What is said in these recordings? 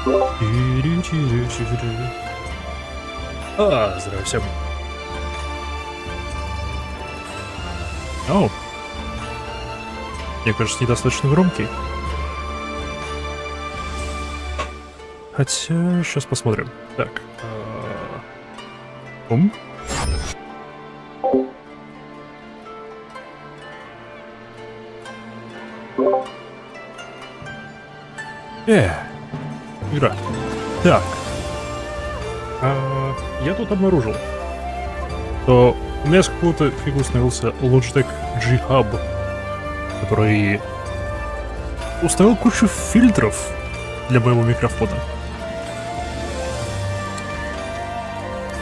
Здравия всем. О, мне кажется, недостаточно громкий. Хотя, сейчас посмотрим. Так. Игра. Так. Я тут обнаружил, что у меня с какого-то фигу установился Logitech G-Hub, который установил кучу фильтров для моего микрофона.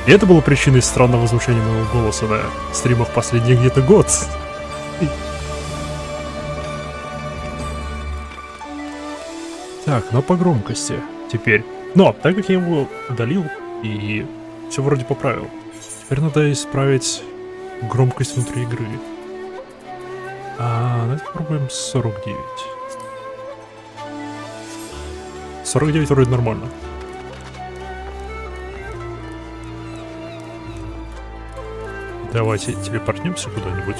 И это было причиной странного звучания моего голоса на стримах последний где-то год. Так, но по громкости теперь. Но, так как я его удалил и все вроде поправил, теперь надо исправить громкость внутри игры. Давайте попробуем 49. 49 вроде нормально. Давайте телепортнемся куда-нибудь.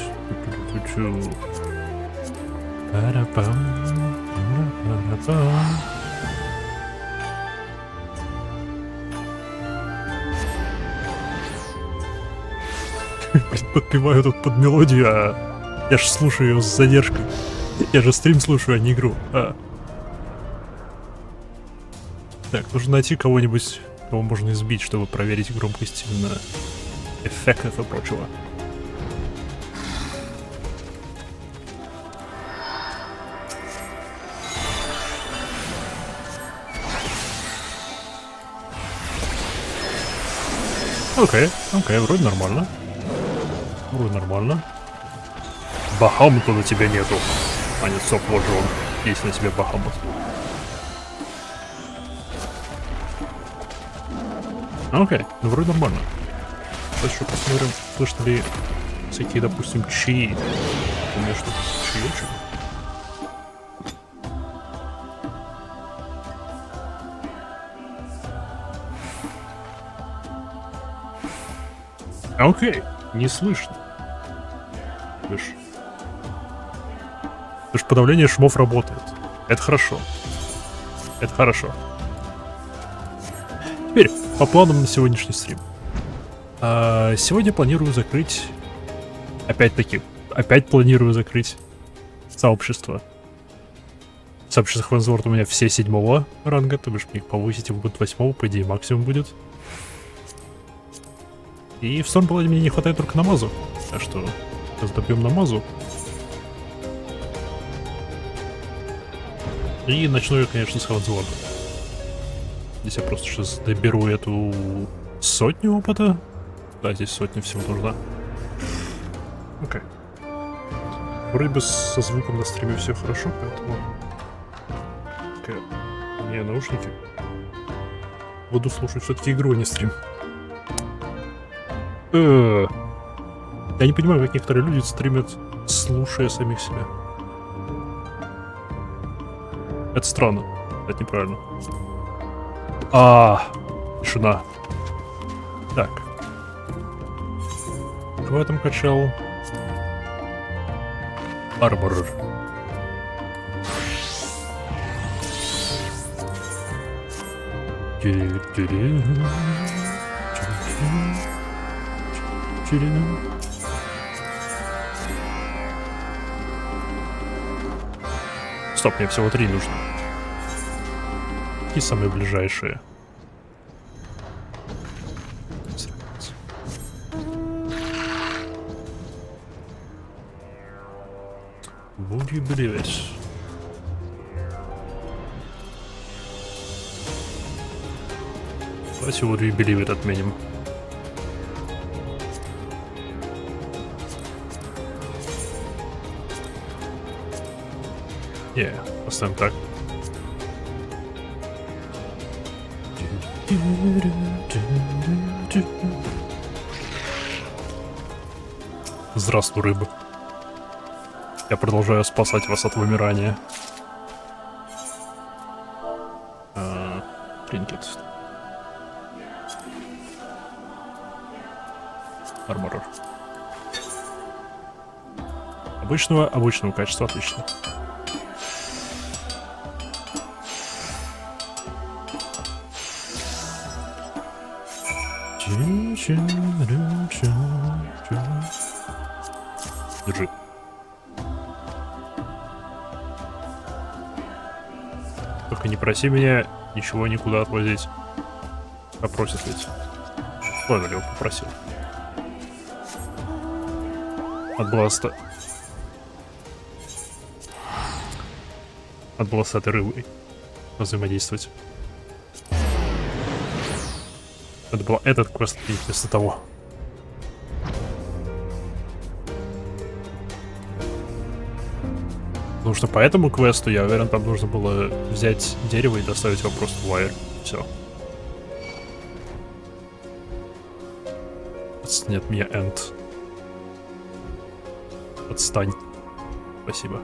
Подпеваю тут под мелодию, а я же слушаю ее с задержкой. Я же стрим слушаю, а не игру. Так, нужно найти кого-нибудь, кого можно избить, чтобы проверить громкость именно эффектов и прочего. Окей, вроде нормально. Вроде нормально. Бахамута на тебя нету. А нет, стоп, вот же он. Есть на тебе Бахамут. Окей, ну вроде нормально. Сейчас еще посмотрим, слышно ли всякие, допустим, чаи. У меня что-то чаечек. Окей, не слышно. Слышь, подавление шумов работает. Это хорошо. Это хорошо. Теперь, по планам на сегодняшний стрим. Сегодня планирую закрыть... Опять планирую закрыть сообщество. Сообщество Heavensward у меня все 7-го ранга, то бишь мне их повысить, его будет 8-го, по идее максимум будет. И в Stormblood мне не хватает только на мазу. Так что сейчас добьем на мазу. И начну я, конечно, с Heavensward. Здесь я просто сейчас доберу эту 100 опыта. Да, здесь 100 всего нужна. Окей. Вроде бы со звуком на стриме все хорошо, поэтому... Окей. У меня наушники. Буду слушать все-таки игру, а не стрим. Я не понимаю, как некоторые люди стримят, слушая самих себя. Это странно. Это неправильно. Тишина. Так. Кого я там качал? Армор. Стоп, мне всего 3 нужно. И самые ближайшие. Would you believe it? Давайте would you believe it отменим. Поставим так. Здравствуй, рыба. Я продолжаю спасать вас от вымирания. обычного качества, отлично. Держи. Только не проси меня ничего никуда отвозить. Попросит ведь. Ладно, я его попросил. От бласта. От бласта этой рыбой взаимодействовать. Это был этот квест вместо того. Потому что по этому квесту, я уверен, там нужно было взять дерево и доставить его просто в лайер. Все. Отстань от меня, Энд. Отстань. Спасибо.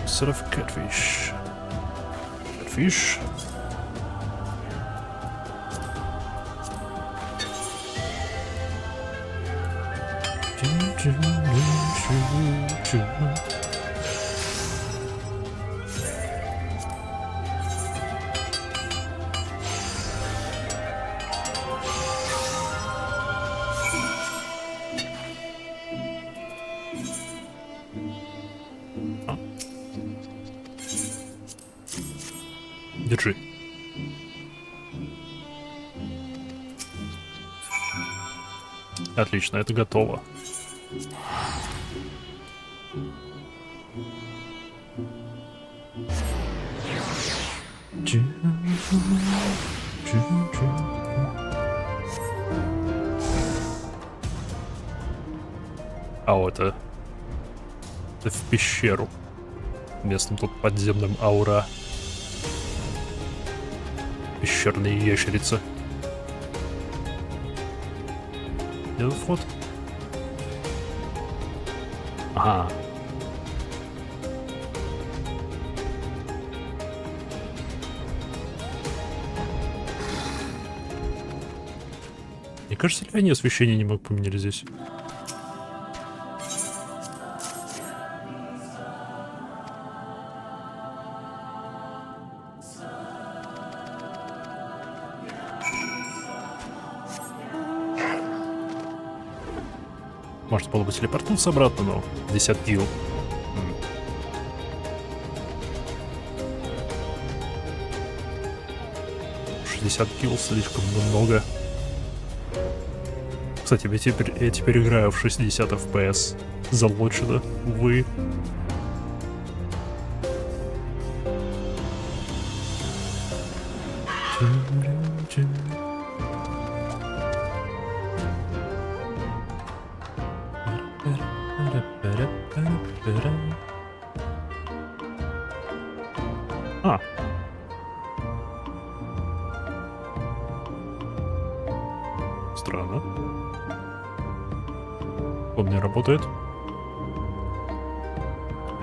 Sort of catfish. Catfish. Держи. Отлично, это готово. А вот это в пещеру. Местным тут подземным аура. Пещерные ящерицы. Где вход? Ага. Мне кажется, ли они освещение немного поменяли здесь? Может было бы телепортнуться обратно, но 50 килл. 60 килл слишком много. Кстати, я теперь играю в 60 FPS. Залочено, увы. А. Странно. Он не работает.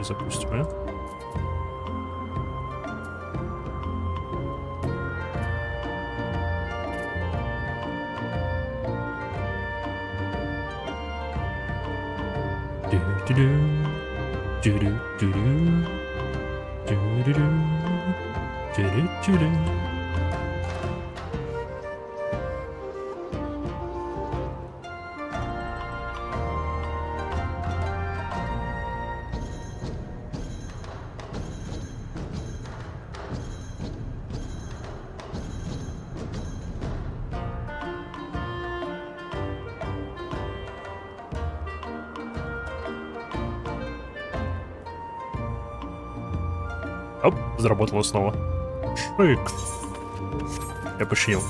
Запустим, а? Оп, заработало снова. Шик. Я починил.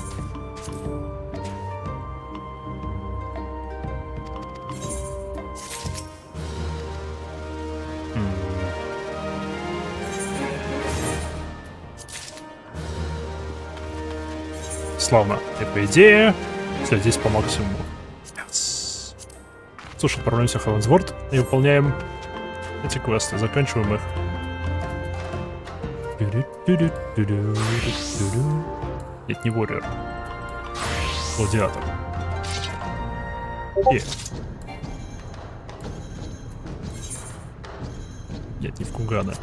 Славно. И по идее, все здесь по максимуму. Yes. Слушай, отправляемся в Heavensward и выполняем эти квесты, заканчиваем их. Нет, не Warrior. Гладиатор. Нет, не в Кугана.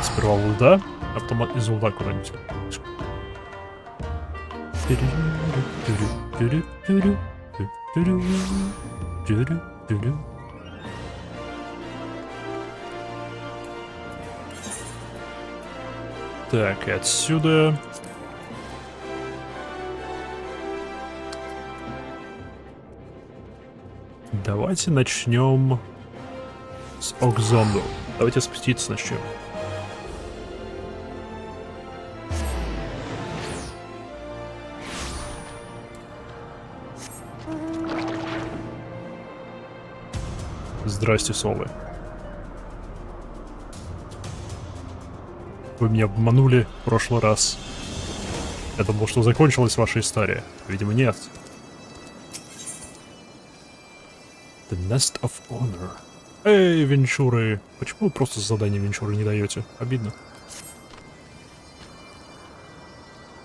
Сперва луда, а потом из луда куда-нибудь. Так, и отсюда... Давайте начнем с Окзонду. Давайте спуститься начнем. Здрасте, совы. Вы меня обманули в прошлый раз. Я думал, что закончилась ваша история. Видимо, нет. The Nest of Honor. Эй, Венчуры. Почему вы просто задание Венчуры не даете? Обидно.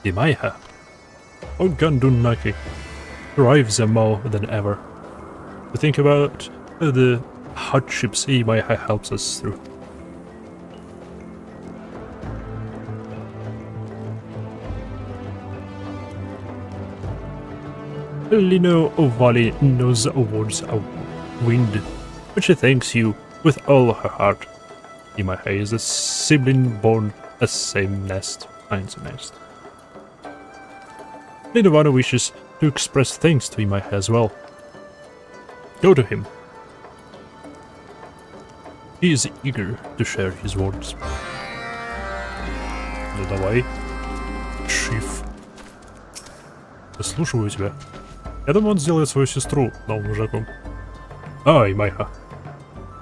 Имайха. Огандунаки. Drives them more than ever. To think about the hardships Imaiha helps us through. Lino Ovali knows the awards of wind, but she thanks you with all her heart. Imaiha is a sibling born a same nest, finds a nest. Linovano wishes to express thanks to Imaiha as well. Go to him. He is eager to share his words. Ну давай, Шиф. Слушаю тебя. Я думаю, он сделает свою сестру новым мужиком. Imaiha.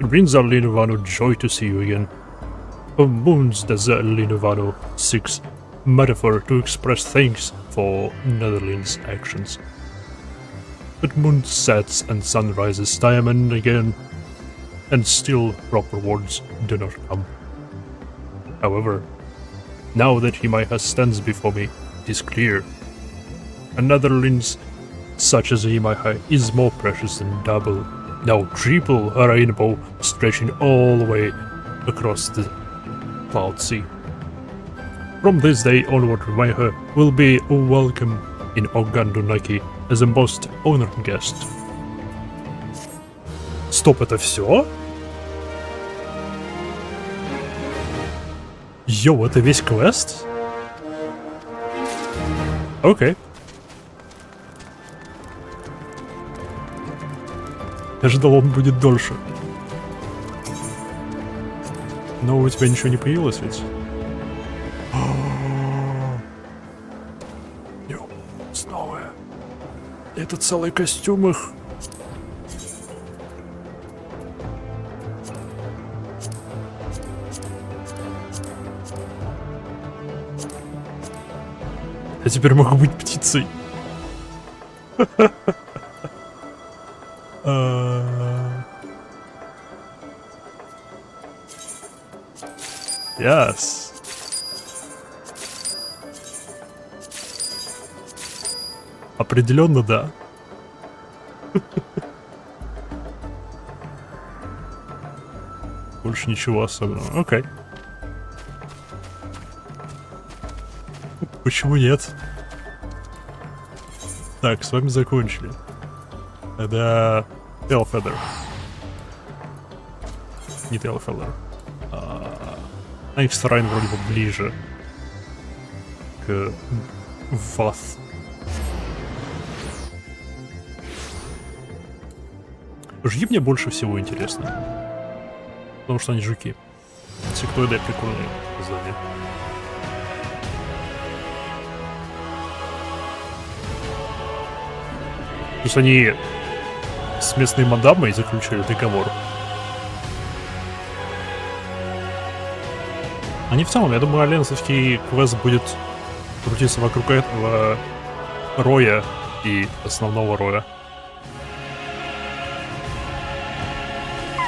It brings our Linovano joy to see you again. Of moons does Linovano seeks metaphor to express thanks for Netherlands' actions. But moon sets and sun rises time and again, and still proper words do not come. However, now that Imaiha stands before me, it is clear. A Netherlands such as Imaiha is more precious than double, now triple a rainbow stretching all the way across the cloud sea. From this day onward, Imaiha will be welcome in Огандунaki as a most honored guest. Стоп, это все? Йоу, это весь квест? Окей. Я ожидал, он будет дольше. Но у тебя ничего не появилось ведь? Йоу, снова. Это целый костюм их. Я теперь могу быть птицей. Yes. Определенно, да. Больше ничего особенного. Окей. Почему нет? Так, с вами закончили. Это Tailfeather. Не Tailfeather. Экстрайн вроде бы ближе к Ваth. Жуки мне больше всего интересны. Потому что они жуки. Сектоиды прикольные здания. То есть они с местной мадамой заключили договор. Они в целом, я думаю, альянсовский квест будет крутиться вокруг этого роя и основного роя.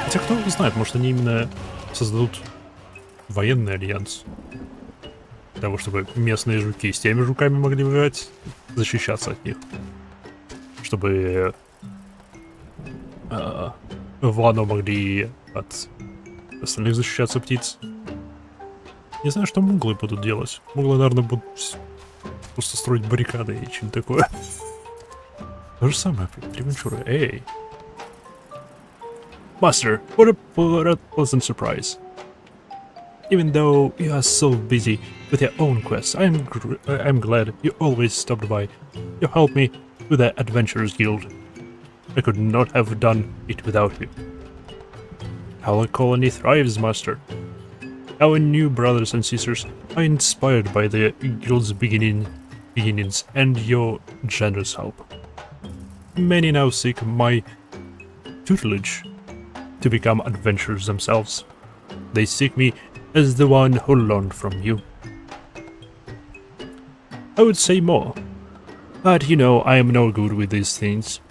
Хотя кто знает, может они именно создадут военный альянс. Для того, чтобы местные жуки с теми жуками могли воевать, защищаться от них. Чтобы Вано могли от остальных защищаться птиц. Не знаю, что муглы будут делать. Муглы, наверное, будут просто строить баррикады и что-нибудь такое. То же самое, Тревенчуры. Эй! Master, what a pleasant surprise. Even though you are so busy with your own quests, I'm glad you always stopped by. You helped me with the Adventurers Guild. I could not have done it without you. Our colony thrives, Master. Our new brothers and sisters are inspired by the guild's beginnings and your generous help. Many now seek my tutelage to become adventurers themselves. They seek me as the one who learned from you. I would say more, but you know I am no good with these things.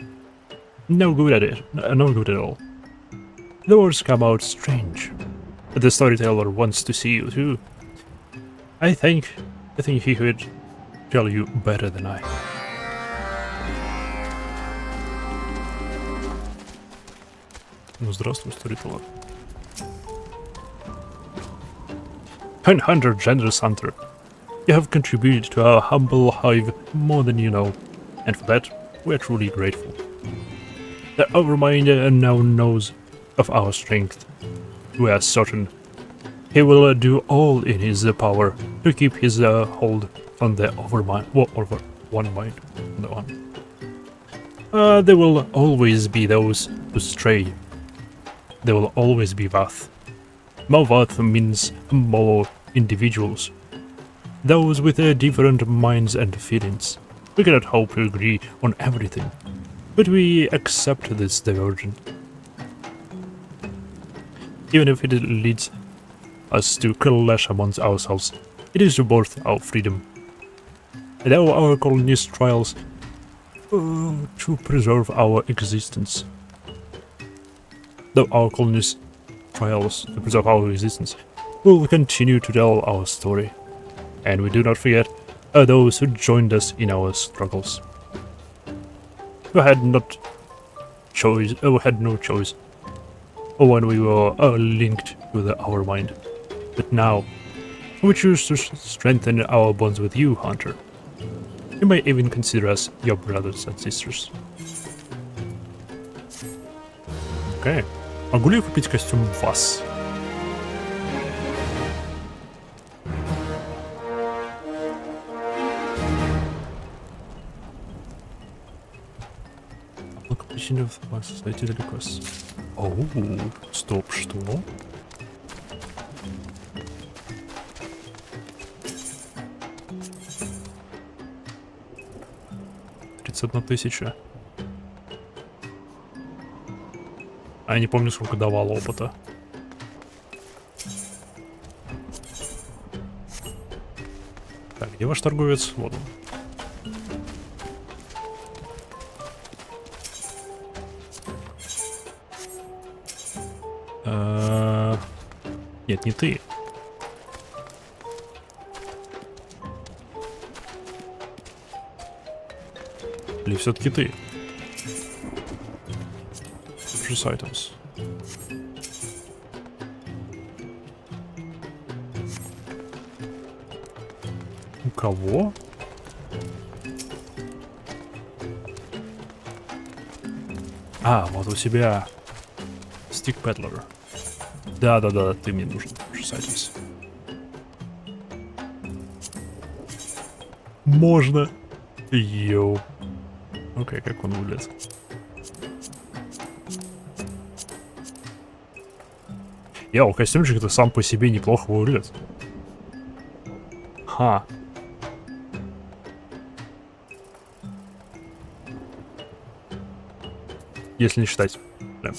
No good at it, no good at all. The words come out strange. The storyteller wants to see you too. I think he could tell you better than I. Ну, здравствуй, storyteller. Hunter, generous hunter. You have contributed to our humble hive more than you know, and for that we are truly grateful. The Overmind now knows of our strength. We are certain he will do all in his power to keep his hold on the one mind. There will always be those who stray. There will always be Vath. More Vath means more individuals. Those with different minds and feelings. We cannot hope to agree on everything, but we accept this divergence. Even if it leads us to clash amongst ourselves, it is worth our freedom. Though our colony's trials to preserve our existence. We will continue to tell our story. And we do not forget those who joined us in our struggles. We had no choice when we were linked to the Overmind. But now, we choose to strengthen our bonds with you, Hunter. You may even consider us your brothers and sisters. Okay. Могу ли я купить костюм вас? Оу, стоп, что? $31 000. А я не помню, сколько давало опыта. Так, где ваш торговец? Вот он. Нет, не ты. Или все-таки ты? Purchase items. У кого? А, вот у себя. Stick Peddler. Да, ты мне нужен. Purchase items. Можно. Йоу. Окей, как он выглядит. Йоу, костюмчик-то сам по себе неплохо выглядит. Ха. Если не считать. Прям.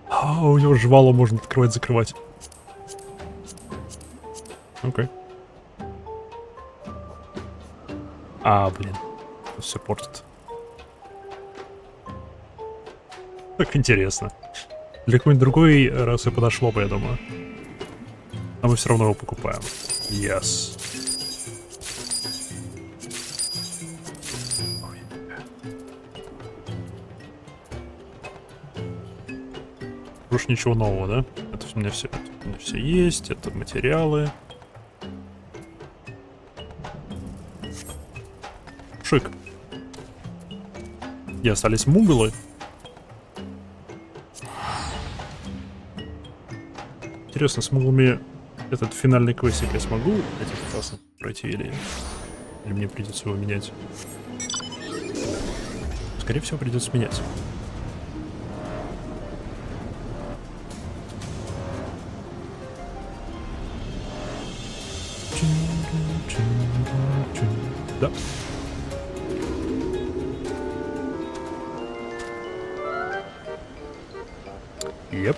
А, у него жвало можно открывать-закрывать. Окей. А, блин. Все портит. Так интересно. Для какой-нибудь другой расы подошло бы, я думаю. А мы все равно его покупаем. Yes. Больше ничего нового, да? Это у меня все есть, это материалы. Шик. И остались муглы. Интересно, с муглами этот финальный квестик я смогу этих раз пройти или мне придется его менять? Скорее всего, придется менять. Да. Yep.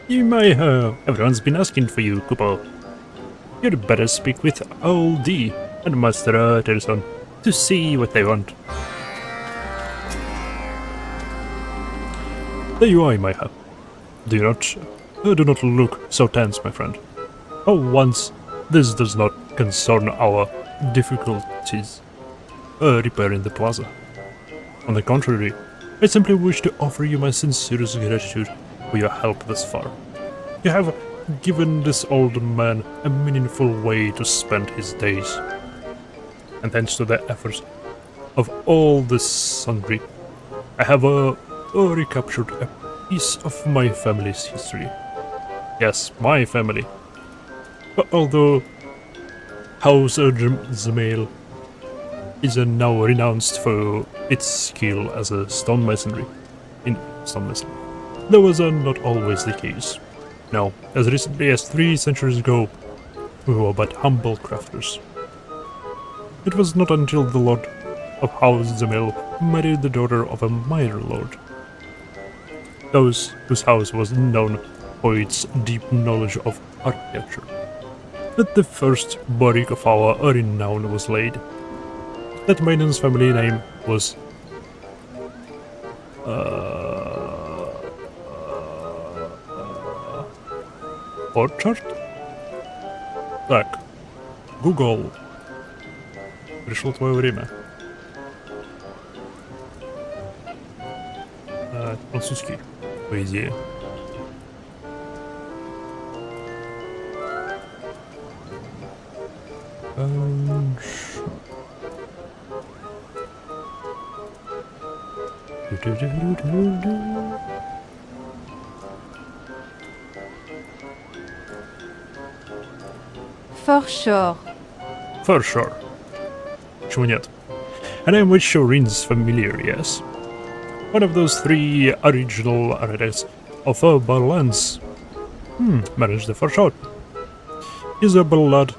You may have. Everyone's been asking for you, Kupo. You'd better speak with Old D and Master Utterson to see what they want. There you are, Mayha. Do not look so tense, my friend. Oh, once, this does not concern our difficulties repairing the plaza. On the contrary, I simply wish to offer you my sincerest gratitude for your help thus far. You have given this old man a meaningful way to spend his days. And thanks to the efforts of all the sundry, I have recaptured a piece of my family's history. Yes, my family. But although House Zemail is now renounced for its skill as a stonemasonry, that was not always the case. No, as recently as 3 centuries ago, we were but humble crafters. It was not until the Lord of House Zemail married the daughter of a minor lord, those whose house was known for its deep knowledge of architecture, that the first barrack of our renown was laid. That maiden's family name was Orchard? Так, Google. Пришло твое время. Французский, по идее. For sure. For sure. Почему нет? A name which rings familiar, yes. One of those 3 original architects of Berlin's managed the foreshort. His blood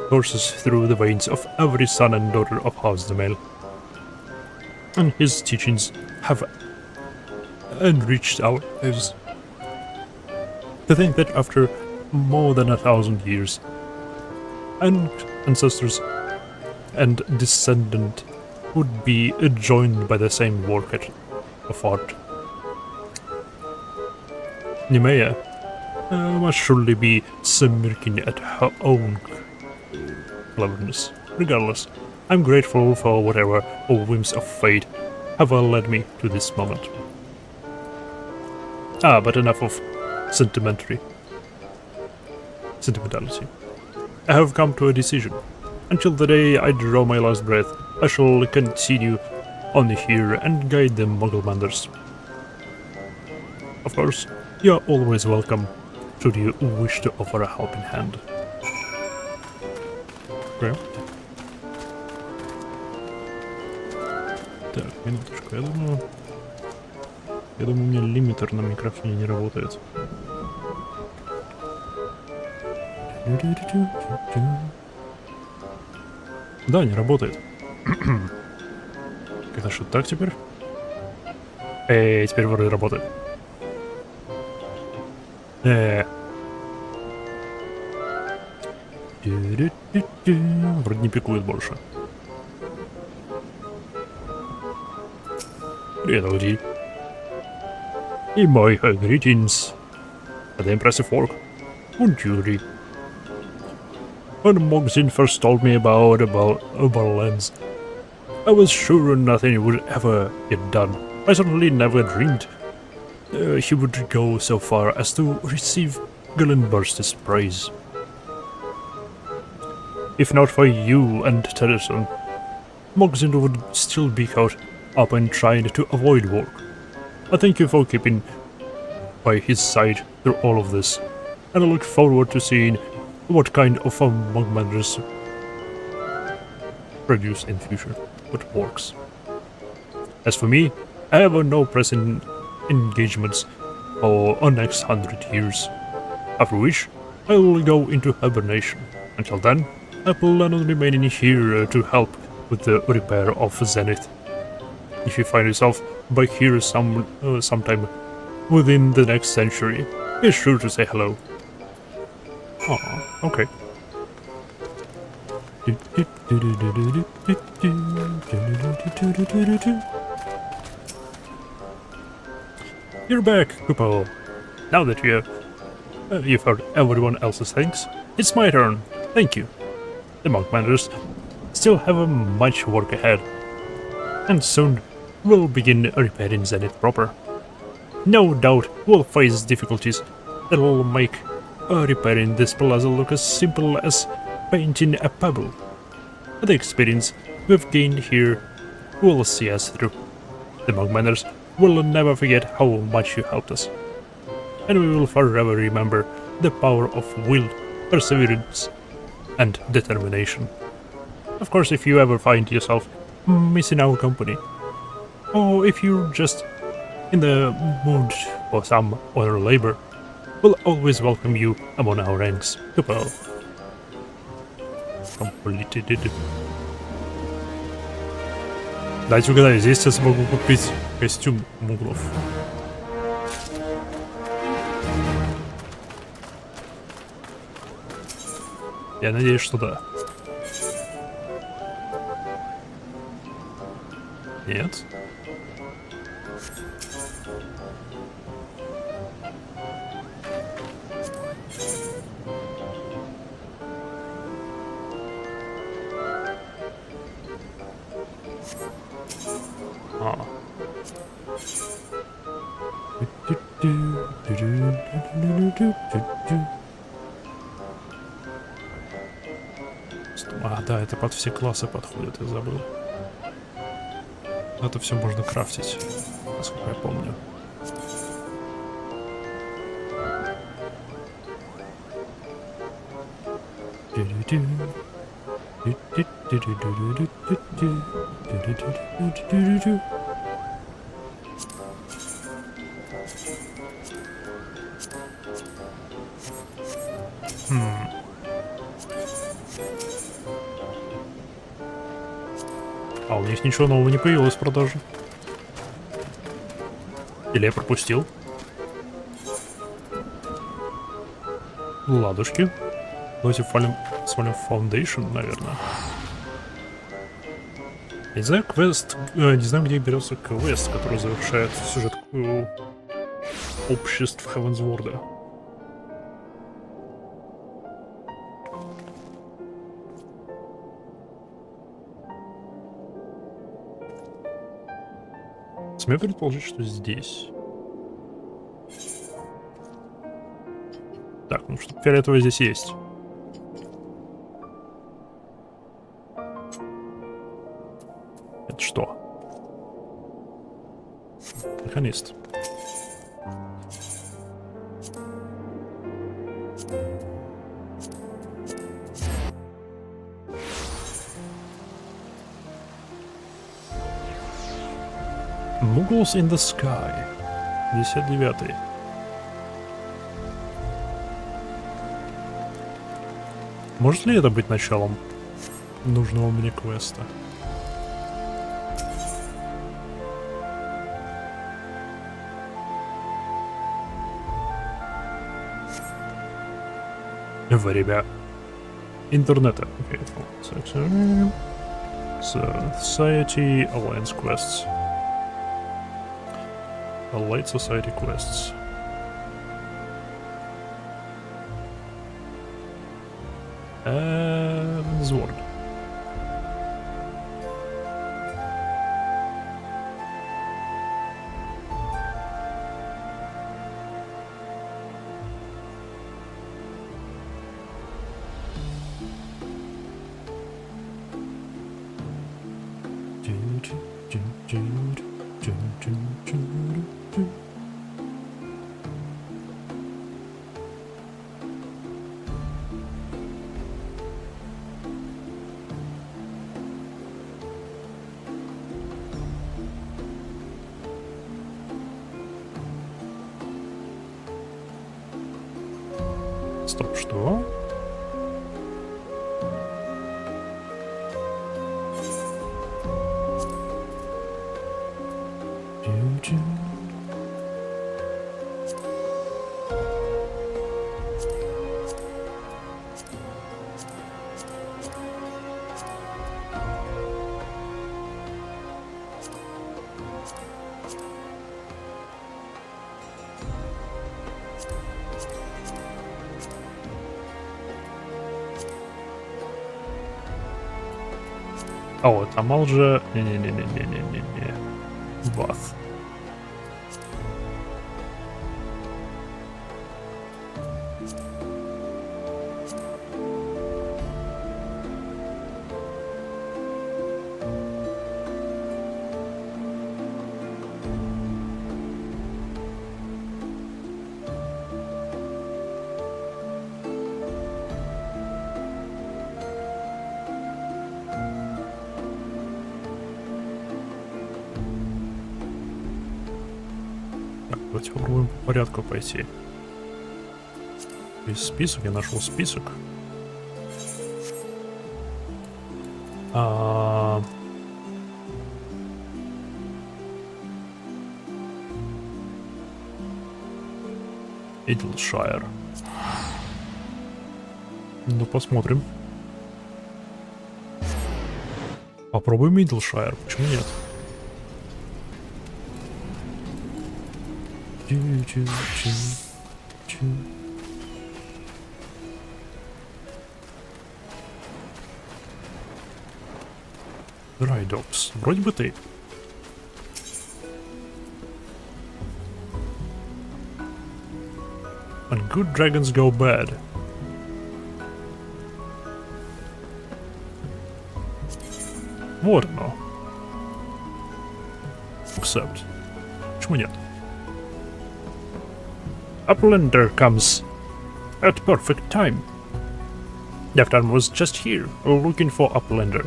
courses through the veins of every son and daughter of House Zemail, and his teachings have enriched our lives. To think that after more than 1,000 years, and ancestors and descendant would be joined by the same work of art. Nemea must surely be smirking at her own cleverness. Regardless, I'm grateful for whatever whims of fate have led me to this moment. But enough of sentimentality. I have come to a decision. Until the day I draw my last breath, I shall continue on here and guide the Muggle-manders. Of course, you are always welcome, should you wish to offer a helping hand. Okay. Так, минуточку, я думаю, у меня лимитер на микрофоне не работает. Да, не работает. Это что, так теперь? Теперь вроде работает. Вроде не пикует больше. Привет, Ауди. И my greetings. The impressive work. On duty. When Mogzin first told me about Borderlands, I was sure nothing would ever get done. I certainly never dreamed he would go so far as to receive Gullenburst's praise. If not for you and Tennyson, Mogzin would still be caught up and trying to avoid work. I thank you for keeping by his side through all of this, and I look forward to seeing what kind of Mogmanders produce in future, what works. As for me, I have no pressing engagements for the next 100 years, after which I will go into hibernation. Until then, I plan on remaining here to help with the repair of Zenith. If you find yourself back here sometime within the next century, be sure to say hello. Aw, okay. You're back, Kupo. Now that you've heard everyone else's thanks, it's my turn. Thank you. The Monkmanders still have much work ahead, and soon we'll begin repairing Zenith proper. No doubt we'll face difficulties that will make repairing this plaza look as simple as painting a pebble. But the experience we've gained here will see us through. The Monkmanders will never forget how much you helped us, and we will forever remember the power of will, perseverance, and determination. Of course, if you ever find yourself missing our company, or if you're just in the mood for some other labor, we'll always welcome you among our ranks. Kupo. Completed. Дайте угадать, здесь я смогу купить костюм муглов. Я надеюсь, что да. Нет? А, да, это под все классы подходит, я забыл. Это все можно крафтить, насколько я помню. А у них ничего нового не появилось в продаже. Или я пропустил? Ладушки. Давайте свалим Foundation, наверное. Я не знаю, не знаю, где берется квест, который завершает сюжет обществ Heavensward. Смею предположить, что здесь. Так, ну что фиолетовое здесь есть. Это что? Механист. Muggles in the Sky. 59-й. Может ли это быть началом нужного мне квеста? Время интернета. Okay. Society Alliance Quests. Late Society quests. Heavensward. Стоп, что? О, там уже... Не-не-не-не-не-не-не. Бас. Давайте попробуем по порядку пойти. Есть список, я нашел список. Идлшайр. Ну, посмотрим. Попробуем Идлшайр, почему нет? Dry Dogs. Вроде бы ты. And good dragons go bad. Вот оно. Accept. Почему нет? Uplander comes at perfect time. Deftarm was just here, looking for Uplander.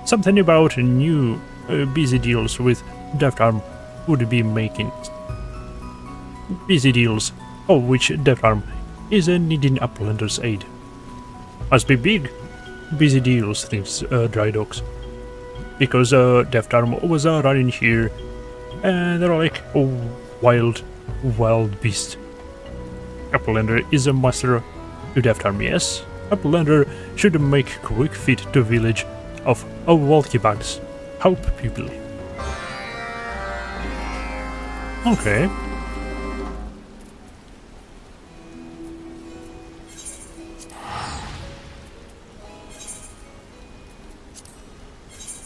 Something about new busy deals with Deftarm would be making. Busy deals, of which Deftarm is needing Uplander's aid. Must be big busy deals, thinks Dry Dogs. Because Deftarm was running here, and they're like wild beast. Uplander is a master to Deftarm, yes. Uplander should make quick fit to village of Walkybugs. Help people. Okay.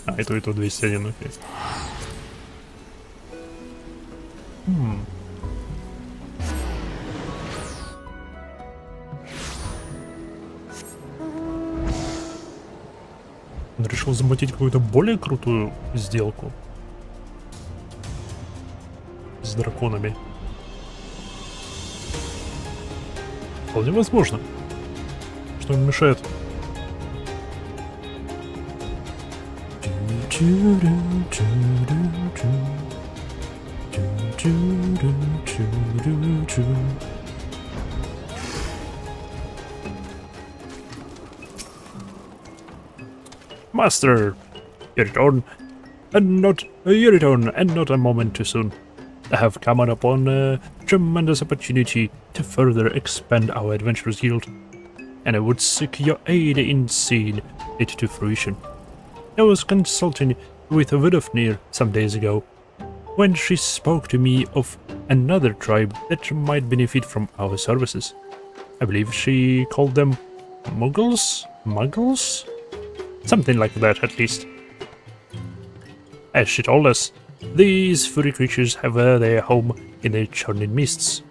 А, и то 201, окей. Он решил замутить какую-то более крутую сделку с драконами. Вполне возможно. Что им мешает? Master, you return, and not a moment too soon. I have come upon a tremendous opportunity to further expand our Adventurers Guild, and I would seek your aid in seeing it to fruition. I was consulting with Vidofnir some days ago. when she spoke to me of another tribe that might benefit from our services. I believe she called them Muggles? Muggles? Something like that, at least. As she told us, these furry creatures have their home in the churning mists,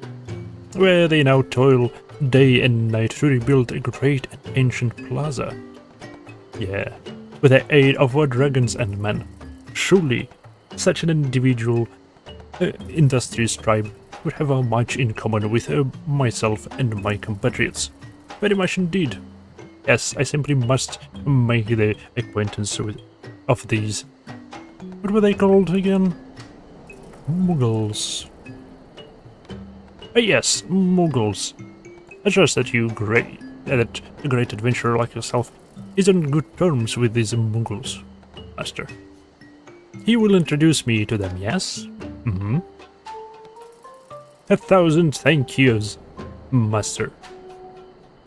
where they now toil day and night to rebuild a great and ancient plaza. Yeah, with the aid of our dragons and men. Surely, such an individual, industrious tribe would have much in common with myself and my compatriots. Very much indeed. Yes, I simply must make the acquaintance of these. What were they called again? Muggles. Yes, Muggles. I trust that that a great adventurer like yourself is on good terms with these Muggles, Master. He will introduce me to them, yes? Mm-hmm. 1,000 thank yous, Master.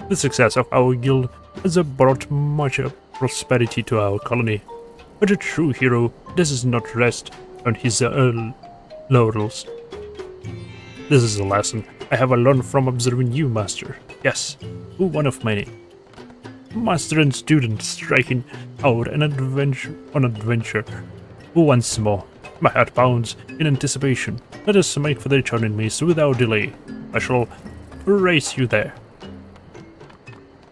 The success of our guild has brought much prosperity to our colony, but a true hero does not rest on his laurels. This is a lesson I have learned from observing you, Master. Yes, one of many. Master and student striking out on adventure. Once more, my heart pounds in anticipation. Let us make for the churning mist without delay. I shall race you there.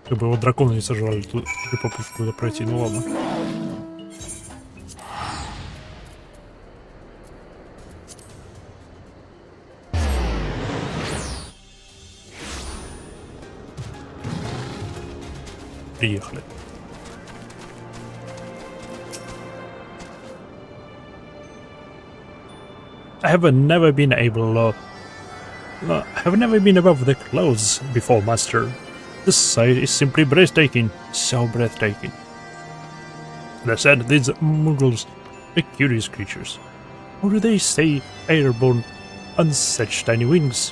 Как бы его дракона не сожрали тут при попытке туда пройти, ну ладно. Приехали. I have never been above the clouds before, Master. This sight is simply breathtaking, so breathtaking. They said these Muggles are curious creatures. How do they stay airborne on such tiny wings?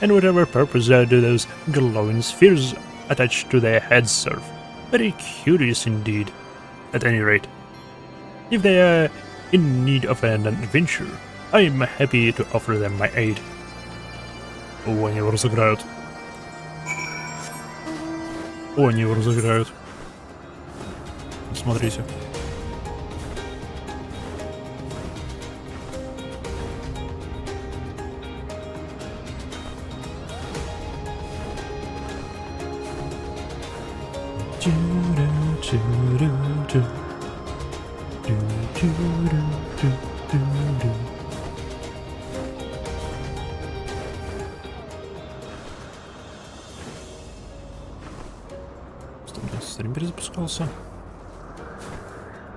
And whatever purpose do those glowing spheres attached to their heads serve? Very curious indeed. At any rate, if they are in need of an adventure, I am happy to offer them my aid. О, они его разыграют. О, они его разыграют. Смотрите. Стрим перезапускался.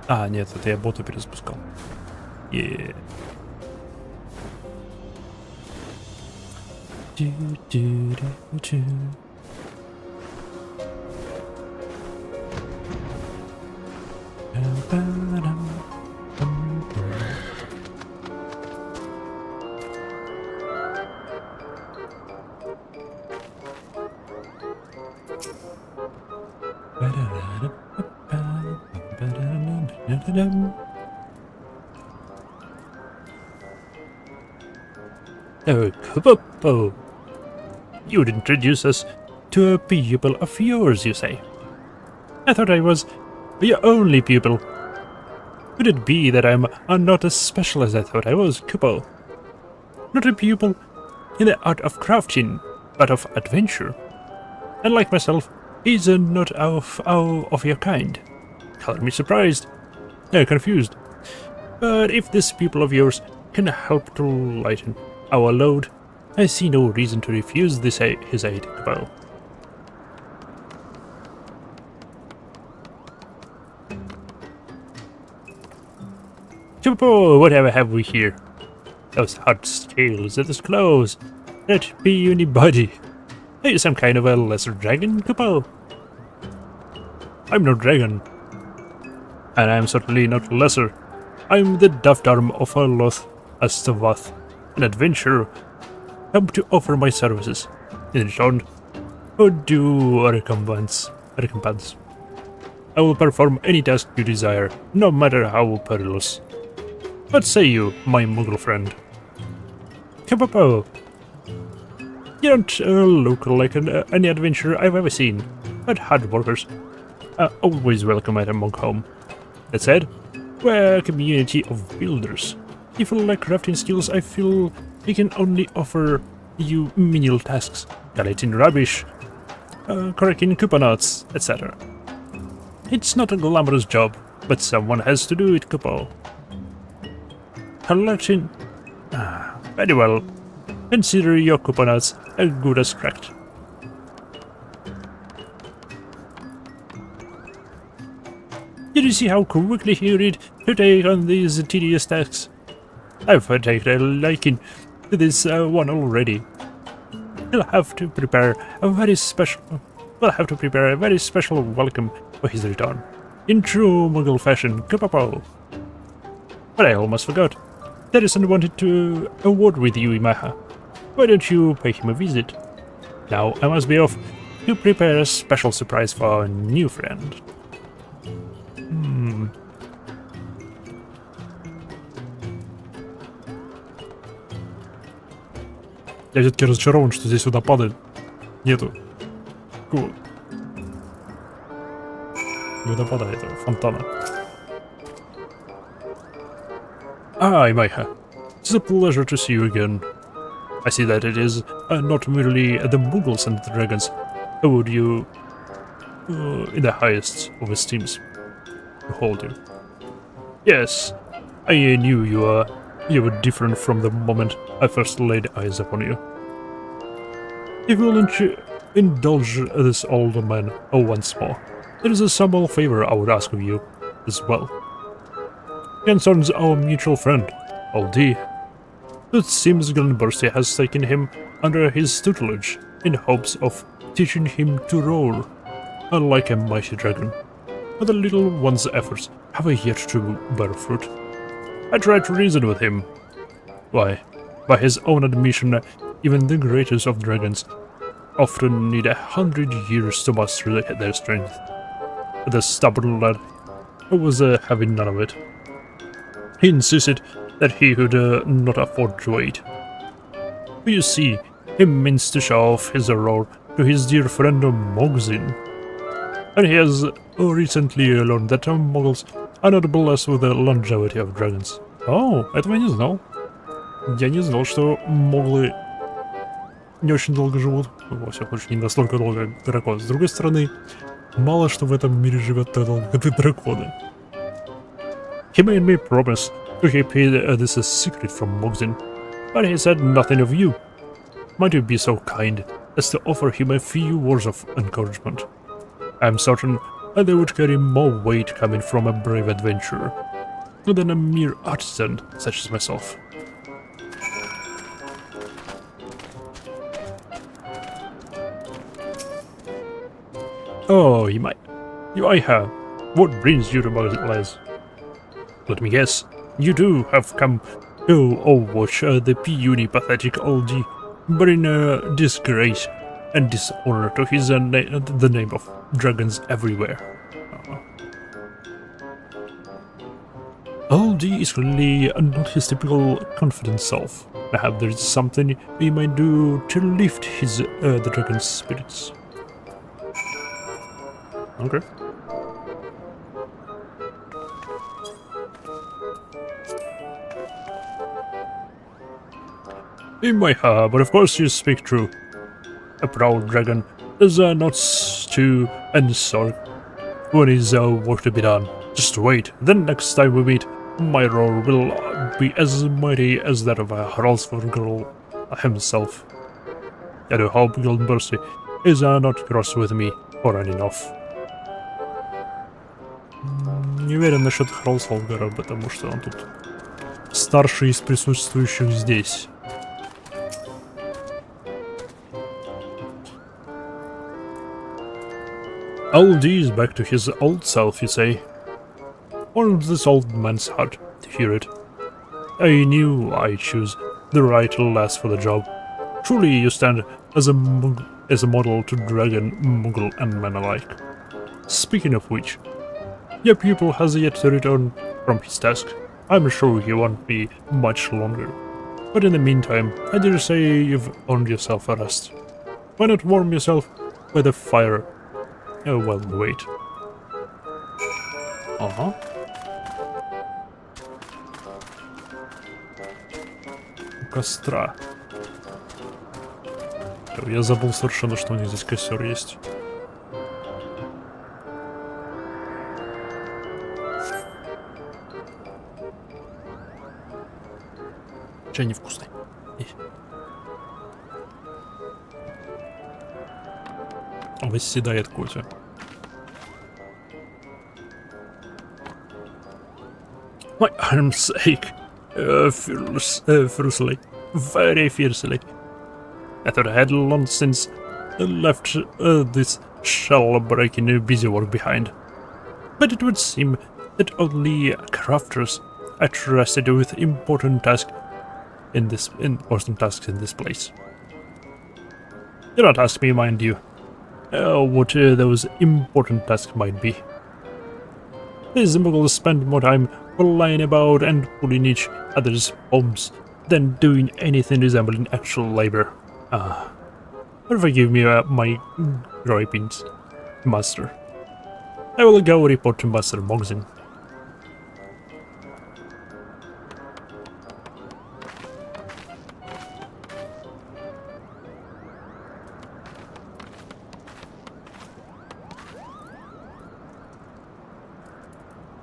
А, нет, это я бота перезапускал. Oh, Kupopo! You'd introduce us to a pupil of yours, you say? I thought I was your only pupil. Could it be that I'm not as special as I thought I was, Kupo? Not a pupil in the art of crafting, but of adventure. And like myself, he's not of your kind. Color me surprised. Confused. But if this pupil of yours can help to lighten our load, I see no reason to refuse his aid, Kupo. Kupo, whatever have we here? Those hard scales, those clothes. That be anybody. Are you some kind of a lesser dragon, Kupo? I'm no dragon. And I'm certainly not lesser. I'm the daft arm of a Loth Astavath, an adventurer, come to offer my services. In return, for due recompense. I will perform any task you desire, no matter how perilous. What say you, my Muggle friend? Kapopo! You don't look like any adventurer I've ever seen, but hard workers are always welcome at a monk home. That said, we're a community of builders. If you lack crafting skills, I feel we can only offer you menial tasks, collecting rubbish, correcting couponots, etc. It's not a glamorous job, but someone has to do it, Kupo. Collecting... very well. Consider your couponots as good as cracked. Did you see how quickly he read to take on these tedious tasks? I've taken a liking to this one already. We'll have to prepare a very special welcome for his return, in true Muggle fashion. Kapopo! But I almost forgot. Terrison wanted to a word with you, Imaha. Why don't you pay him a visit? Now I must be off to prepare a special surprise for our new friend. Я все-таки разочарован, что здесь водопада нету. Какого? Не водопада, этого фонтана. Imaha. It's a pleasure to see you again. I see that it is not merely the Muggles and the dragons who hold you in the highest of esteems. To hold you. Yes, I knew you were different from the moment I first laid eyes upon you. If you'll indulge this old man once more, there is a small favor I would ask of you as well. Concerns our mutual friend, LD. It seems Glenbursty has taken him under his tutelage in hopes of teaching him to roar, unlike a mighty dragon. But the little one's efforts have yet to bear fruit. I tried to reason with him. Why, by his own admission, even the greatest of dragons often need 100 years to master their strength. But the stubborn lad was having none of it. He insisted that he could not afford to wait. But you see, he means to show off his roar to his dear friend Mogzin. And he has recently learned that Muggles are not blessed with the longevity of dragons. О, этого я не знал. Я не знал, что моглы не очень долго живут. Во всяком случае, не настолько долго, как дракон. С другой стороны, мало что в этом мире живет так долго, как и драконы. He made me promise to keep this a secret from Mogzin, but he said nothing of you. Might you be so kind as to offer him a few words of encouragement? I am certain that they would carry more weight coming from a brave adventurer than a mere artisan such as myself. Oh, you might have. What brings you to Muggle? Let me guess. You too have come to overwatch the puny, pathetic old G, bring disgrace and dishonor to his the name of dragons everywhere. Old D is really not his typical confident self. Perhaps there is something he might do to lift his the dragon's spirits. Okay. He might have, but of course you speak true. A proud dragon does not stew and sulk when his work to be done. Just wait, then next time we meet, my roar will be as mighty as that of a Heavensward girl himself. I do hope Glenbursty is not cross with me for running off. Не уверен насчет Хролсволгара, потому что он тут старший из присутствующих здесь. Old D is back to his old self, you say? Warms this old man's heart to hear it. I knew I'd choose the right lass for the job. Truly you stand as a model to dragon, Muggle and man alike. Speaking of which, your pupil has yet to return from his task. I'm sure he won't be much longer. But in the meantime, I dare say you've earned yourself a rest. Why not warm yourself by the fire? Oh, well, wait. Ага. У костра. Я забыл совершенно, что у них здесь костер есть. Чай невкусный. Восседает Котя. My arms ache fiercely, very fiercely. I thought I had long since left this shell-breaking busywork behind. But it would seem that only crafters are trusted with important tasks in this place. Do not ask me, mind you, what those important tasks might be. These muggles spend more time lying about and pulling each other's bombs than doing anything resembling actual labor. Forgive me my gripings, Master. I will go report to Master Mogzin.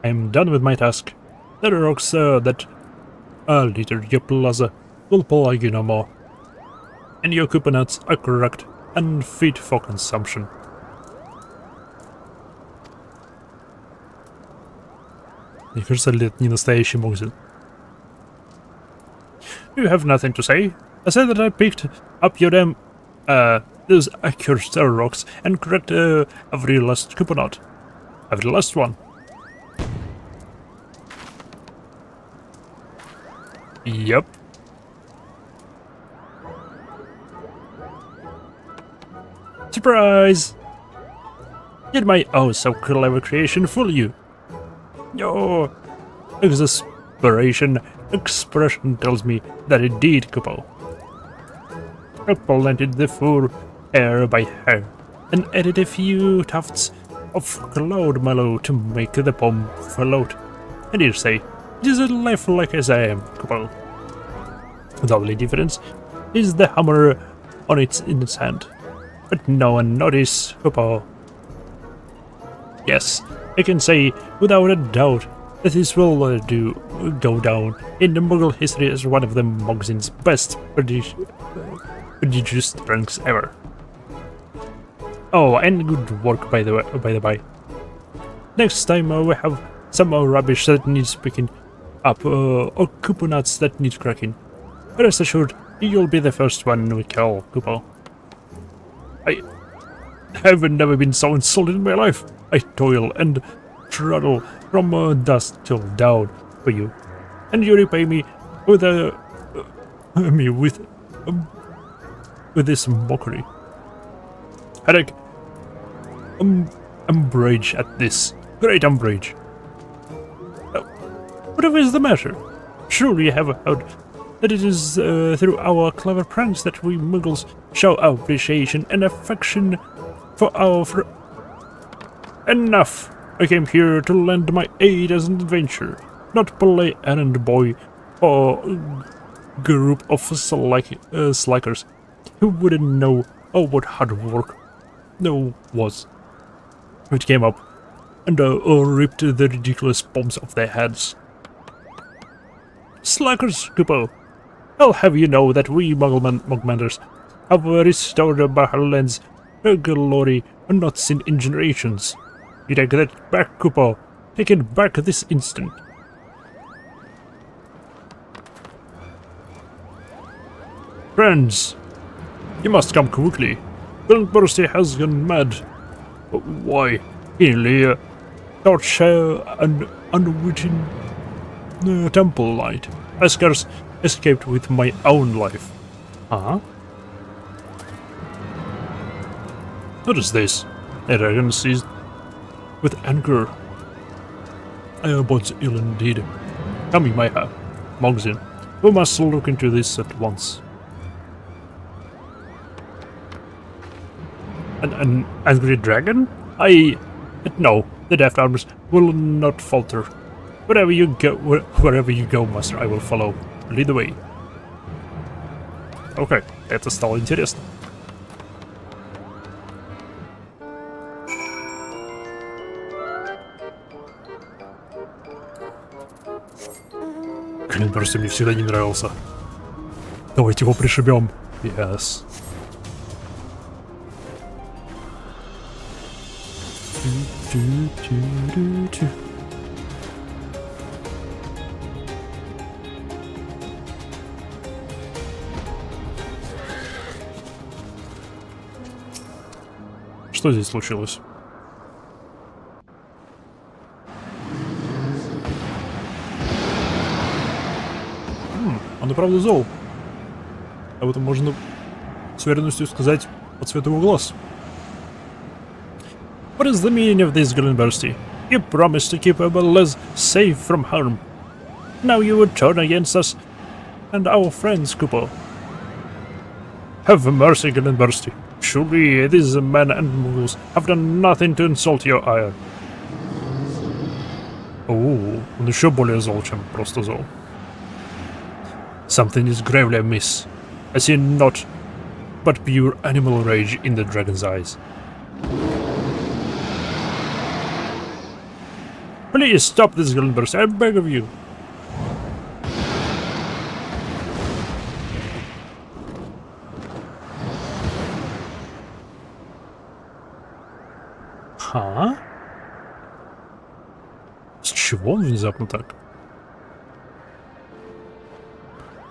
I am done with my task. The rocks that littered your plaza will plague you no more. And your coconuts are correct and fit for consumption. Мне кажется, это не настоящий Могзин. You have nothing to say? I said that I picked up your damn those accursed rocks and cracked every last coconut. Every last one. Yep. Surprise! Did my oh so clever creation fool you? Your expression tells me that it did, Kupo. I planted the fur hair by hair and added a few tufts of cloud mallow to make the bomb float. And you say, it is a lifelike as I am, Kupo. The only difference is the hammer in its hand. But no one noticed, Kupo. Yes, I can say without a doubt that this will go down in the Muggle history as one of the Mogzin's best prodigious pranks ever. Oh, and good work by the by. Next time we have some more rubbish that needs picking up, or coconuts that need cracking. Rest assured, you'll be the first one we kill, Kupo. I have never been so insulted in my life. I toil and struggle from dusk till dawn for you, and you repay me with with this mockery. Headache, umbrage at this, great umbrage. Whatever is the matter? Surely you have heard that it is through our clever pranks that we Muggles show our appreciation and affection for our Enough! I came here to lend my aid as an adventurer, not play errand boy or group of slackers who wouldn't know what hard work was. It came up and ripped the ridiculous bombs off their heads. Slackers, Kupo! I'll have you know that we Mugmenders have restored Baharland's glory not seen in generations. You take that back, Kupo. Take it back this instant. Friends, you must come quickly. Vilbursty has gone mad. Why? He nearly torched an unwitting temple light. I scarce escaped with my own life. Huh? What is this? A dragon seized with anger. Bodes ill indeed. Come in my house, Mogzin. We must look into this at once. An angry dragon? No, the Death Armors will not falter. Wherever you go, master, I will follow. Lead the way. Окей, это стало интересно. Блин, просто мне всегда не нравился. Давайте его пришибем. Yes. Что здесь случилось? Он и правда зол. Об этом можно с уверенностью сказать по цвету его глаз. What is the meaning of this, Glenbursty? You promised to keep our lads safe from harm. Now you would turn against us and our friends, Kupo. Have mercy, Glenbursty. Surely these men and muggles have done nothing to insult your ire. Он еще более зол, чем просто зол. Something is gravely amiss. I see naught but pure animal rage in the dragon's eyes. Please stop this, Glenbursty, I beg of you. Ха? С чего он внезапно так?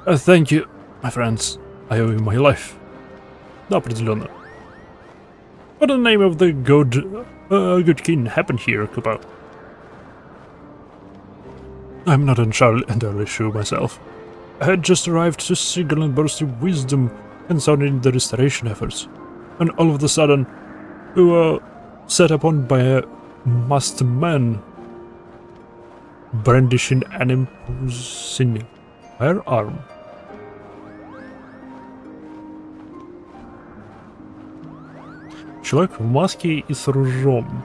Thank you, my friends. I owe you my life. Да, определенно. What in the name of the good king happened here, Kupo? I'm not entirely sure myself. I had just arrived to see Glenbursty wisdom concerning the restoration efforts, and all of a sudden, we were set upon by a masked man brandishing an imposing firearm. Человек в маске и с ружом.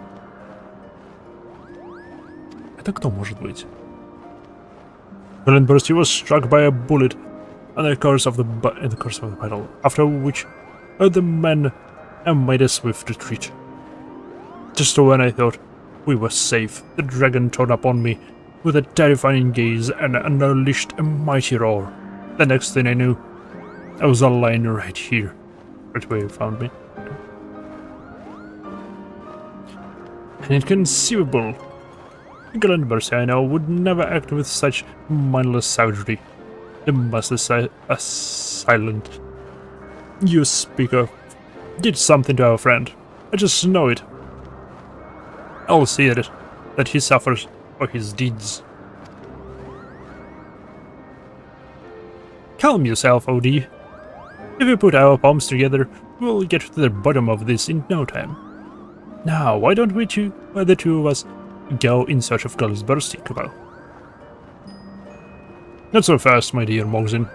Это кто может быть? Glenbursty was struck by a bullet in the course of the battle, after which the men made a swift retreat. Just when I thought we were safe, the dragon turned upon me with a terrifying gaze and unleashed a mighty roar. The next thing I knew, I was lying right here, right where you found me. Inconceivable. Glenbursty, I know, would never act with such mindless savagery. The master silent. You speaker did something to our friend. I just know it. I'll see that he suffers for his deeds. Calm yourself, OD. If we put our palms together, we'll get to the bottom of this in no time. Now, why don't the two of us go in search of Glenbursty, Kupo? Not so fast, my dear Mogzin.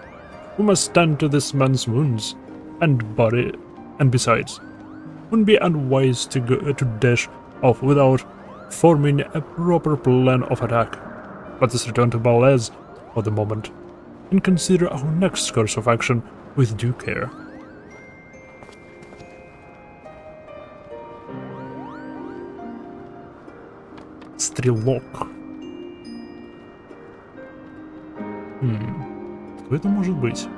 We must tend to this man's wounds and body, and besides, wouldn't be unwise to dash off without forming a proper plan of attack. Let us return to Balaz for the moment and consider our next course of action with due care. Стрелок. Кто это может быть?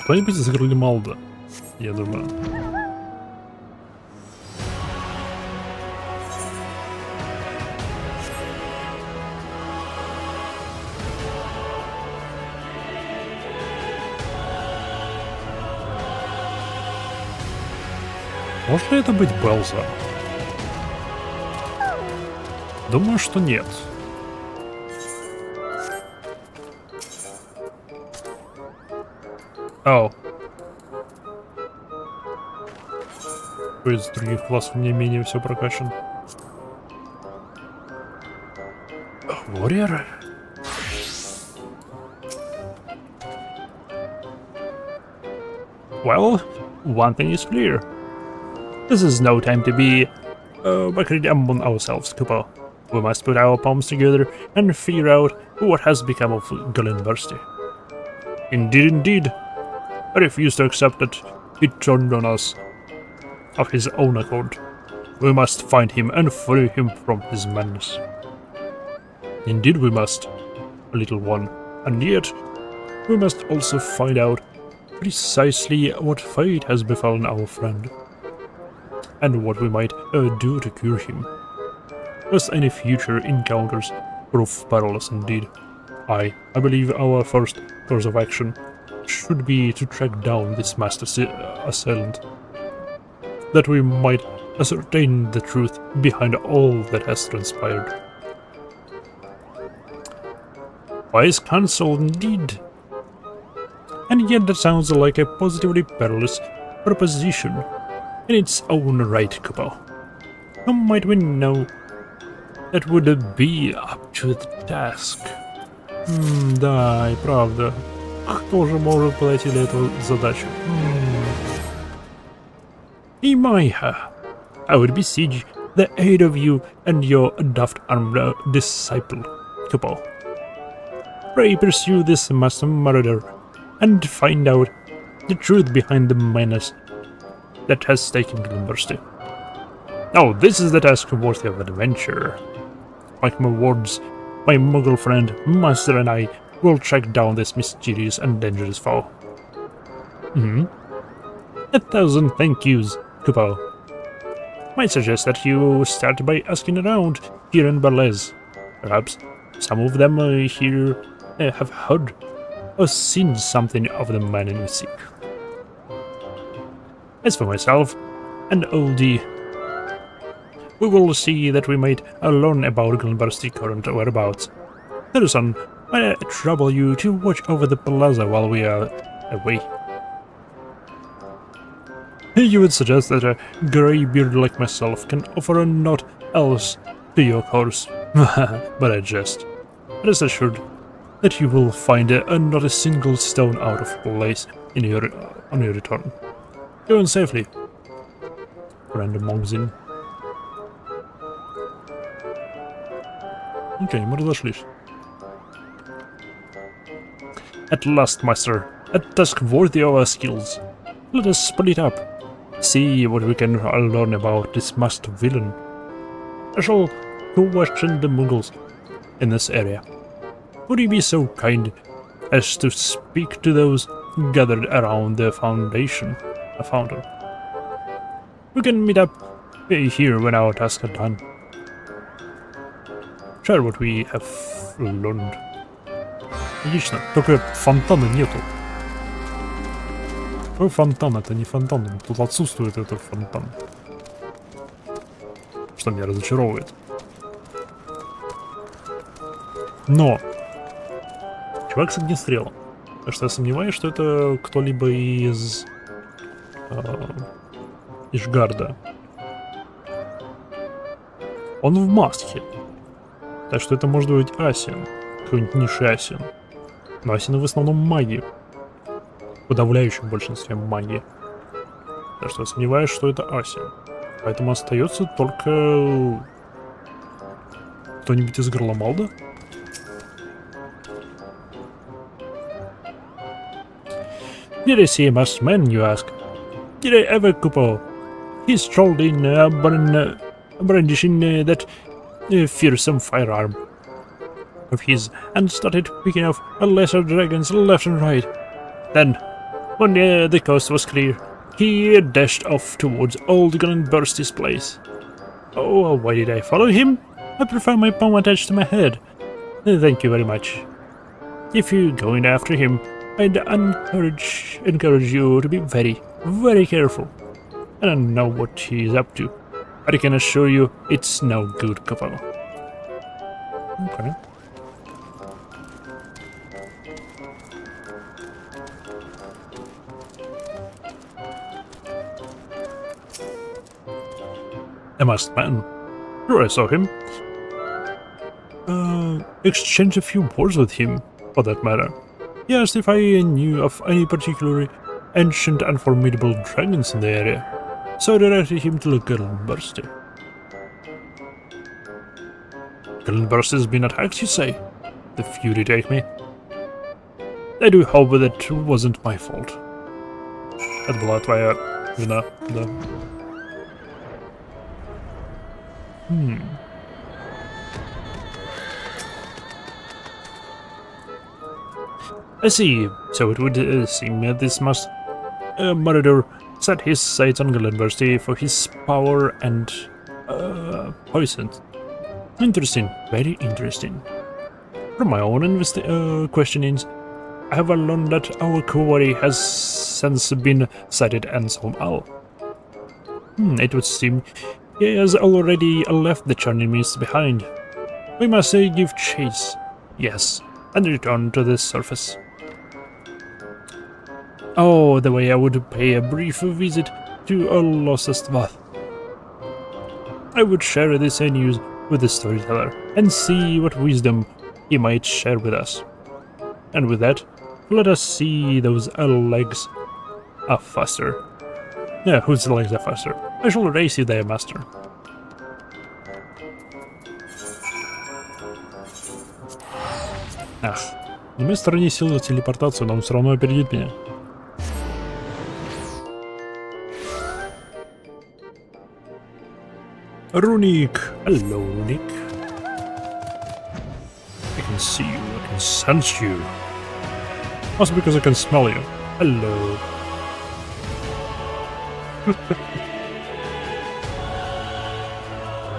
Кто-нибудь из Грилемалда, я думаю. Может ли это быть Белза? Думаю, что нет. Ау. Кто из других классов не менее все прокачан? warrior? Well, one thing is clear. This is no time to be worried among ourselves, Kupo. We must put our palms together and figure out what has become of Gullinversity. Indeed. I refuse to accept that he turned on us of his own accord. We must find him and free him from his madness. Indeed we must, little one, and yet we must also find out precisely what fate has befallen our friend, and what we might do to cure him. Lest any future encounters prove perilous indeed. I believe our first course of action should be to track down this master assailant, that we might ascertain the truth behind all that has transpired. Wise counsel indeed. And yet that sounds like a positively perilous proposition in its own right, Kupo. How might we know that would be up to the task? Да, и правда. Кто же может подойти для этого задачу? Imaiha, I would beseech the aid of you and your daft-armed disciple, Kupo. Pray pursue this mass murderer and find out the truth behind the menace that has taken Gullinversity. Now, this is the task worthy of adventure. Like my words, my Muggle friend, Master, and I will track down this mysterious and dangerous foe. 1,000 thank yous, Kupo. Might suggest that you start by asking around here in Berlez. Perhaps some of them here have heard or seen something of the man we seek. As for myself and Oldie, we will see that we might learn about Gullinversity's current whereabouts. Harrison, I trouble you to watch over the plaza while we are away. You would suggest that a grey-beard like myself can offer naught else to your cause, but I jest. Rest assured that you will find not a single stone out of place on your return. Go on safely, friend Mongzin. Окей, мы разошлись. At last, Master, a task worthy of our skills. Let us split up, see what we can learn about this masked villain. I shall question the Muggles in this area. Would you be so kind as to speak to those gathered around the fountain? We can meet up here when our tasks are done. Share what we have learned. Отлично, только фонтана нету. Какой фонтан? Это не фонтан, тут отсутствует этот фонтан. Что меня разочаровывает. Но чувак с огнестрелом. Потому что я сомневаюсь, что это кто-либо из Ишгарда. Он в маске. Так что это может быть Асиан. Какой-нибудь низший Асиан. Но Асианы в основном маги. В подавляющем большинстве маги. Так что я сомневаюсь, что это Асиан. Поэтому остается только кто-нибудь из Горломалда. Did I see a masked man, you ask? Did I ever, Kupo? He strolled in, brandishing that fearsome firearm of his, and started picking off lesser dragons left and right. Then, when the coast was clear, he dashed off towards old Gullinversity's place. Oh, why did I follow him? I prefer my palm attached to my head. Thank you very much. If you're going after him, I'd encourage you to be very, very careful. I don't know what he's up to, but I can assure you it's no good, Kupo. Okay. A masked man. Sure, I saw him. exchange a few words with him, for that matter. He asked if I knew of any particularly ancient and formidable dragons in the area, so I directed him to the Glenbursty. Glenbursty has been attacked, you say? The fury take me. I do hope that it wasn't my fault. Это была твоя вина, да. I see. So it would seem that this murderer set his sights on Glenbursty for his power and poison. Interesting, very interesting. From my own questionings, I have learned that our quarry has since been sighted and somehow. It would seem he has already left the churning mist behind. We must give chase, yes, and return to the surface. Oh, the way I would pay a brief visit to Общества. I would share this news with the storyteller and see what wisdom he might share with us. And with that, let us see those legs are faster. Yeah, whose legs are faster? I shall race you there, master. Ах, на моей стороне сила телепортации, но он все равно опередит меня. Runik! Hello, Runik. I can see you, I can sense you. Also because I can smell you. Hello.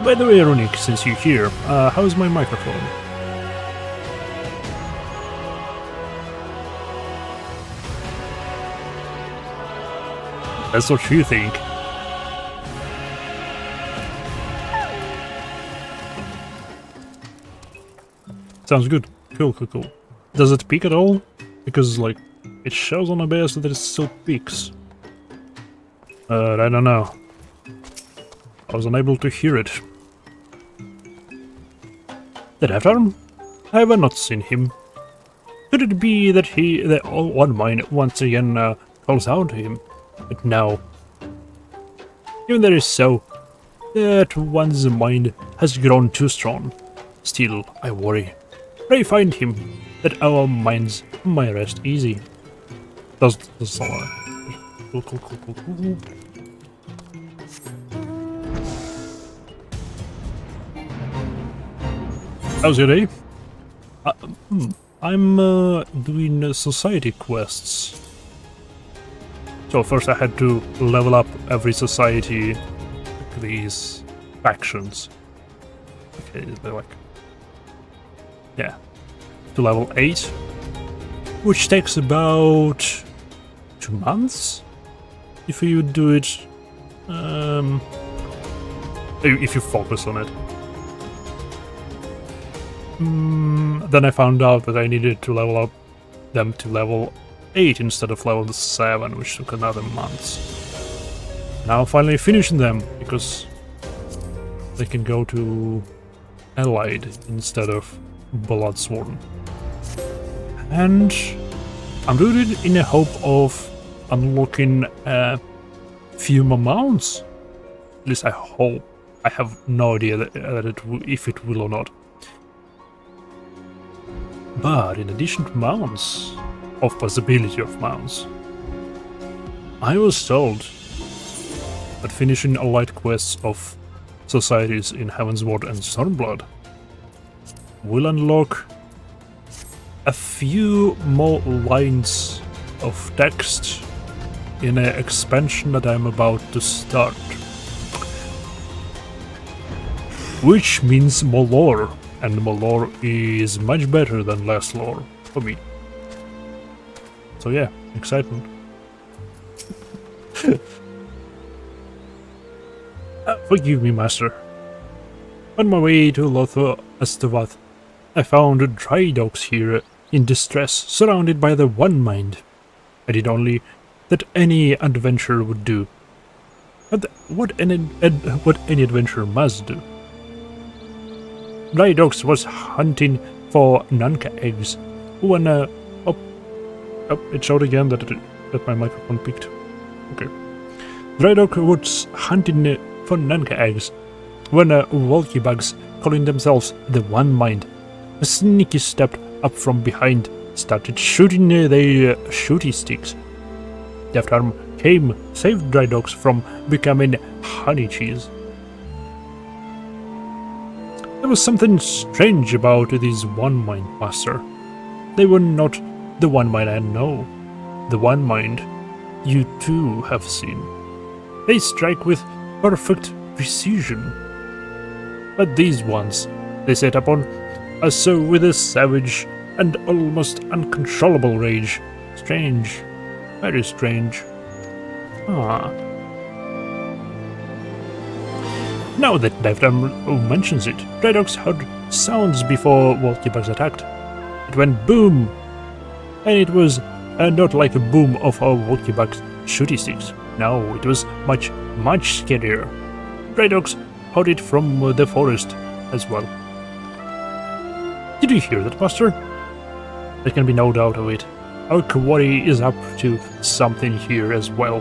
By the way, Runik, since you're here, how's my microphone? That's what you think. Sounds good. Cool, cool, cool. Does it peak at all? Because, like, it shows on OBS that it still peaks. I don't know. I was unable to hear it. Did I have time? I have not seen him. Could it be that the One Mind once again calls out to him? But no. Even that is so, that one's mind has grown too strong. Still, I worry. Pray find him, that our minds might rest easy. Does cool, cool, cool, cool, cool. How's your day? I'm doing society quests. So first I had to level up every society, like these factions. Okay, they're like, yeah, to level 8, which takes about 2 months if you do it, if you focus on it. Then I found out that I needed to level up them to level 8 instead of level 7, which took another month. Now I'm finally finishing them, because they can go to Allied instead of Bloodsworn. And I'm doing it in the hope of unlocking a few more mounts. At least I hope. I have no idea if it will or not. But in addition to mounts, of possibility of mounts, I was told that finishing allied quests of societies in Heavensward and Stormblood will unlock a few more lines of text in an expansion that I'm about to start. Which means more lore, and more lore is much better than less lore for me. So yeah, excitement. Forgive me, master. On my way to Общества, I found dry dogs here in distress, surrounded by the One Mind. I did only that any adventurer would do. What any adventurer must do. Drydox was hunting for Nanka eggs when it showed again that my microphone peaked. Okay. Drydox was hunting for Nanka eggs when walkie bugs, calling themselves the One Mind, sneaky stepped up from behind, started shooting their shooty sticks. Death Arm came, saved Drydox from becoming honey cheese. There was something strange about these One Mind, Master. They were not the One Mind I know. The One Mind you too have seen. They strike with perfect precision. But these ones, they set upon us with a savage and almost uncontrollable rage. Strange. Very strange. Now that Devram mentions it, Drydox heard sounds before walkie-bugs attacked. It went boom! And it was not like a boom of our walkie-bugs shooty sticks. No, it was much, much scarier. Drydox heard it from the forest as well. Did you hear that, Master? There can be no doubt of it. Our quarry is up to something here as well.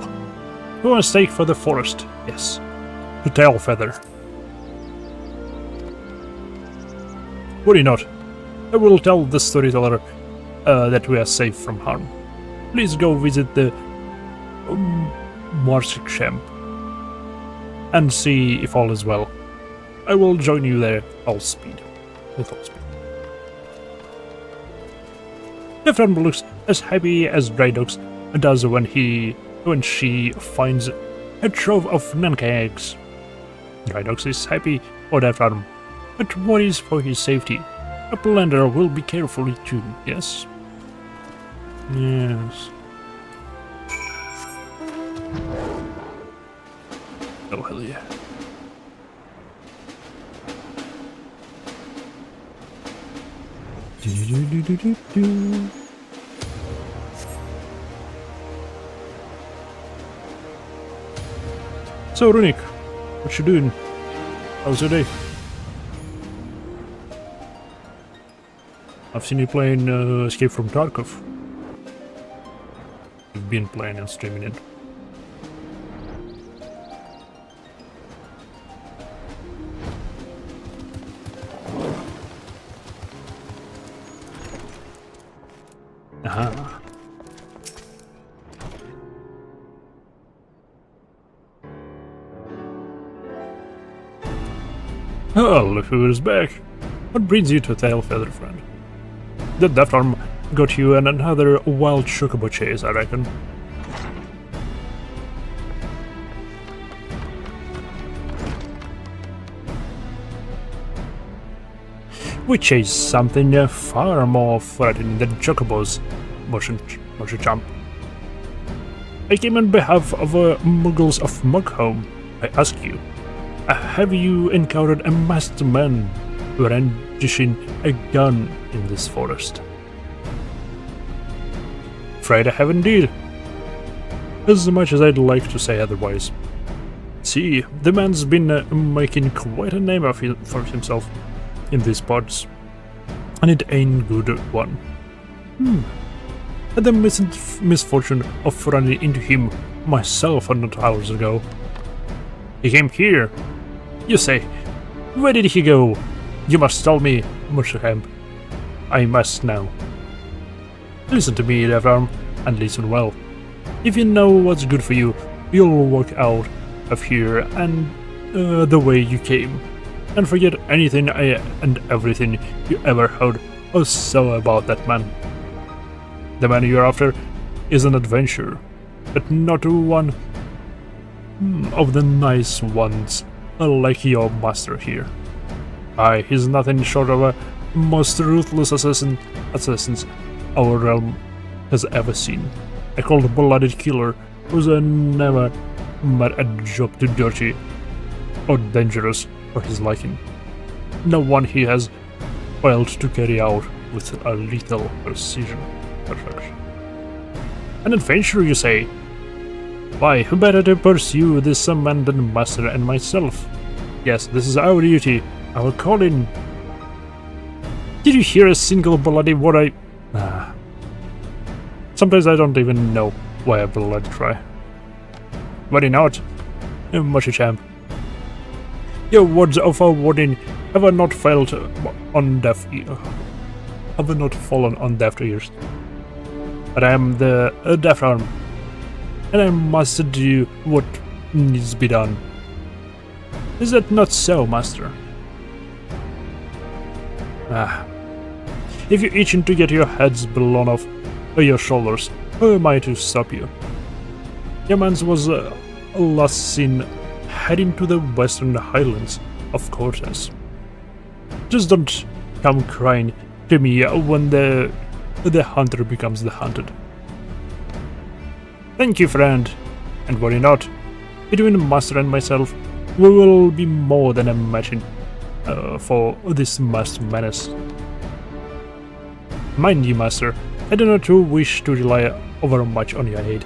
We want to stake for the forest, yes. To Tailfeather. Worry not. I will tell the storyteller that we are safe from harm. Please go visit the Marshchamp and see if all is well. I will join you there with all speed. Defran looks as happy as Drydox does when she finds a trove of Nanka eggs. Drydox is happy for Defran, but worries for his safety. A blender will be careful too, yes? Yes. Oh, hell yeah. So, Runik, what you doing? How's your day? I've seen you playing Escape from Tarkov. You've been playing and streaming it. Aha. Oh, look who is back. What brings you to Tailfeather, friend? The Death Arm got you in another wild chocobo chase, I reckon. We chased something far more threatening than chocobos, motion jump. I came on behalf of Muggles of Mughome. I ask you, have you encountered a masked man brandishing a gun in this forest? Afraid I have indeed. As much as I'd like to say otherwise. See, the man's been making quite a name for himself in these parts, and it ain't good one. Had the misfortune of running into him myself not hours ago. He came here. You say, where did he go? You must tell me, Mushaham. I must know. Listen to me, Devarm, and listen well. If you know what's good for you, you'll walk out of here and the way you came, and forget anything and everything you ever heard or saw about that man. The man you're after is an adventurer, but not one of the nice ones like your master here. Aye, he's nothing short of a most ruthless assassins our realm has ever seen. A cold-blooded killer who's never met a job too dirty or dangerous for his liking. No one he has failed to carry out with a lethal precision. Perfection. An adventurer, you say? Why, who better to pursue this man than Master and myself? Yes, this is our duty, our calling. Did you hear a single bloody word Sometimes I don't even know why I bloody try. But you know what? Mushy champ. Your words of a warning have not failed on deaf ear. Have not fallen on deaf ears. But I am the deaf arm, and I must do what needs to be done. Is that not so, master? If you're itching to get your heads blown off your shoulders, who am I to stop you? Your man was last seen heading to the western highlands of Cortez. Just don't come crying to me when the hunter becomes the hunted. Thank you, friend. And worry not, between master and myself, we will be more than a matching for this masked menace. Mind you, master, I do not wish to rely overmuch on your aid.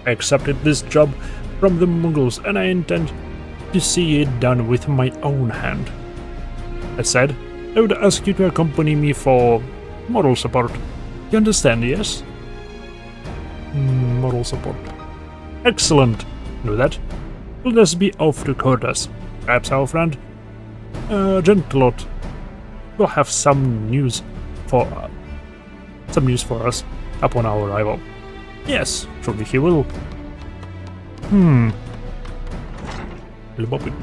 I accepted this job from the Mongols, and I intend to see it done with my own hand. That said, I would ask you to accompany me for moral support. You understand, yes? Moral support. Excellent. Know that. Let us be off to Cortez. Perhaps our friend, Gentlelord, will have some news for us upon our arrival. Yes, surely he will. Любопытно.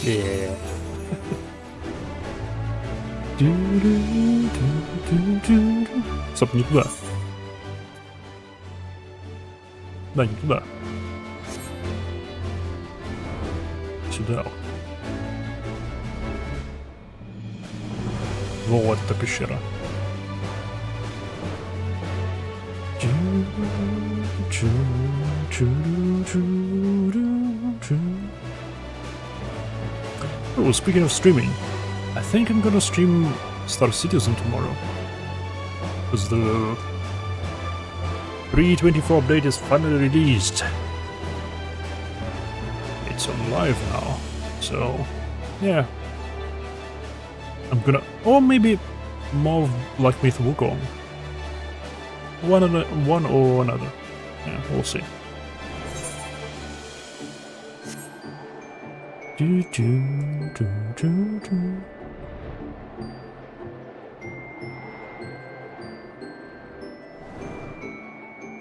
Yeah. Стоп, не туда. Да, не туда. Сюда. Вот эта пещера. Oh, speaking of streaming, I think I'm gonna stream Star Citizen tomorrow. Because the 3.24 update is finally released. It's on live now, so yeah. I'm gonna, or maybe more like Myth Wukong. One or another. Yeah, we'll see.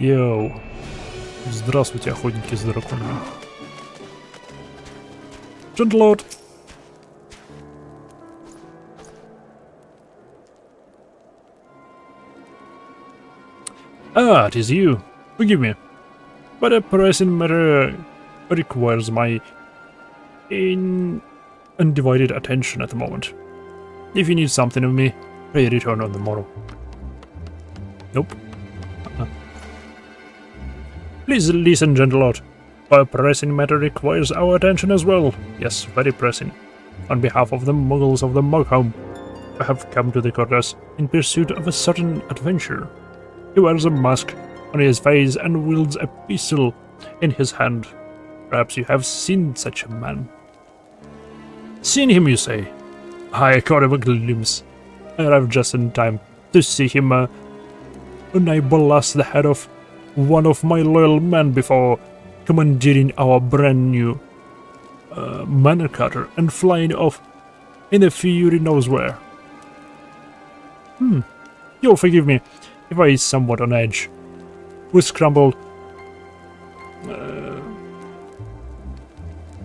Йоу. Здравствуйте, охотники с драконами. Gentlelord. Ah, it is you. Forgive me, but a pressing matter requires my undivided attention at the moment. If you need something of me, pray return on the morrow. Nope. Please listen, Gentlelord. A pressing matter requires our attention as well. Yes, very pressing. On behalf of the Muggles of the Mugholm, I have come to the Cortez in pursuit of a certain adventure. He wears a mask on his face and wields a pistol in his hand. Perhaps you have seen such a man. Seen him, you say? I caught him a glimpse. I arrived just in time to see him when I blast the head of one of my loyal men before commandeering our brand new manor cutter and flying off in the fury knows where. You'll forgive me if I is somewhat on edge. We scrambled.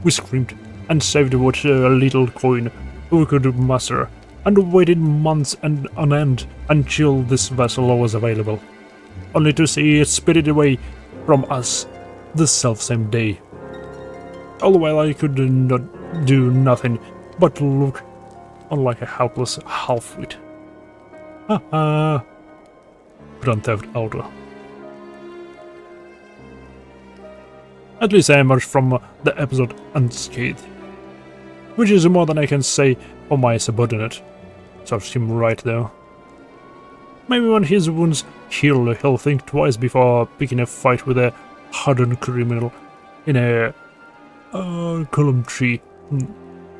We screamed and saved what little coin we could muster, and waited months and on end until this vessel was available, only to see it spirited away from us the selfsame day. All the while I could not do nothing but look on like a helpless half-wit. Haha. Grand Theft Auto. At least I emerged from the episode unscathed. Which is more than I can say for my subordinate. Serves him right though. Maybe when his wounds heal, he'll think twice before picking a fight with a hardened criminal in a column tree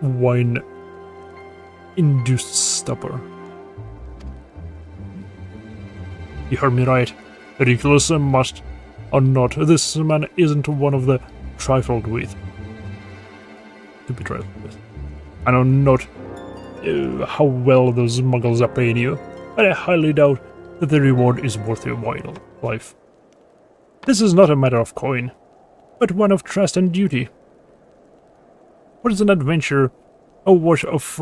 wine-induced stupor. You heard me right. Ridiculous must or not, this man isn't one of the trifled with. To be trifled with. I know not how well those muggles are paying you, but I highly doubt that the reward is worth your while life. This is not a matter of coin, but one of trust and duty. What is an adventure? A watch of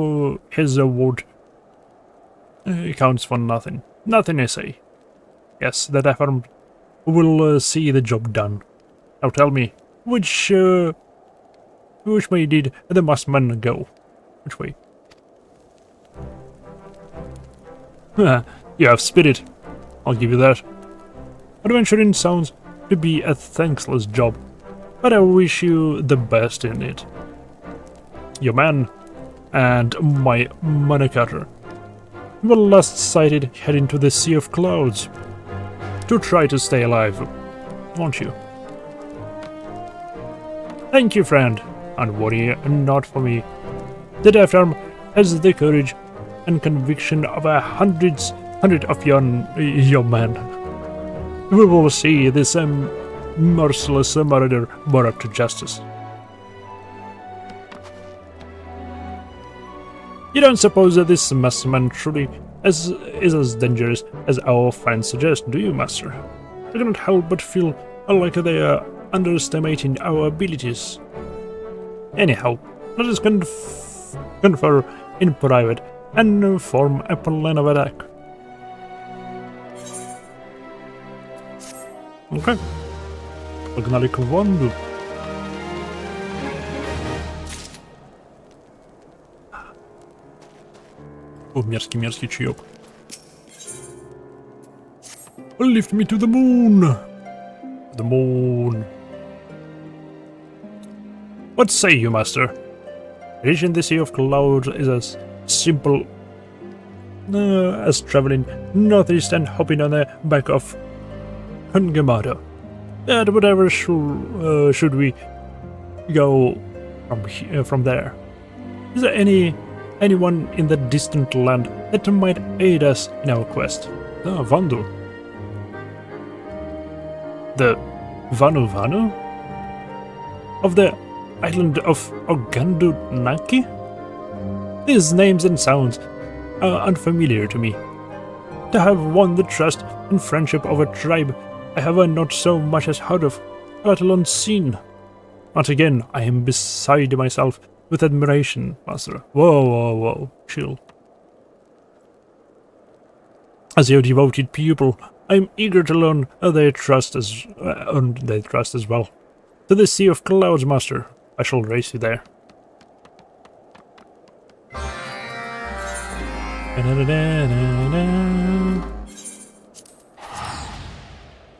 his award counts for nothing. Nothing, I say. Yes, that affirm will see the job done. Now tell me, which way did the masked man go? Which way? You have spirit. I'll give you that. Adventuring sounds to be a thankless job, but I wish you the best in it. Your man and my money cutter were last sighted heading to the Sea of Clouds to try to stay alive, won't you? Thank you, friend, and worry not for me. The deaf arm has the courage and conviction of 100 of your men. We will see this merciless murder brought to justice. You don't suppose that this maskman truly is as dangerous as our friends suggest, do you, Master? I cannot help but feel like they are underestimating our abilities. Anyhow, let us confer in private and form a plan of attack. Okay. Погнали к Ванду. О, мерзкий чаек. Lift me to the moon. The moon. What say you, Master? Reaching the Sea of Clouds is as simple as traveling northeast and hopping on the back of Hungamata. But whatever should we go from there? Is there anyone in the distant land that might aid us in our quest? Vandu. The Vanu? Of the island of Ogandunaki? These names and sounds are unfamiliar to me. To have won the trust and friendship of a tribe I have not so much as heard of, let alone seen. Once again, I am beside myself with admiration, Master. Whoa, chill. As your devoted pupil, I am eager to learn their trust as well. To the Sea of Clouds, Master. I shall race you there.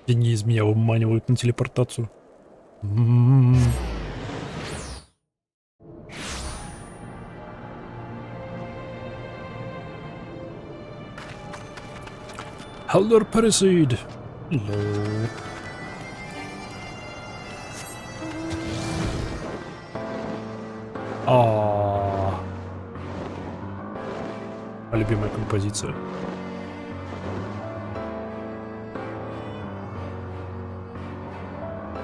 Деньги из меня выманивают на телепортацию. Hello, Parasite. Hello. Любимая композиция.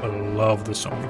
I love the song.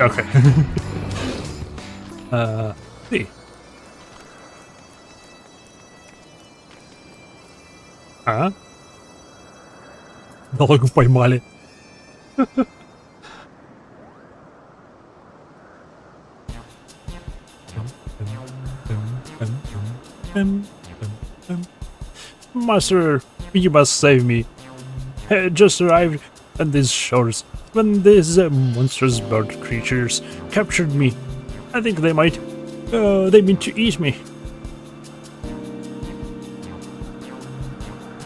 Okay. See. А? Налогу поймали. Master, you must save me. I just arrived at these shores when these monstrous bird creatures captured me. I think they mean to eat me.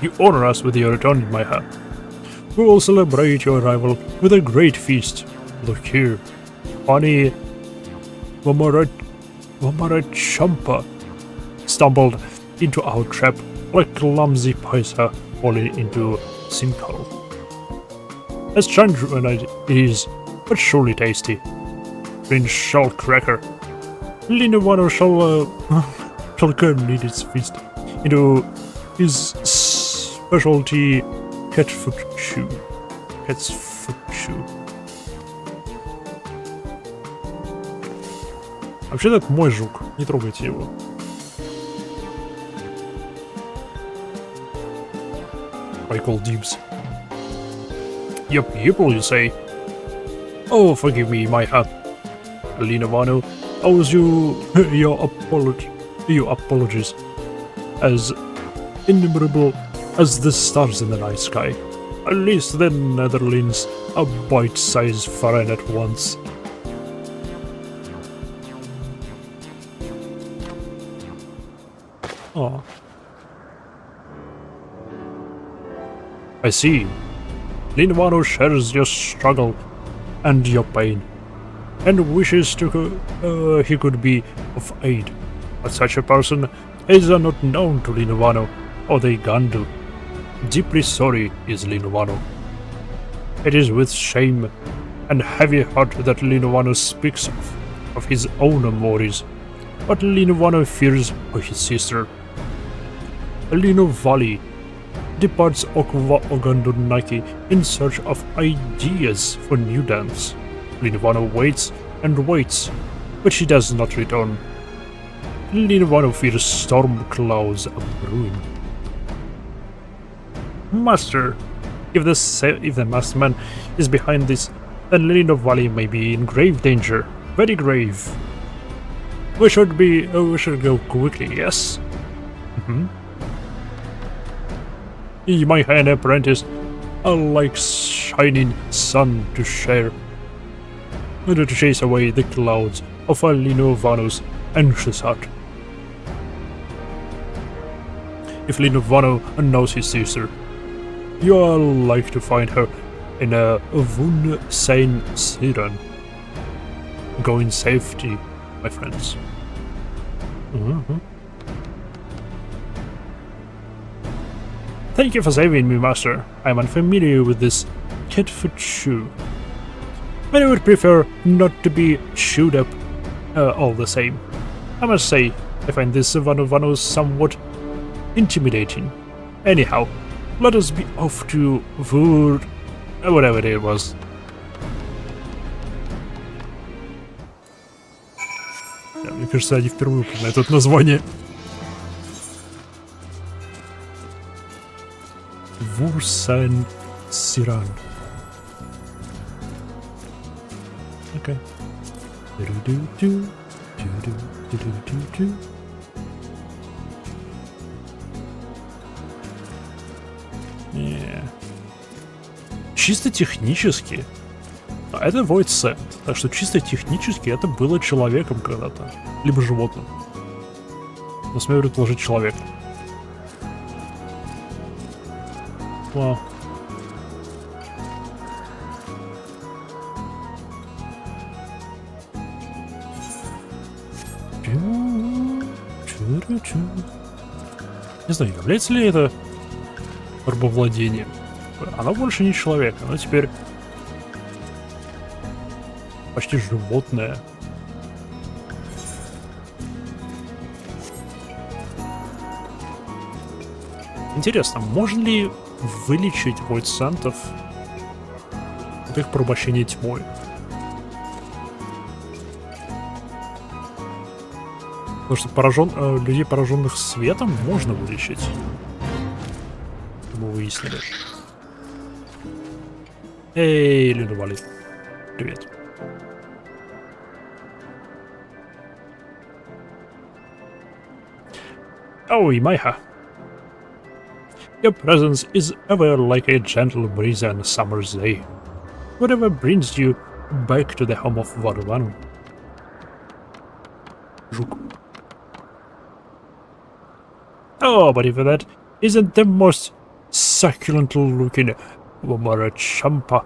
You honor us with your return, my hut. We will celebrate your arrival with a great feast. Look here, Ani Wamarachampa stumbled into our trap like clumsy paisa falling into sinkhole. A strange one it is, but surely tasty. Green shell cracker. Linowano shall lead its feast into his specialty cat's foot shoe. Вообще-то это мой жук, не трогайте его. I call dibs. Your people, you say? Oh, forgive me, my hat. Linovano owes you your apologies, as innumerable as the stars in the night sky. At least the Netherlands are bite-sized foreign at once. Oh. I see. Linovano shares your struggle and your pain, and wishes he could be of aid. But such a person is not known to Linovano or the Gandu. Deeply sorry is Linovano. It is with shame and heavy heart that Linovano speaks of his own memories, but Linovano fears for his sister. Linovali departs Okwa Ogandunaki in search of ideas for new dance. Linovano waits and waits, but she does not return. Linovano fears storm clouds are brewing. Master, if the masked man is behind this, then Linovali may be in grave danger, very grave. We should go quickly, yes? My hand apprentice are like shining sun to share, and to chase away the clouds of Linovano's anxious heart. If Linovano knows his sister, you are like to find her in a Vun Sain Siran. Go in safety, my friends. Thank you for saving me, Master. I am unfamiliar with this catfoot shoe, but I would prefer not to be chewed up all the same. I must say, I find this Vano somewhat intimidating. Anyhow, let us be off to Vur... whatever it was. Мне кажется, они впервые упоминают это название. Вурсан Сиран. Окей. Чисто технически, это Void Sand, так что чисто технически это было человеком когда-то, либо животным. Но смею предположить человек. Вау. Не знаю, является ли это рабовладением. Оно больше не человек, оно теперь почти животное. Интересно, можно ли вылечить войдсантов от их порабощения тьмой? Потому что людей, пораженных светом, можно вылечить. мы выяснили. Эй, Линували. Привет. Oh, Imaiha. Your presence is ever like a gentle breeze on a summer's day. Whatever brings you back to the home of Varuvanu. Жук. Oh, but if that isn't the most succulent-looking Wamara Champa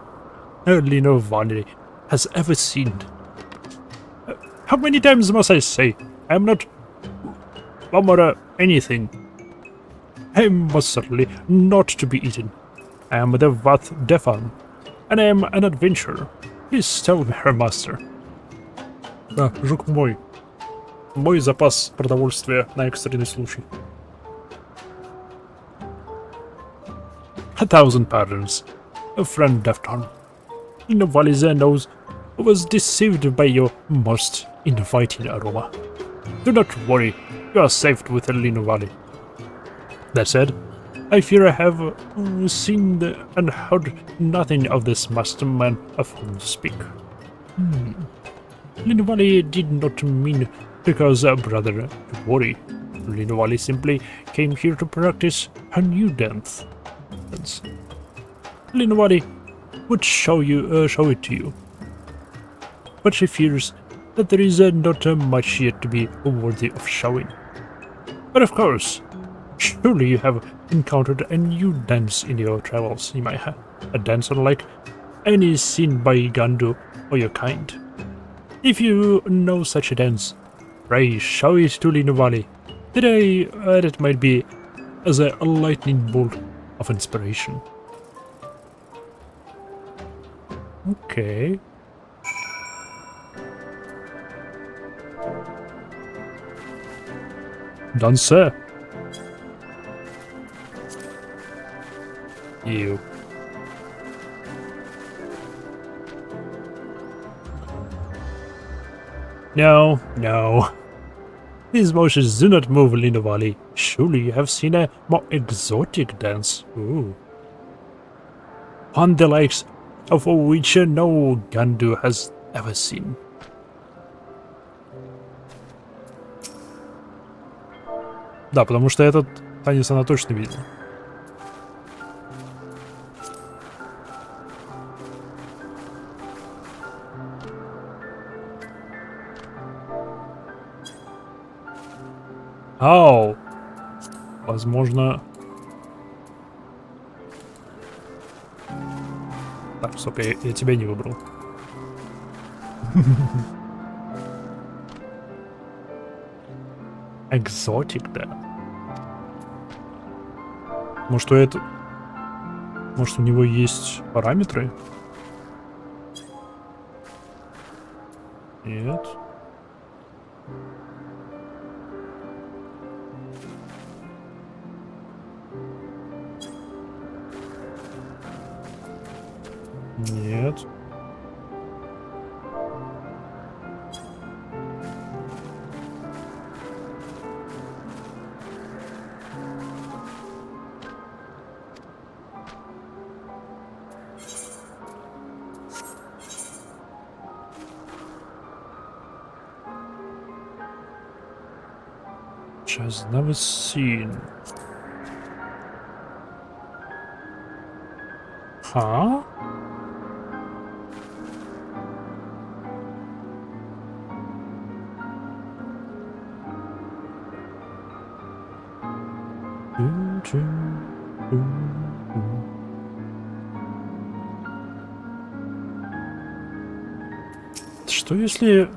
Linuvali has ever seen. How many times must I say? I am not Wamara anything. I am most certainly not to be eaten. I am the Vath Defan, and I am an adventurer. Please tell me, her master. Да, жук мой. Мой запас продовольствия на экстренный случай. 1,000 pardons, friend Defton. Nobody there knows who was deceived by your most inviting aroma. Do not worry, you are safe with Linovali. That said, I fear I have seen and heard nothing of this masterman of whom you speak. Linovali did not mean to cause a brother to worry. Linovali simply came here to practice her new dance. Linovali would show it to you, but she fears that there is not much yet to be worthy of showing. But of course, surely you have encountered a new dance in your travels, Imaiha. A dance unlike any seen by Gandu or your kind. If you know such a dance, pray show it to Linovali. Today, it might be as a lightning bolt of inspiration. Okay. Done, sir. You. No, no. These motions do not move, Linovali. Surely you have seen a more exotic dance. Ooh. One the likes of which no Gandu has ever seen. Да, потому что этот танец она точно видела. Ау! Возможно... Так, стоп, я тебя не выбрал. Экзотик, да. Может, Может, у него есть параметры? Нет. Нет. Has never seen. Huh? Что если...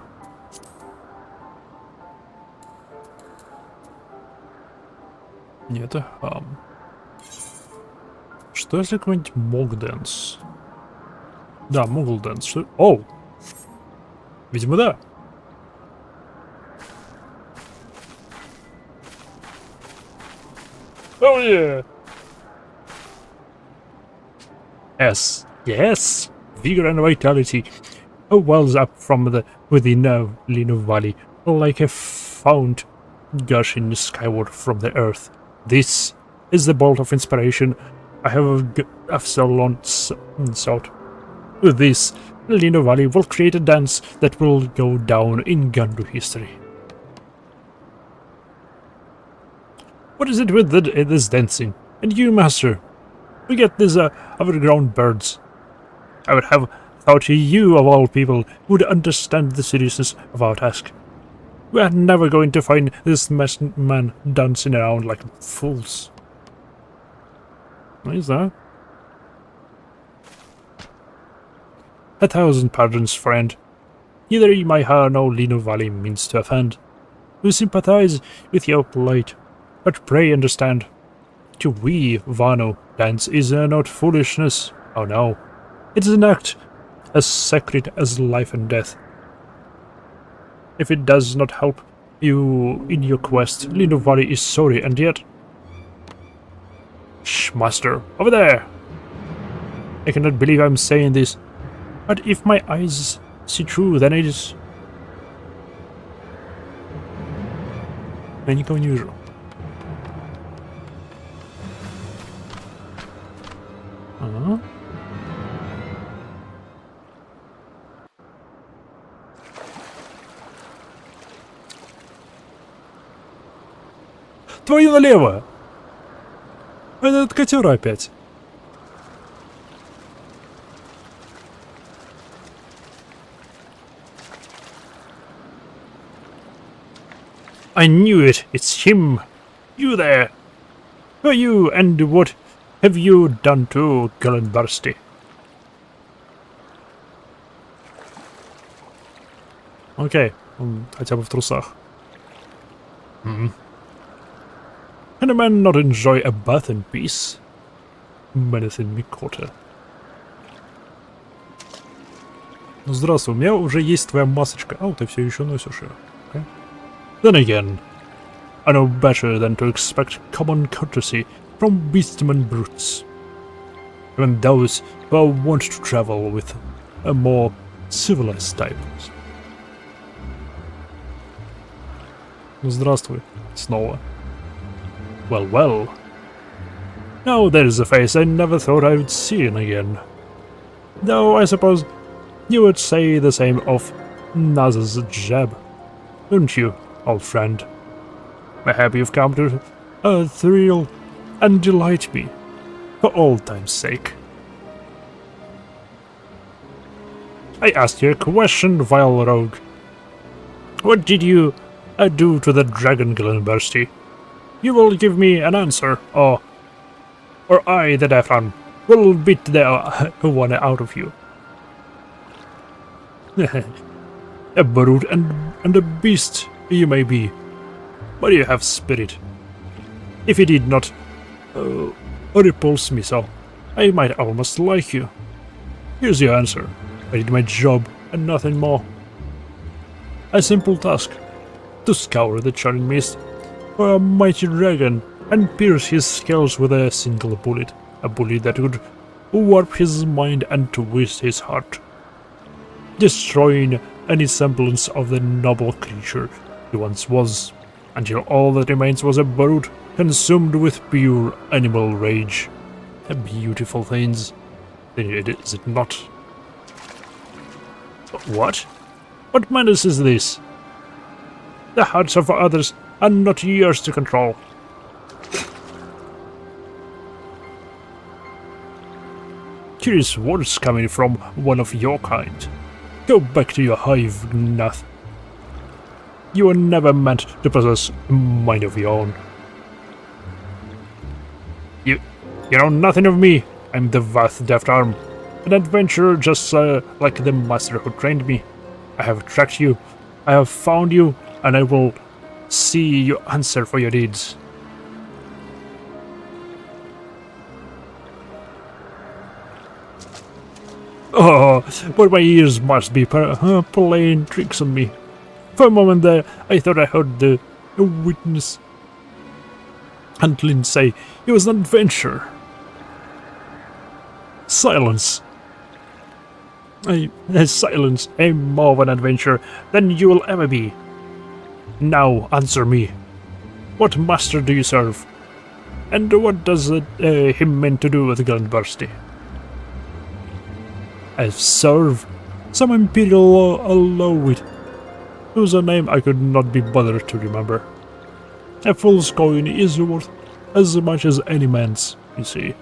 Нет, это хам. Что если какой-нибудь мог-дэнс? Да, могл-дэнс. Что... Оу! Видимо, да. Oh yeah! Yes, yes! Vigor and vitality wells up from within Lino Valley like a fount gushing skyward from the earth. This is the bolt of inspiration I have so long thought. With this, Lino Valley will create a dance that will go down in Gandu history. What is it with this dancing? And you, master? We get these overgrown birds. I would have thought you, of all people, would understand the seriousness of our task. We are never going to find this man dancing around like fools. What is that? 1,000 pardons, friend. Neither my heart nor Lino Valley means to offend. We sympathize with your plight, but pray understand. To we, Vano, dance is not foolishness. Oh no, it is an act as sacred as life and death. If it does not help you in your quest, Lino Valley is sorry, and yet... Shh, master, over there! I cannot believe I'm saying this, but if my eyes see true, then it is... Я никого не вижу. Ага. Твою налево! Этот котер опять. I knew it! It's him! You there! Who are you, and what have you done to Glenbursty? Окей, он хотя бы в трусах. Can a man not enjoy a bath in peace? Menacing me quarter. Ну здравствуй, у меня уже есть твоя масочка. А, ты все еще носишь ее. Okay. Then again, I know better than to expect common courtesy from beastmen brutes. Even those who want to travel with a more civilized types. Ну здравствуй, снова. Well, well. Now there's a face I never thought I would see again. Though I suppose you would say the same of Naz's jab, wouldn't you, old friend? Maybe you've come to thrill and delight me, for old time's sake. I asked you a question, vile rogue. What did you do to the dragon, Glenbursty? You will give me an answer, or I, the deaf one, will beat the one out of you. A brute and a beast you may be, but you have spirit. If you did not repulse me so, I might almost like you. Here's your answer. I did my job and nothing more. A simple task: to scour the charring mist for a mighty dragon and pierce his scales with a single bullet, a bullet that would warp his mind and twist his heart, destroying any semblance of the noble creature he once was, until all that remains was a brute consumed with pure animal rage. A beautiful things, is it not? What? What madness is this? The hearts of others are not yours to control. Curious words coming from one of your kind. Go back to your hive, Gnath. You were never meant to possess a mind of your own. You know nothing of me. I'm the Vath Deft Arm, an adventurer just like the master who trained me. I have tracked you, I have found you, and I will see you answer for your deeds. Oh, but my ears must be playing tricks on me. For a moment there, I thought I heard the witness Antlin say he was an adventurer. Silence. Silence. I'm more of an adventurer than you will ever be. Now answer me. What master do you serve? And what does him mean to do with Glenbursty? I've served some imperial lord whose name I could not be bothered to remember. A fool's coin is worth as much as any man's, you see,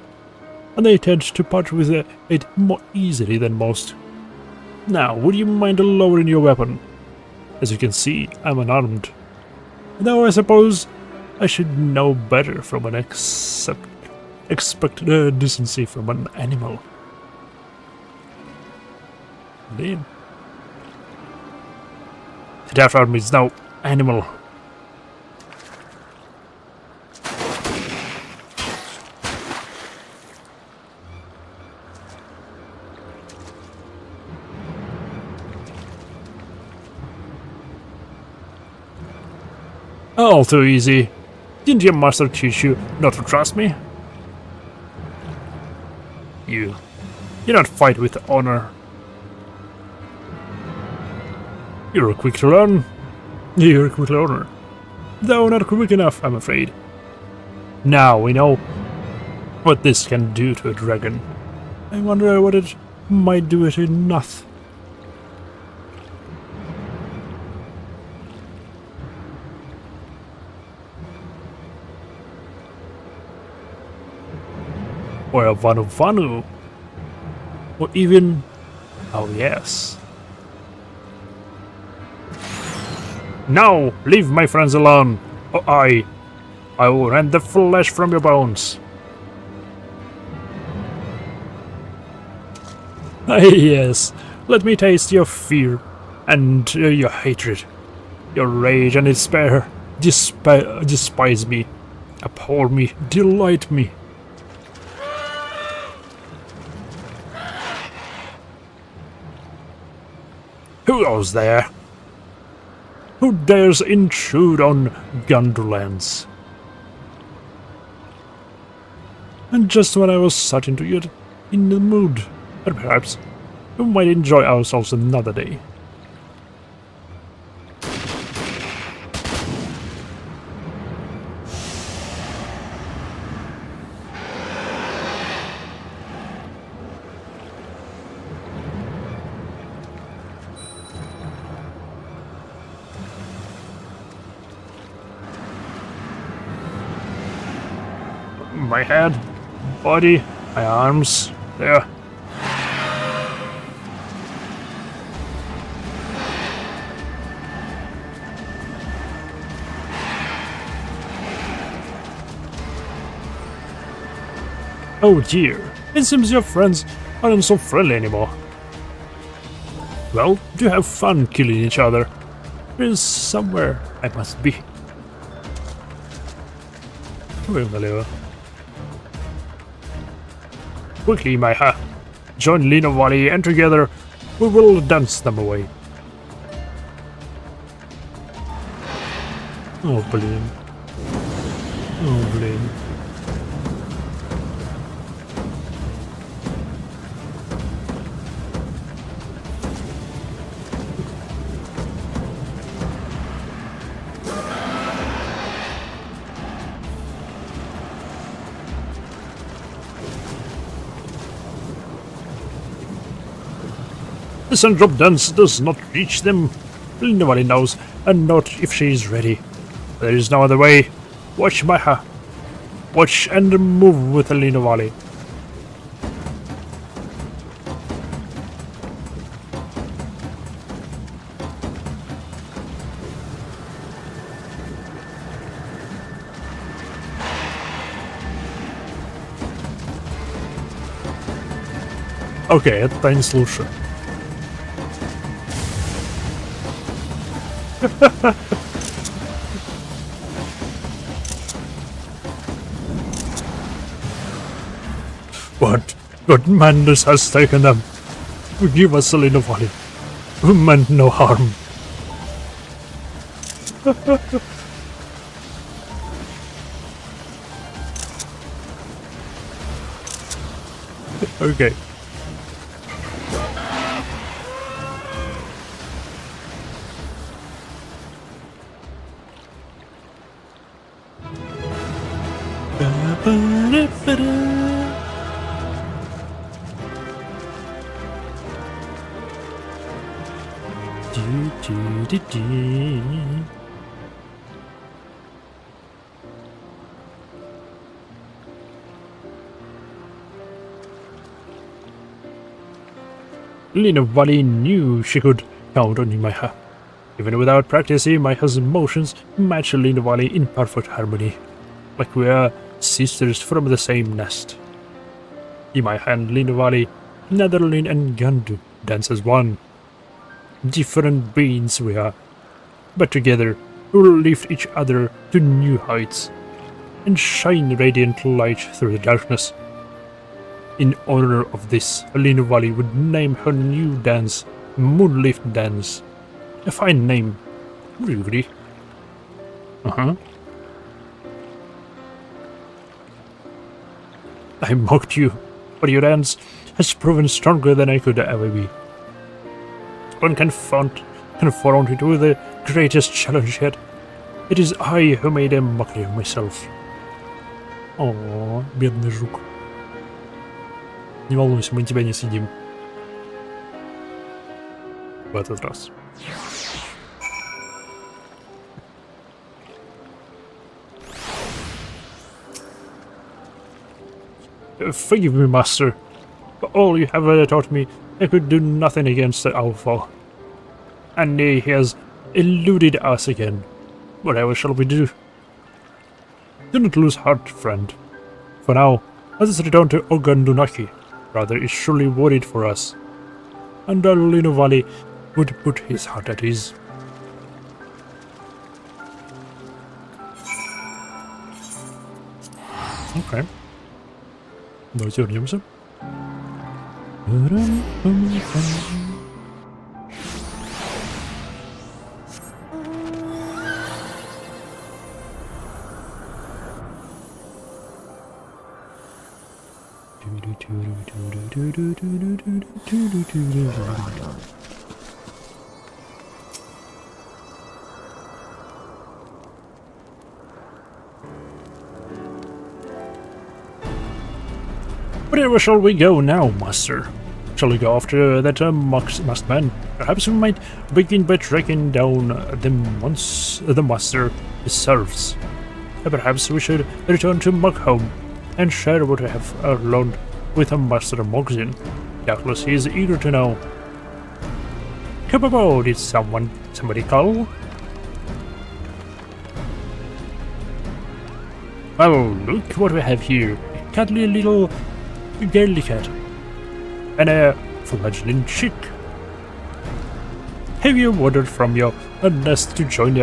and they tend to part with it more easily than most. Now, would you mind lowering your weapon? As you can see, I'm unarmed. Though I suppose I should know better from an expect decency from an animal. Then, the Death Army is no animal. All too easy. Didn't your master teach you not to trust me? You don't fight with honor. You're quick to learn. You're a quick learner. Though not quick enough, I'm afraid. Now we know what this can do to a dragon. I wonder what it might do to Noth. Or a Vanu, or even, oh yes. No, leave my friends alone, or I will rend the flesh from your bones. Yes, let me taste your fear, and your hatred, your rage and despair. Despise me, abhor me, delight me. Who goes there? Who dares intrude on Gondorlands? And just when I was starting to get in the mood, but perhaps we might enjoy ourselves another day. My head, body, my arms, there. Oh dear, it seems your friends aren't so friendly anymore. Well, do have fun killing each other. There's somewhere I must be. Quickly, Maiha. Join Lina Valley and together we will dance them away. Oh, brilliant. Oh, brilliant. The Sandrop dance does not reach them. Nobody knows, and not if she is ready. There is no other way. Watch Maha. Watch and move with Lina Valley. Окей, это танец лучше. What good madness has taken them? Give us Lina Valley. We meant no harm. Okay. Lina Valley knew she could count on Imaiha. Even without practice, Imaiha's emotions matched Lina Valley in perfect harmony, like we are sisters from the same nest. Imaiha and Lina Valley, Netherlin and Gandu dance as one. Different beings we are, but together we will lift each other to new heights and shine radiant light through the darkness. In honor of this, Lina Valley would name her new dance Moonlift Dance. A fine name. Would you agree? I mocked you, but your dance has proven stronger than I could ever be. One confront it with the greatest challenge yet. It is I who made a mockery of myself. О, бедный жук. Не волнуйся, мы тебя не съедим. В этот раз. Forgive me, master. For all you have taught me, I could do nothing against the Alpha. And he has eluded us again. Whatever shall we do? Do not lose heart, friend. For now, let us return to Ogandunaki. Brother is surely worried for us. And Lina Valley would put his heart at ease. Okay. Давайте вернемся. Where shall we go now, master? Shall we go after that masked man? Perhaps we might begin by tracking down the master he serves. Perhaps we should return to Mugham and share what we have learned with Master Mogzin. Doubtless he is eager to know. Kabobo, did somebody call? Well, look what we have here. A cuddly little girly cat. And a fledgling chick. Have you wandered from your nest to join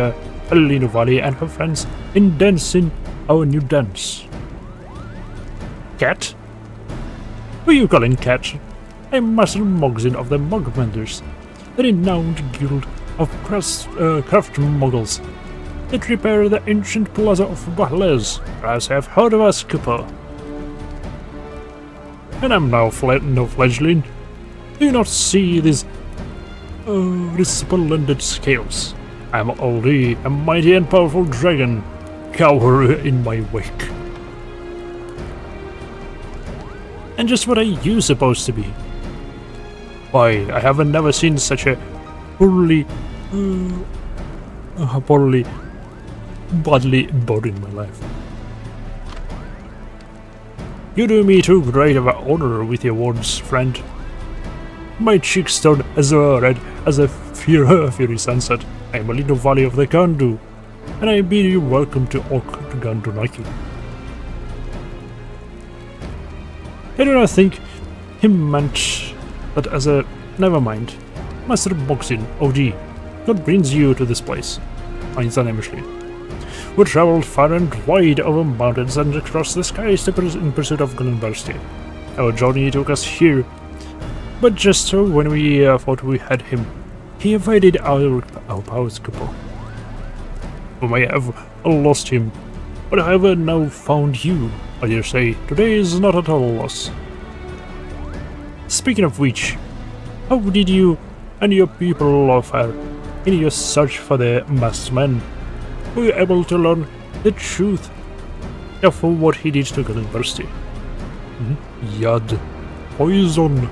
Lina Valley and her friends in dancing our new dance? Cat? Who are you calling cat? I'm Master Mogzin of the Mogmenders, the renowned guild of craft moguls that repair the ancient plaza of Bahlez, as I have heard of us, Cooper. And I'm now no fledgling. Do you not see these resplendent scales? I'm only a mighty and powerful dragon. Cower in my wake. And just what are you supposed to be? Why, I have never seen such a poorly bodily body in my life. You do me too great of an honor with your words, friend. My cheeks turn as red as a fiery sunset. I am a little valley of the Gandu, and I bid you welcome to Ogandunaki. I do not think he meant that as a... Never mind. Master Mogzin, OG, what brings you to this place? We traveled far and wide over mountains and across the skies in pursuit of Glenbersti. Our journey took us here, but just when we thought we had him, he evaded our powers, couple. We may have lost him, but I have now found you. I dare say, today is not at all a loss. Speaking of which, how did you and your people fare in your search for the masked man? Were you able to learn the truth of what he did to University. Yad. Poison.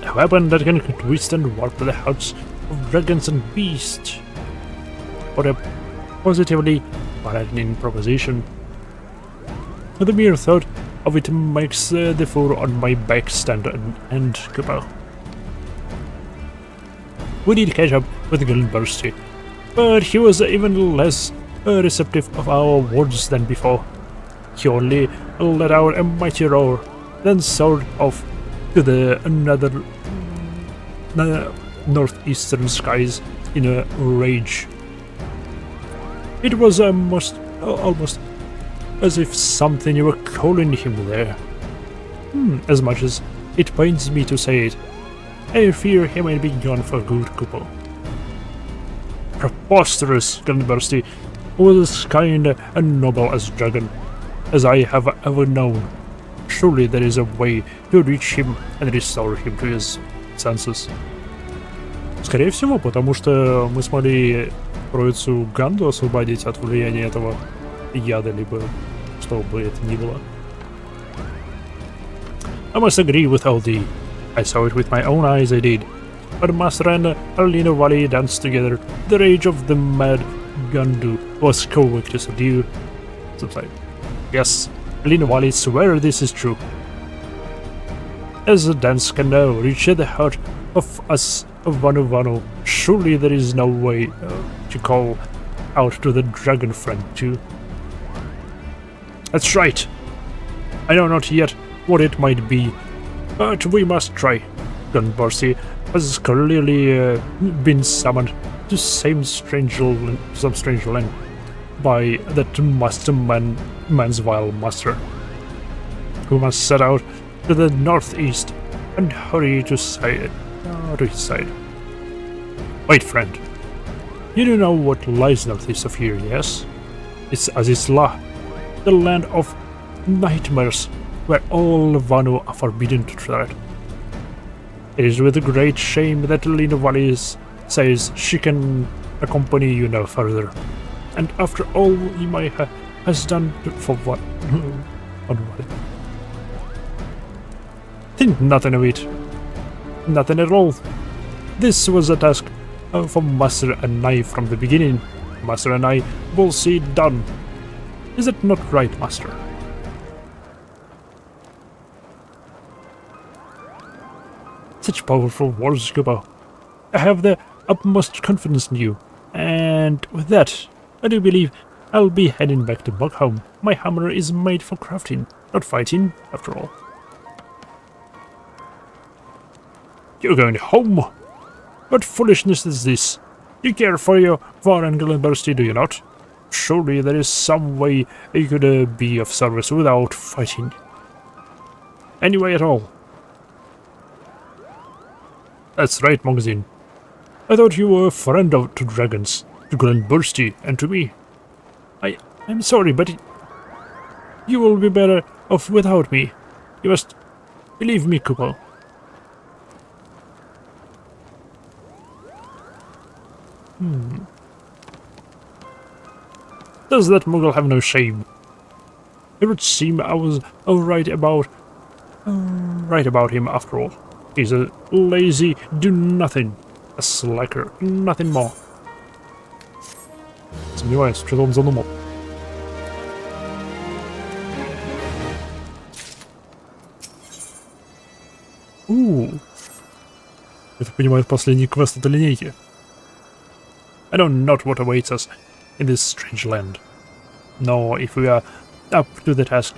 A weapon that can withstand warp the hearts of dragons and beasts. What a positively frightening proposition. The mere thought of it makes the fur on my back stand and Cooper. We did catch up with Gilbursty, but he was even less receptive of our words than before. He only let out a mighty roar, then soared off to the another northeastern skies in a rage. It was almost as if something were calling him there. As much as it pains me to say it, I fear he may be gone for good, Cooper. Preposterous, Gilbursty was as kind and noble as dragon as I have ever known. Surely there is a way to reach him and restore him to his senses. Скорее всего, потому что мы смогли троицу Ганду освободить от влияния этого яда, либо что бы это ни было. I must agree with LD. I saw it with my own eyes, I did. But Master and Alina Valley danced together. The rage of the mad Gandu was quick to subdue. Subside. Yes, Alina Valley swear this is true. As the dance can now reach the heart of us of Vanu, surely there is no way to call out to the dragon friend too. That's right. I know not yet what it might be, but we must try. Gunbursty has clearly been summoned to some strange land by that man's vile master. We must set out to the northeast and hurry to his side. Wait, friend. You do know what lies northeast of here, yes? It's Azizla, the land of nightmares, where all Vanu are forbidden to tread. It is with great shame that Lina Vallis says she can accompany you no further. And after all Imai has done for what? Think nothing of it. Nothing at all. This was a task for Master and I from the beginning. Master and I will see it done. Is it not right, Master? Such powerful words, Kubo. I have the utmost confidence in you, and with that, I do believe I'll be heading back to Buckholm. My hammer is made for crafting, not fighting, after all. You're going home? What foolishness is this? You care for your foreign Gilbursty, do you not? Surely there is some way you could be of service without fighting. Any way at all. That's right, Magazine. I thought you were a friend to dragons, to Gilbursty, and to me. I'm sorry, but you will be better off without me. You must believe me, Kupo. Does that Muggle have no shame? It would seem I was right about him after all. He's a lazy do-nothing, a slacker, nothing more. Сомневаюсь, что он задумал. Я так понимаю, последний квест от линейки. I know not what awaits us in this strange land, nor if we are up to the task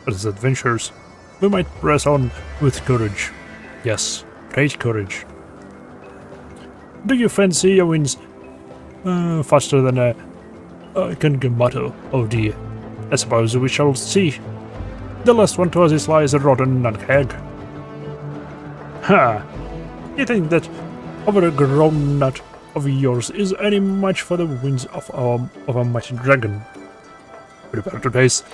as adventurers, we might press on with courage. Yes, great courage. Do you fancy your wins faster than a Kangamato? Oh dear, I suppose we shall see. The last one to us lies a rotten nunkeg. Ha! You think that overgrown nut of yours is any match for the winds of our mighty dragon? Prepare to taste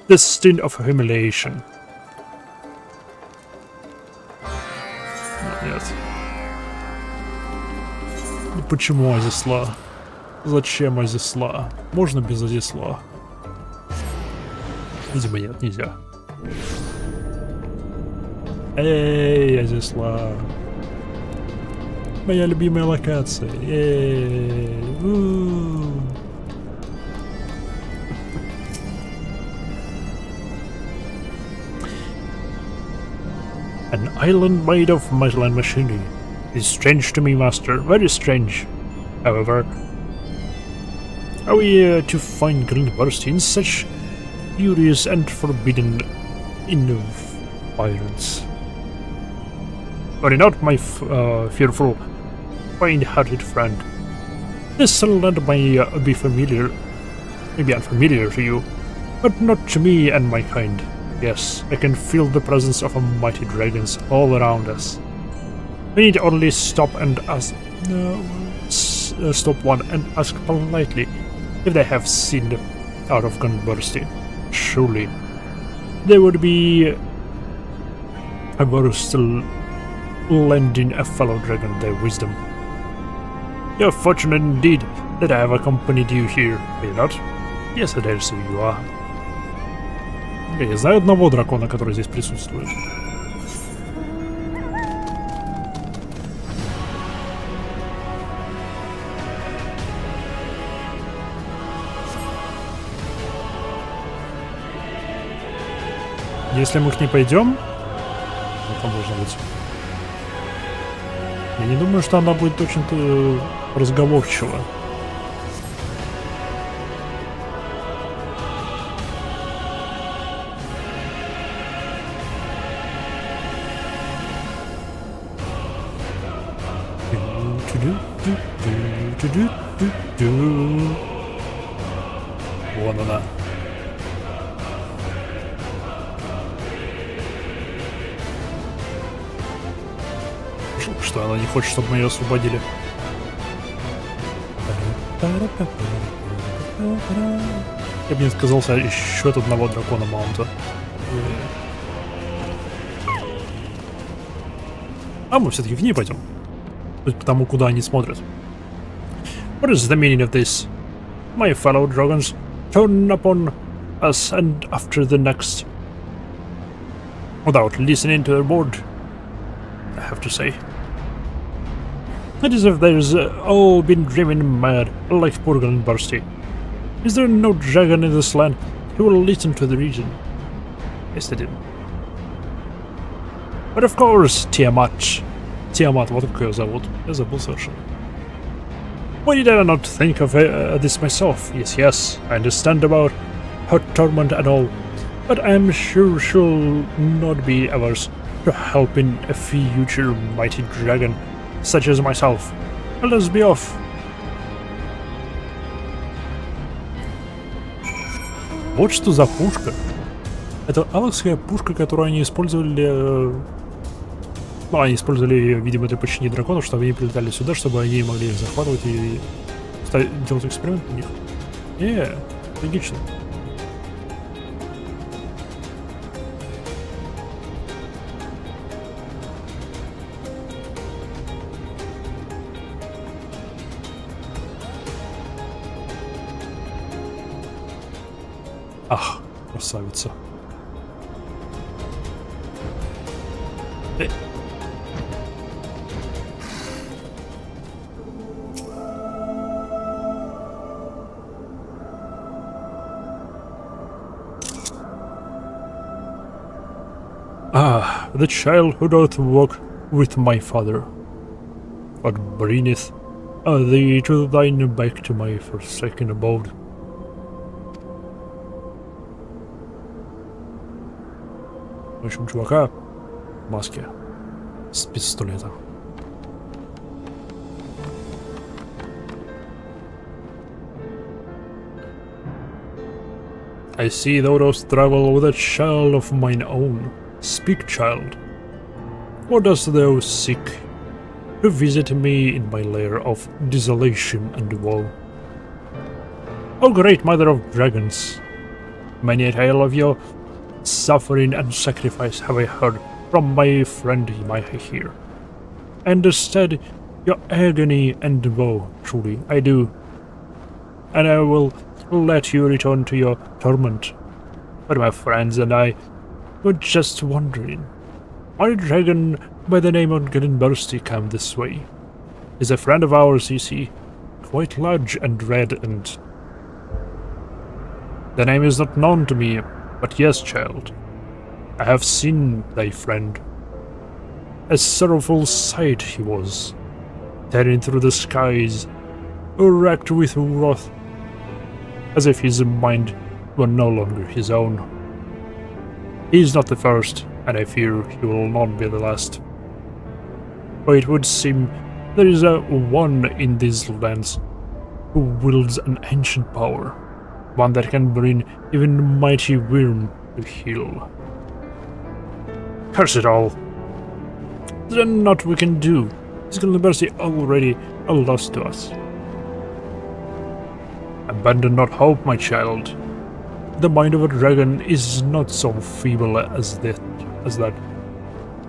the stint of humiliation. Нет. Почему Азисла? Зачем Азисла? Можно без Азисла? Видимо, нет, нельзя. Эй, Азисла. Моя любимая локация. Эй. An island made of metal and machinery is strange to me, master. Very strange. However, are we to find Greenburst in such furious and forbidden environments? Worry not, my fearful, kind-hearted friend. This land may be familiar, maybe unfamiliar to you, but not to me and my kind. Yes, I can feel the presence of mighty dragons all around us. We need only stop and ask, stop one and ask politely if they have seen the out of Gunbursty. Surely, they would be averse to lending a fellow dragon their wisdom. You're fortunate indeed that I have accompanied you here, are you not? Yes, I dare say you are. Я знаю одного дракона, который здесь присутствует. Если мы к ней пойдем, это можно быть. Я не думаю, что она будет очень-то разговорчива. Вон она. Что она не хочет, чтобы мы ее освободили. Я бы не отказался еще от одного дракона маунта. А мы все-таки к ней пойдем. Потому куда они смотрят. What is the meaning of this? My fellow dragons turn upon us and after the next. Without listening to a word, I have to say. It is as if there's all been driven mad, like Burgan and Bursty. Is there no dragon in this land who will listen to the region? Yes, they did. But of course, Tiamat. Tiamat, вот как ее зовут. Я забыл совершенно. Why did I not think of this myself? Yes, I understand about her torment and all, but I am sure she'll not be averse to helping a future mighty dragon such as myself. Let us be off. Вот что за пушка. Это алексская пушка, которую они использовали... Ну, они использовали ее, видимо, для починения драконов, чтобы они прилетали сюда, чтобы они могли их захватывать и делать эксперимент на них. Логично. Ах, красавица. Ah, the child who doth walk with my father. What bringeth thee to thine back to my forsaken abode? В общем, чувака в маске с пистолетом. I see thou dost travel with a child of mine own. Speak, child. What dost thou seek? To visit me in my lair of desolation and woe. O great mother of dragons, many a tale of your suffering and sacrifice have I heard from my friend here. I understand your agony and woe, truly, I do. and I will let you return to your torment. But my friends and I were just wondering, why a dragon by the name of Glenbursty come this way? He's a friend of ours, you see, quite large and red, and the name is not known to me, but yes, child, I have seen thy friend. A sorrowful sight he was, tearing through the skies, racked with wrath, as if his mind were no longer his own. He is not the first, and I fear he will not be the last. For it would seem there is one in these lands who wields an ancient power, one that can bring even mighty Wyrm to heel. Curse it all! Is there naught we can do? Is Glenbursty already a loss to us? Abandon not hope, my child. The mind of a dragon is not so feeble as that.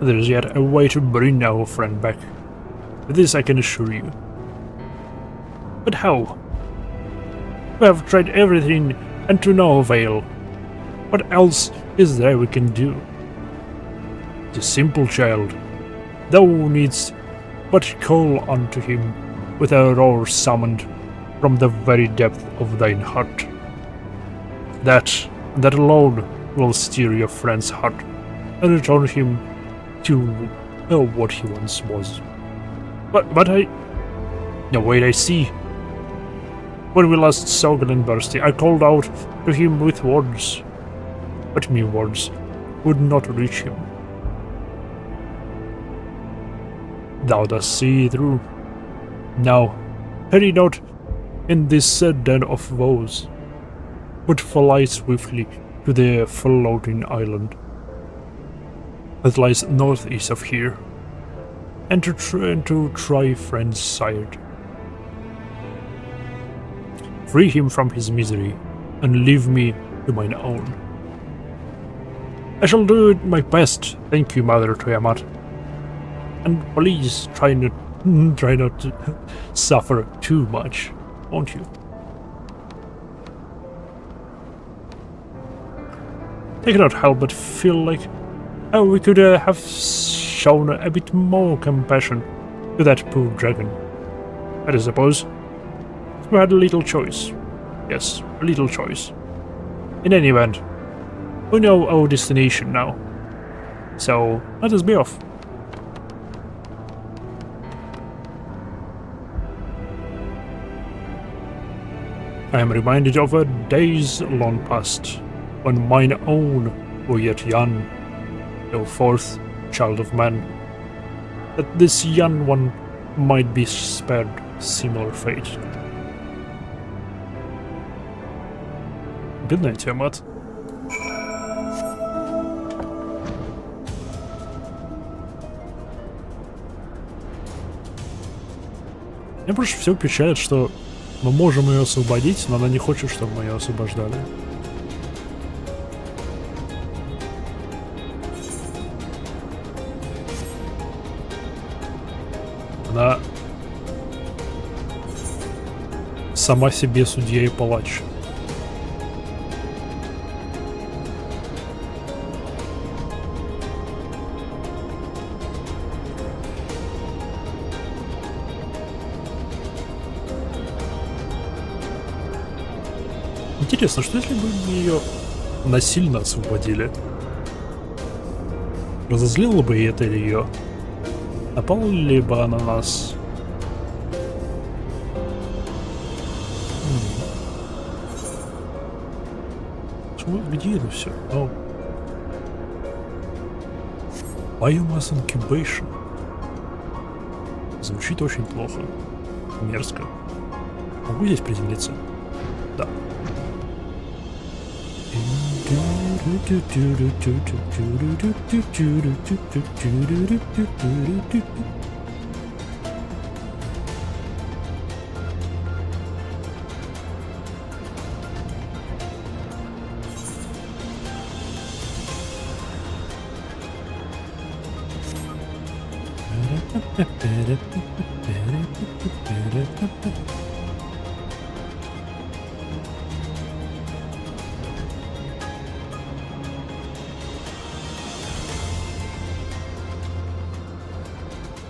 There is yet a way to bring our friend back. This I can assure you. But how? We have tried everything, and to no avail. What else is there we can do? It is simple, child. Thou needst but call unto him with a roar summoned from the very depth of thine heart. That alone will steer your friend's heart and return him to what he once was. But I... No, wait, I see. When we last saw Glenbursty, I called out to him with words, but mere words would not reach him. Thou dost see through. Now, hurry not in this den of woes, but fly swiftly to the floating island that lies northeast of here, and to try friend's side. Free him from his misery, and leave me to mine own. I shall do my best, thank you, Mother Tiamat. And please try not to suffer too much, won't you? I cannot help but feel like we could have shown a bit more compassion to that poor dragon. I suppose we had a little choice. Yes, a little choice. In any event, we know our destination now, so let us be off. I am reminded of a days long past, when mine own were yet young, go forth, child of man, that this young one might be spared similar fate. Good night, Tiamat. Меня больше всего печалит, что мы можем ее освободить, но она не хочет, чтобы мы ее освобождали. Она сама себе судья и палач. Интересно, что если бы мы ее насильно освободили? Разозлило бы это ее? Напала ли бы она на нас? Где это все? Oh. Biomass Incubation. Звучит очень плохо. Мерзко. Могу здесь приземлиться? Да.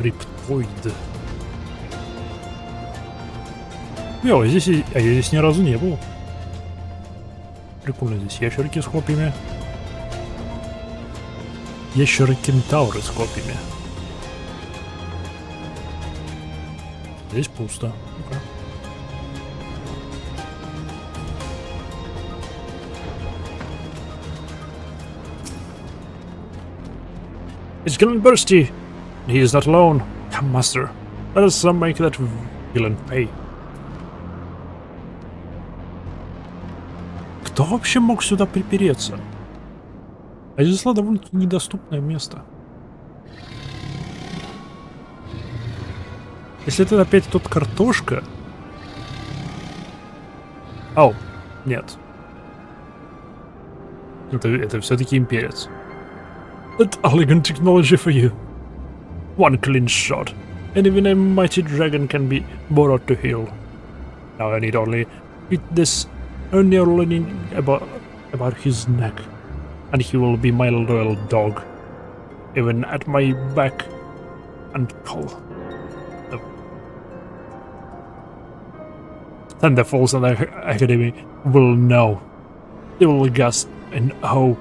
Криптоид. Я здесь ни разу не был. Прикольно, здесь ящерки с копьями. Ящеры-кентавры с копьями. Здесь пусто. Okay. It's Gillenbursty! He is not alone. Come, master. Let us make that villain pay. Кто вообще мог сюда припереться? Азисла довольно-таки недоступное место. Если это опять тот картошка... Ау, нет. Это все-таки имперец. That elegant technology for you. One clean shot, and even a mighty dragon can be borrowed to heal. Now I need only hit this only about his neck, and he will be my loyal dog, even at my back and call. Then the fools in the academy will know. They will gasp and oh,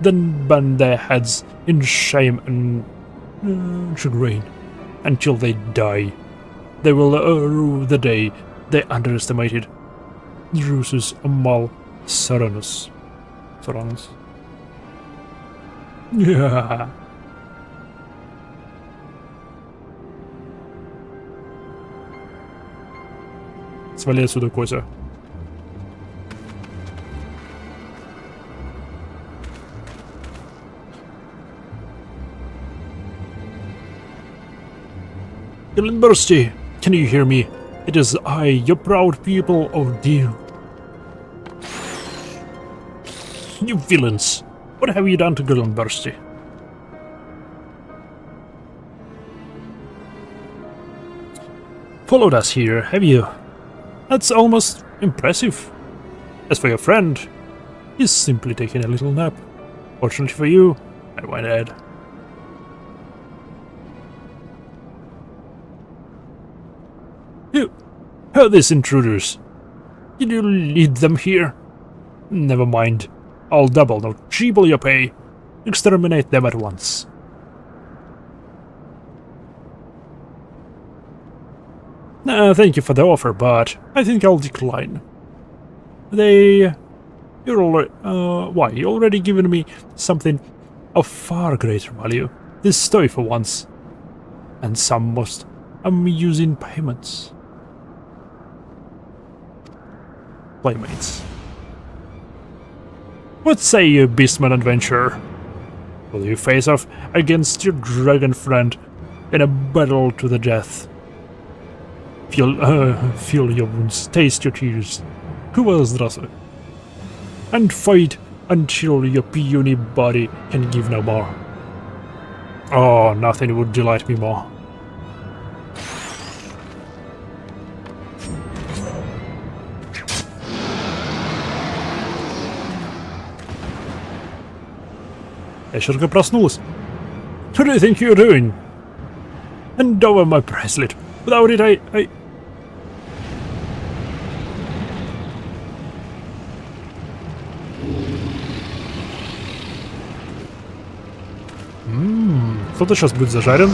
then bend their heads in shame and chagrin until they die. They will rue the day they underestimated Drusus Amal Soranus. Yeah. Свали отсюда, Котя. Gillenbursty, can you hear me? It is I, your proud people of Deal. You villains! What have you done to Gillenbursty? Followed us here, have you? That's almost impressive. As for your friend, he's simply taking a little nap. Fortunately for you, I went ahead. Who are these intruders? Did you lead them here? Never mind. I'll double, no treble your pay. Exterminate them at once. Thank you for the offer, but I think I'll decline. You're already, why? You already given me something of far greater value. This toy for once. And some most amusing payments. Playmates. What say you, Beastman adventurer? Will you face off against your dragon friend in a battle to the death? Feel your wounds, taste your tears. And fight until your puny body can give no more. Oh, nothing would delight me more. Ящерка проснулась. What do you think you're doing? Hand over my bracelet. Without it, I... Кто-то сейчас будет зажарен.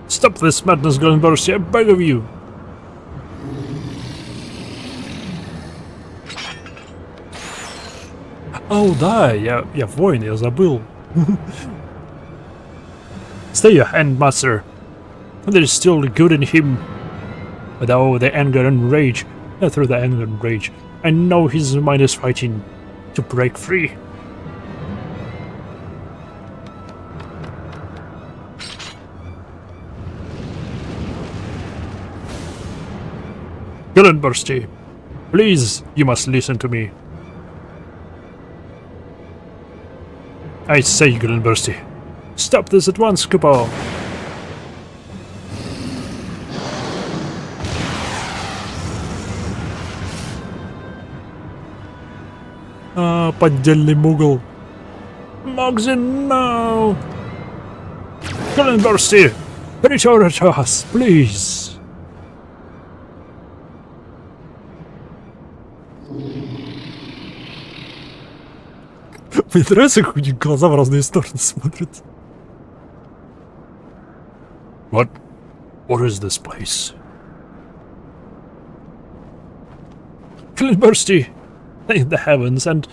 Stop this madness, Gillenbursty, I beg of you. О, да, я воин, я забыл. Stay your hand, master. There is still good in him. But oh, the anger and rage. Through the anger and rage, I know his mind is fighting to break free. Gillenbursty, please, you must listen to me. I say, Gillenbursty, stop this at once, Kupo. Поддельный мугл. Mogzin, no! Glenbursty, return to us, please! Мне нравится, как у них глаза в разные стороны смотрят. What is this place? Glenbursty in the heavens, and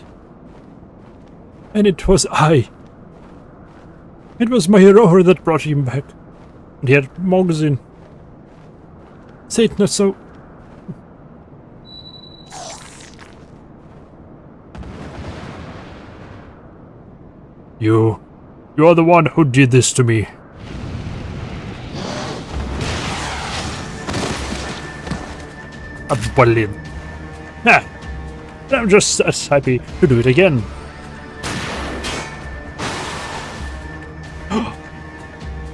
it was I. It was my roar that brought him back. And yet, Mogzin. Say it not so. You are the one who did this to me. Блин. I'm just as happy to do it again.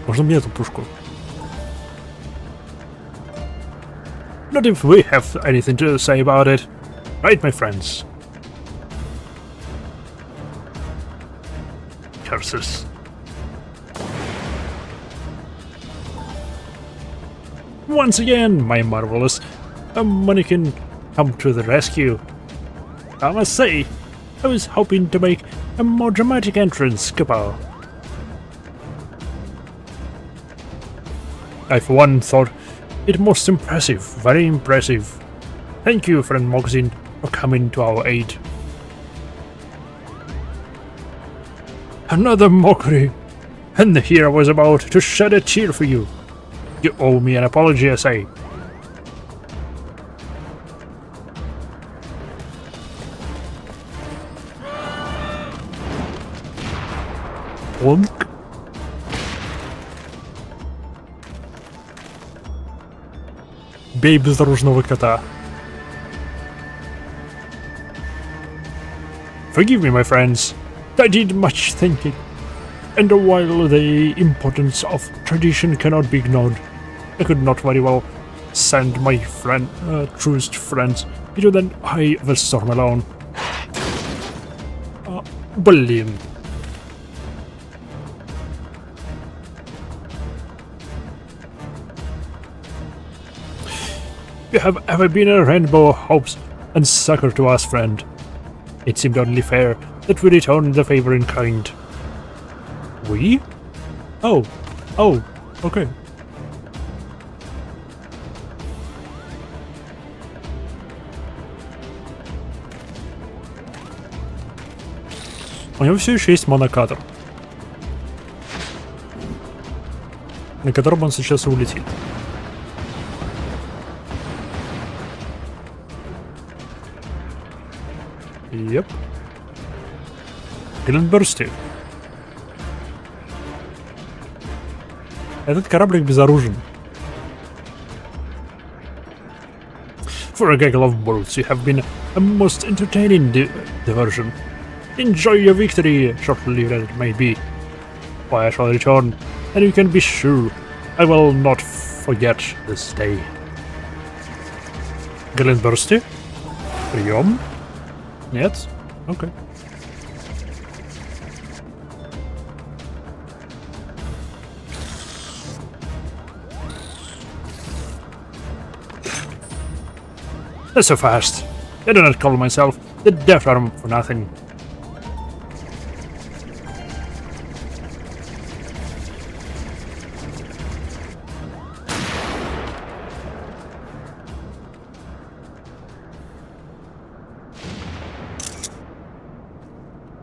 Можно мне эту пушку? Not if we have anything to say about it. Right, my friends? Curses. Once again, my marvelous mannequin come to the rescue. I must say, I was hoping to make a more dramatic entrance, Cabal. I for one thought it most impressive, very impressive. Thank you, friend Mogzin, for coming to our aid. Another mockery, and here I was about to shed a tear for you. You owe me an apology, I say. Onk. Бей безоружного кота. Forgive me, my friends. I did much thinking. And while the importance of tradition cannot be ignored, I could not very well send my friend, truest friends into the eye of the storm alone. Блин. You have ever been a rainbow of hopes and succor to us, friend. It seemed only fair that we return the favor in kind. We? Oh, okay. У него все еще есть монокатор, на котором он сейчас и улетит. Yep. Гленберсти. Этот кораблик безоружен. For a gaggle of bullets, you have been a most entertaining diversion. Enjoy your victory, short-lived as it may be. Why, I shall return, and you can be sure I will not forget this day. Гленберсти? Прием? Нет? Окей. That's so fast. I do not call myself the Death Arm for nothing.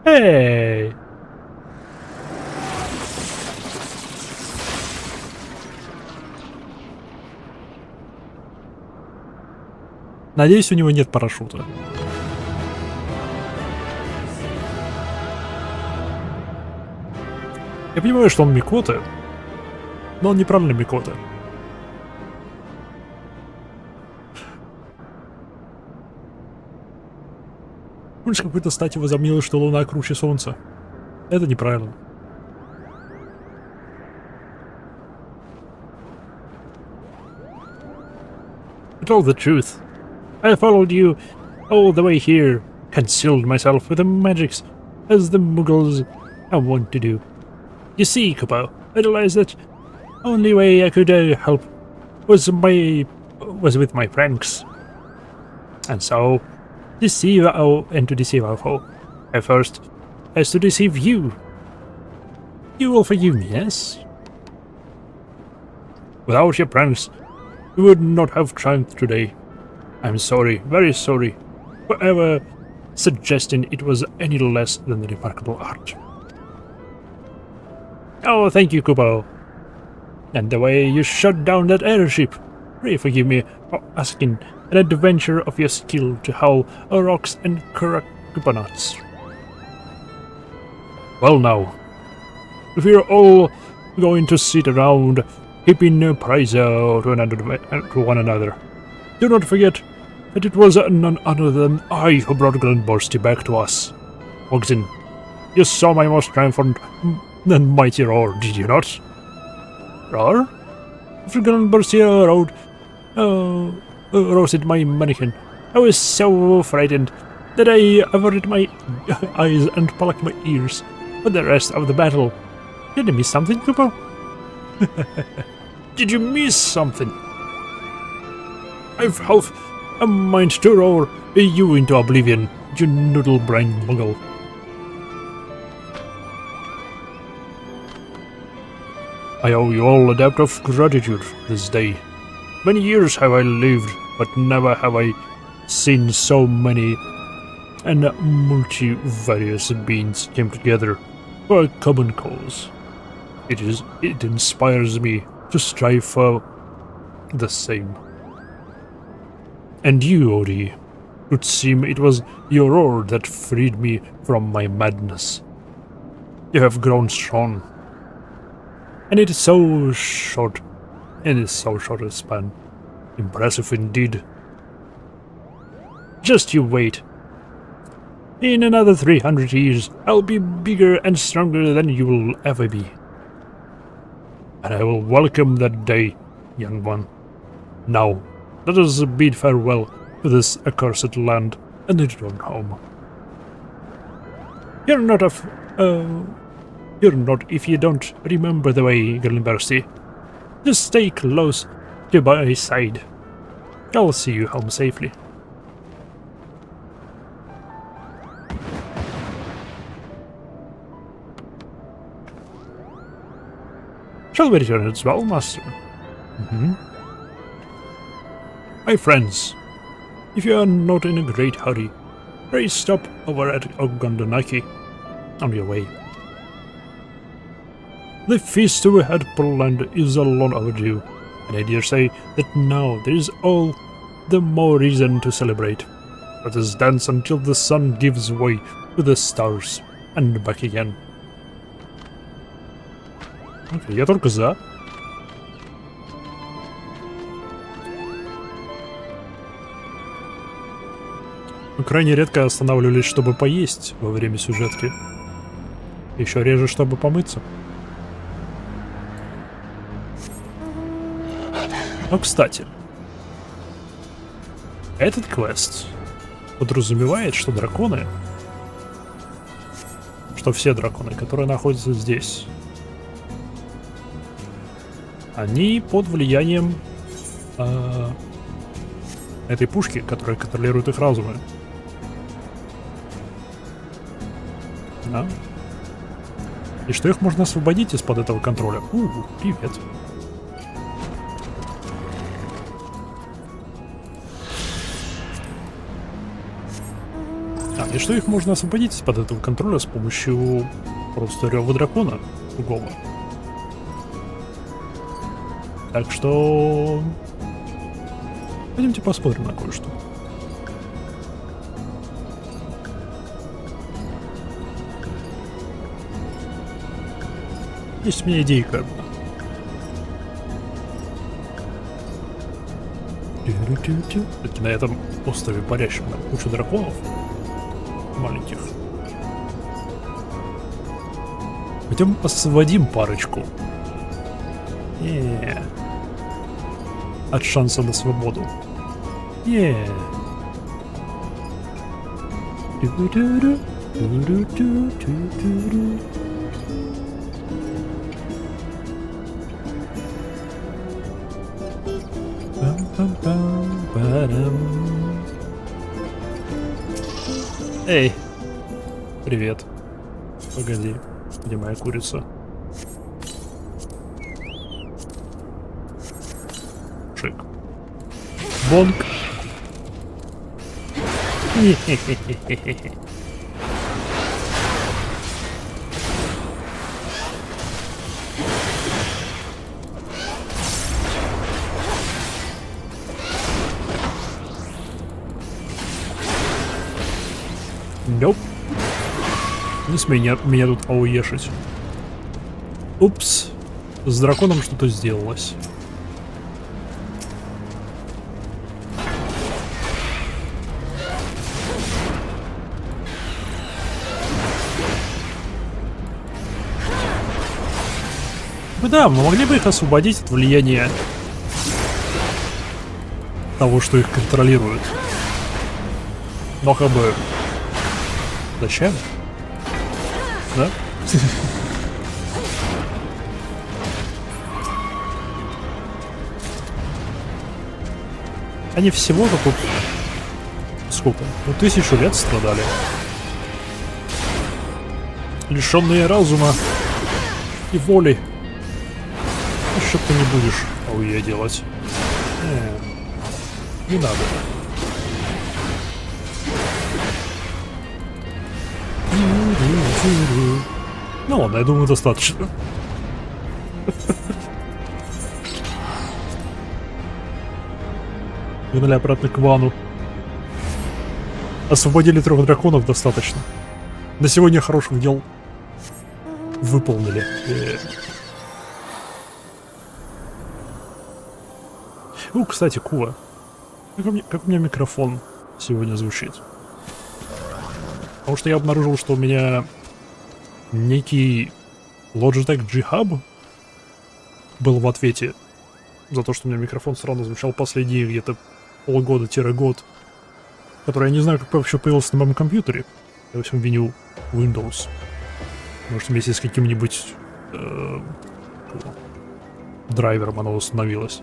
Эй! Надеюсь, у него нет парашюта. Я понимаю, что он Микота, но он неправильно Микота. Он с какой-то стати возомнил, что Луна круче Солнца. Это неправильно. To tell the truth, I followed you all the way here, concealed myself with the magics, as the Muggles are wont to do. You see, Kupo, I realized that only way I could help was with my pranks. And so, to deceive our foe. I first has to deceive you. You will forgive me, yes? Without your pranks, we would not have triumphed today. I'm sorry, very sorry, for ever suggesting it was any less than a remarkable art. Oh, thank you, Kupo. And the way you shut down that airship. Pray forgive me for asking an adventure of your skill to howl rocks and crack coconuts. Well now, if we're all going to sit around heaping praise to one another, do not forget that it was none other than I who brought Glenbursty back to us. Ogden, you saw my most triumphant and mighty roar, did you not? Roar? After Glenbursty roasted my mannequin, I was so frightened that I averted my eyes and plucked my ears for the rest of the battle. Did I miss something, Kupo? Did you miss something? I've half a mind to roar you into oblivion, you noodle-brained muggle. I owe you all a debt of gratitude this day. Many years have I lived, but never have I seen so many and multivarious beings came together for a common cause. It inspires me to strive for the same. And you, Odie, it would seem it was your roar that freed me from my madness. You have grown strong, and it is so short a span. Impressive indeed. Just you wait. In another 300 years, I'll be bigger and stronger than you will ever be. And I will welcome that day, young one. Now, let us bid farewell to this accursed land and return home. You're not if you don't remember the way, Glenbursty. Just stay close to my side. I'll see you home safely. Shall we return as well, Master? My friends, if you are not in a great hurry, pray stop over at Ogondonaki on your way. The feast we had planned is long overdue, and I dare say that now there is all the more reason to celebrate. Let us dance until the sun gives way to the stars, and back again. Окей, я только за. Мы крайне редко останавливались, чтобы поесть во время сюжетки. Еще реже, чтобы помыться. Но, кстати, этот квест подразумевает, что драконы, что все драконы, которые находятся здесь, они под влиянием этой пушки, которая контролирует их разумы. Да. И что их можно освободить из-под этого контроля. Привет. И что их можно освободить из-под этого контроля с помощью просто рёва дракона другого. Так что пойдемте посмотрим на кое-что. Есть у меня идейка одна. Кстати, на этом острове парящем там куча драконов маленьких. Пойдем освободим парочку. От шанса на свободу. Эй, привет. Погоди, где моя курица? Шик. Бонг. Nope. Не смей меня тут ауешить. Упс. С драконом что-то сделалось. Да, мы могли бы их освободить от влияния того, что их контролирует. Но как бы... Зачем? Да? Они всего-то тут... Сколько? Ну, 1000 лет страдали. Лишенные разума и воли. Что ты не будешь АУЕ делать? Не надо. Ну ладно, я думаю, достаточно. Гнали обратно к Вану. Освободили 3 драконов, достаточно. На сегодня хороших дел выполнили. Кстати, Кува. Как у меня микрофон сегодня звучит? Потому что я обнаружил, что у меня некий Logitech G-Hub был в ответе за то, что у меня микрофон странно звучал последние где-то полгода-год, который я не знаю, как вообще появился на моем компьютере. Я во всем виню Windows. Может, вместе с каким-нибудь драйвером оно установилось.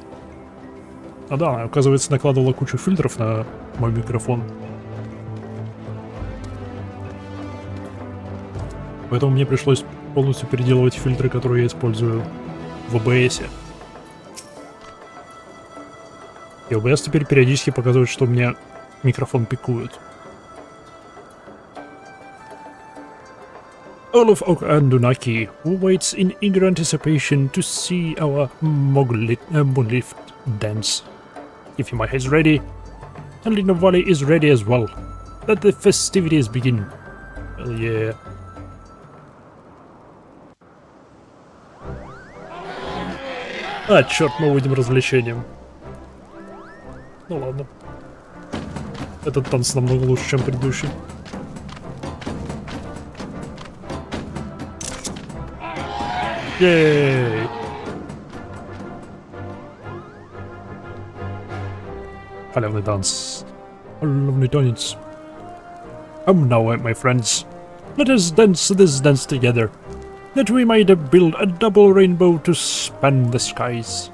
А да, она, оказывается, накладывала кучу фильтров на мой микрофон. Поэтому мне пришлось полностью переделывать фильтры, которые я использую в OBS. И OBS теперь периодически показывает, что у меня микрофон пикует. All of Oak and Dunaki waits in eager anticipation to see our monolith dance. If my head is ready, and Lino Valley is ready as well. Let the festivities begin. Hell yeah. А, черт, мы выйдем развлечением. Ну ладно. Этот танц намного лучше, чем предыдущий. Yay! Халявный танц. Lovely dance. Now, my friends, let us dance this dance together, that we might build a double rainbow to span the skies.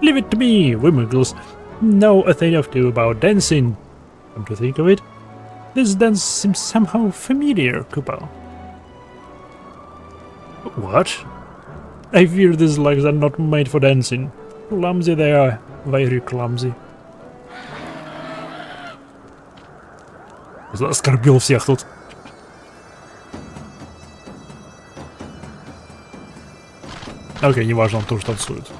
Leave it to me, Wimmigles. Know a thing or two about dancing. Come to think of it, this dance seems somehow familiar, Koopa. What? I fear these legs are not made for dancing. Clumsy they are, very clumsy. Оскорбил всех тут. Окей, неважно, он тоже танцует.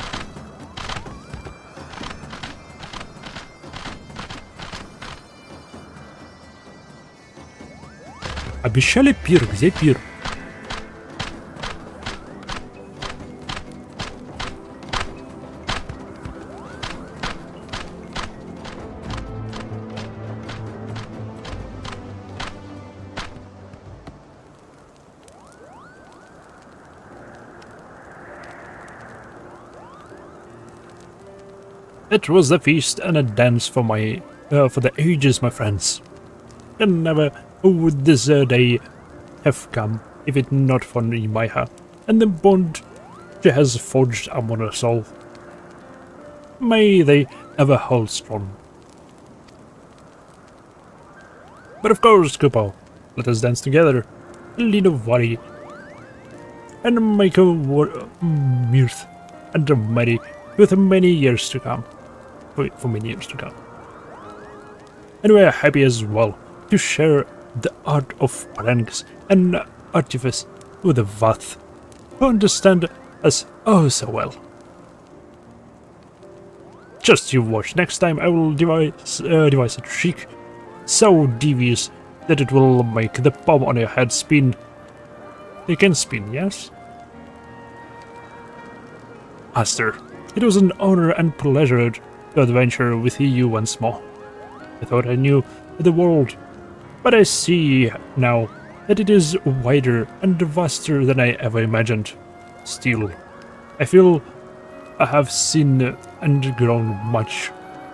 Обещали пир, где пир? It was a feast and a dance for the ages, my friends. and never would this day have come if it not for Nimaiha and the bond she has forged among us all. May they ever hold strong. But of course, Kupo, let us dance together, lead of worry, and make a mirth and a merry with many years to come, for many years to come. And we are happy as well to share the art of pranks and artifice with the Vath, who understand us oh so well. Just you watch, next time I will devise a trick so devious that it will make the palm on your head spin. You can spin, yes? Master, it was an honor and pleasure to adventure with you once more. I thought I knew the world, but I see now that it is wider and vaster than I ever imagined. Still, I feel I have seen and grown much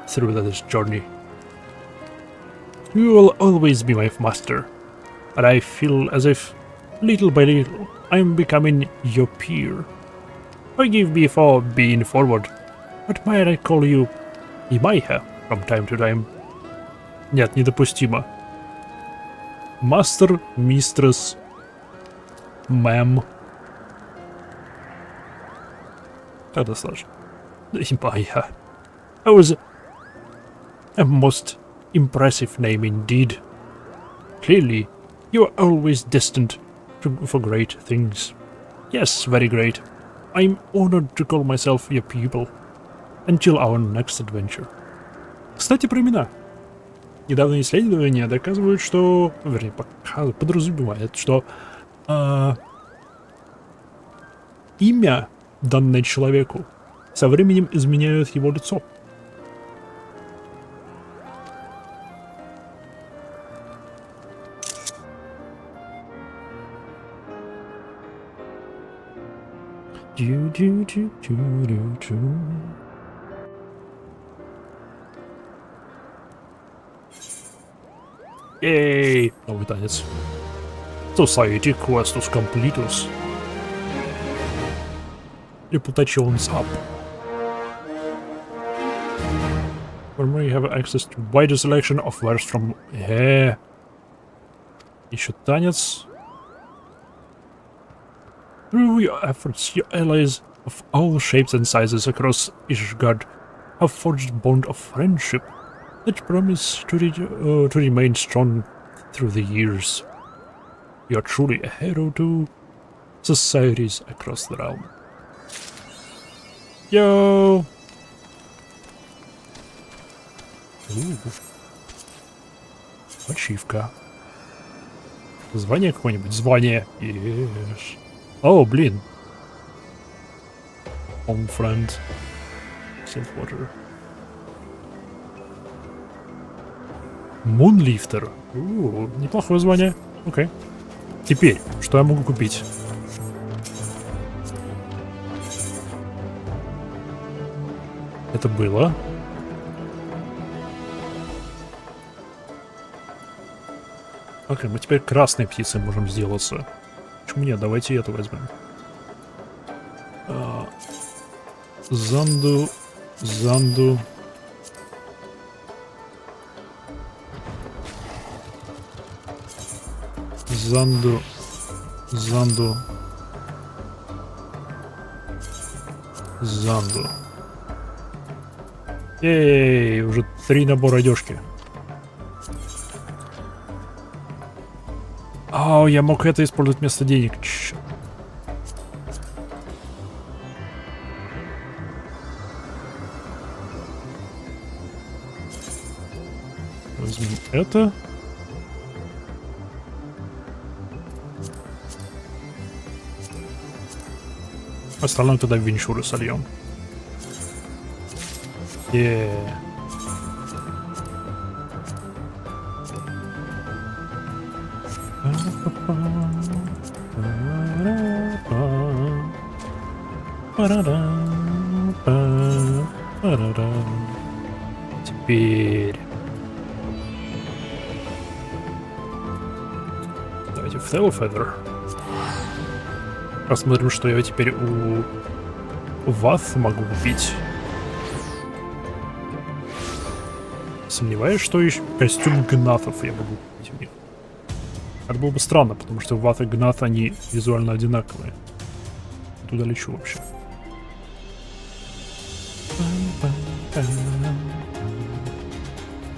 through this journey. You will always be my master, but I feel as if, little by little, I am becoming your peer. Forgive me for being forward, but might I call you Имайха from time to time? Нет, недопустимо. Master, mistress, ma'am. Тогда сложно. Имайха. That was a most impressive name indeed. Clearly, you are always destined for great things. Yes, very great. I'm honored to call myself your pupil until our next adventure. Кстати, про имена. Недавние исследования доказывают, что, вернее, подразумевает, что имя, данное человеку, со временем изменяет его лицо. Ей, новый танец. Society questus completus. Reputations up. Where you have access to wider selection of wares from here. Еще танец. Through your efforts, your allies of all shapes and sizes across Ishgard have forged a bond of friendship that promise to remain strong through the years. You are truly a hero to societies across the realm. Yo! Ooh. Ачивка. Звание какое-нибудь? Звание. Yes. О, блин. Home friend. Saltwater. Moonlifter. Неплохое звание. Окей. Теперь, что я могу купить? Это было. Окей, мы теперь красной птицей можем сделаться. Почему нет? Давайте эту возьмем. Занду. Занду. Занду. Занду. Занду. Эй, уже 3 набора одежки. О, я мог это использовать вместо денег. Чёрт. Возьмем это. Остальное туда в винчуры сольем. Теперь Давайте в Feather. Посмотрим, что я теперь у вас могу купить. Сомневаюсь, что еще костюм гнатов я могу купить у них. Это было бы странно, потому что ват и гнат, они визуально одинаковые. Туда лечу вообще.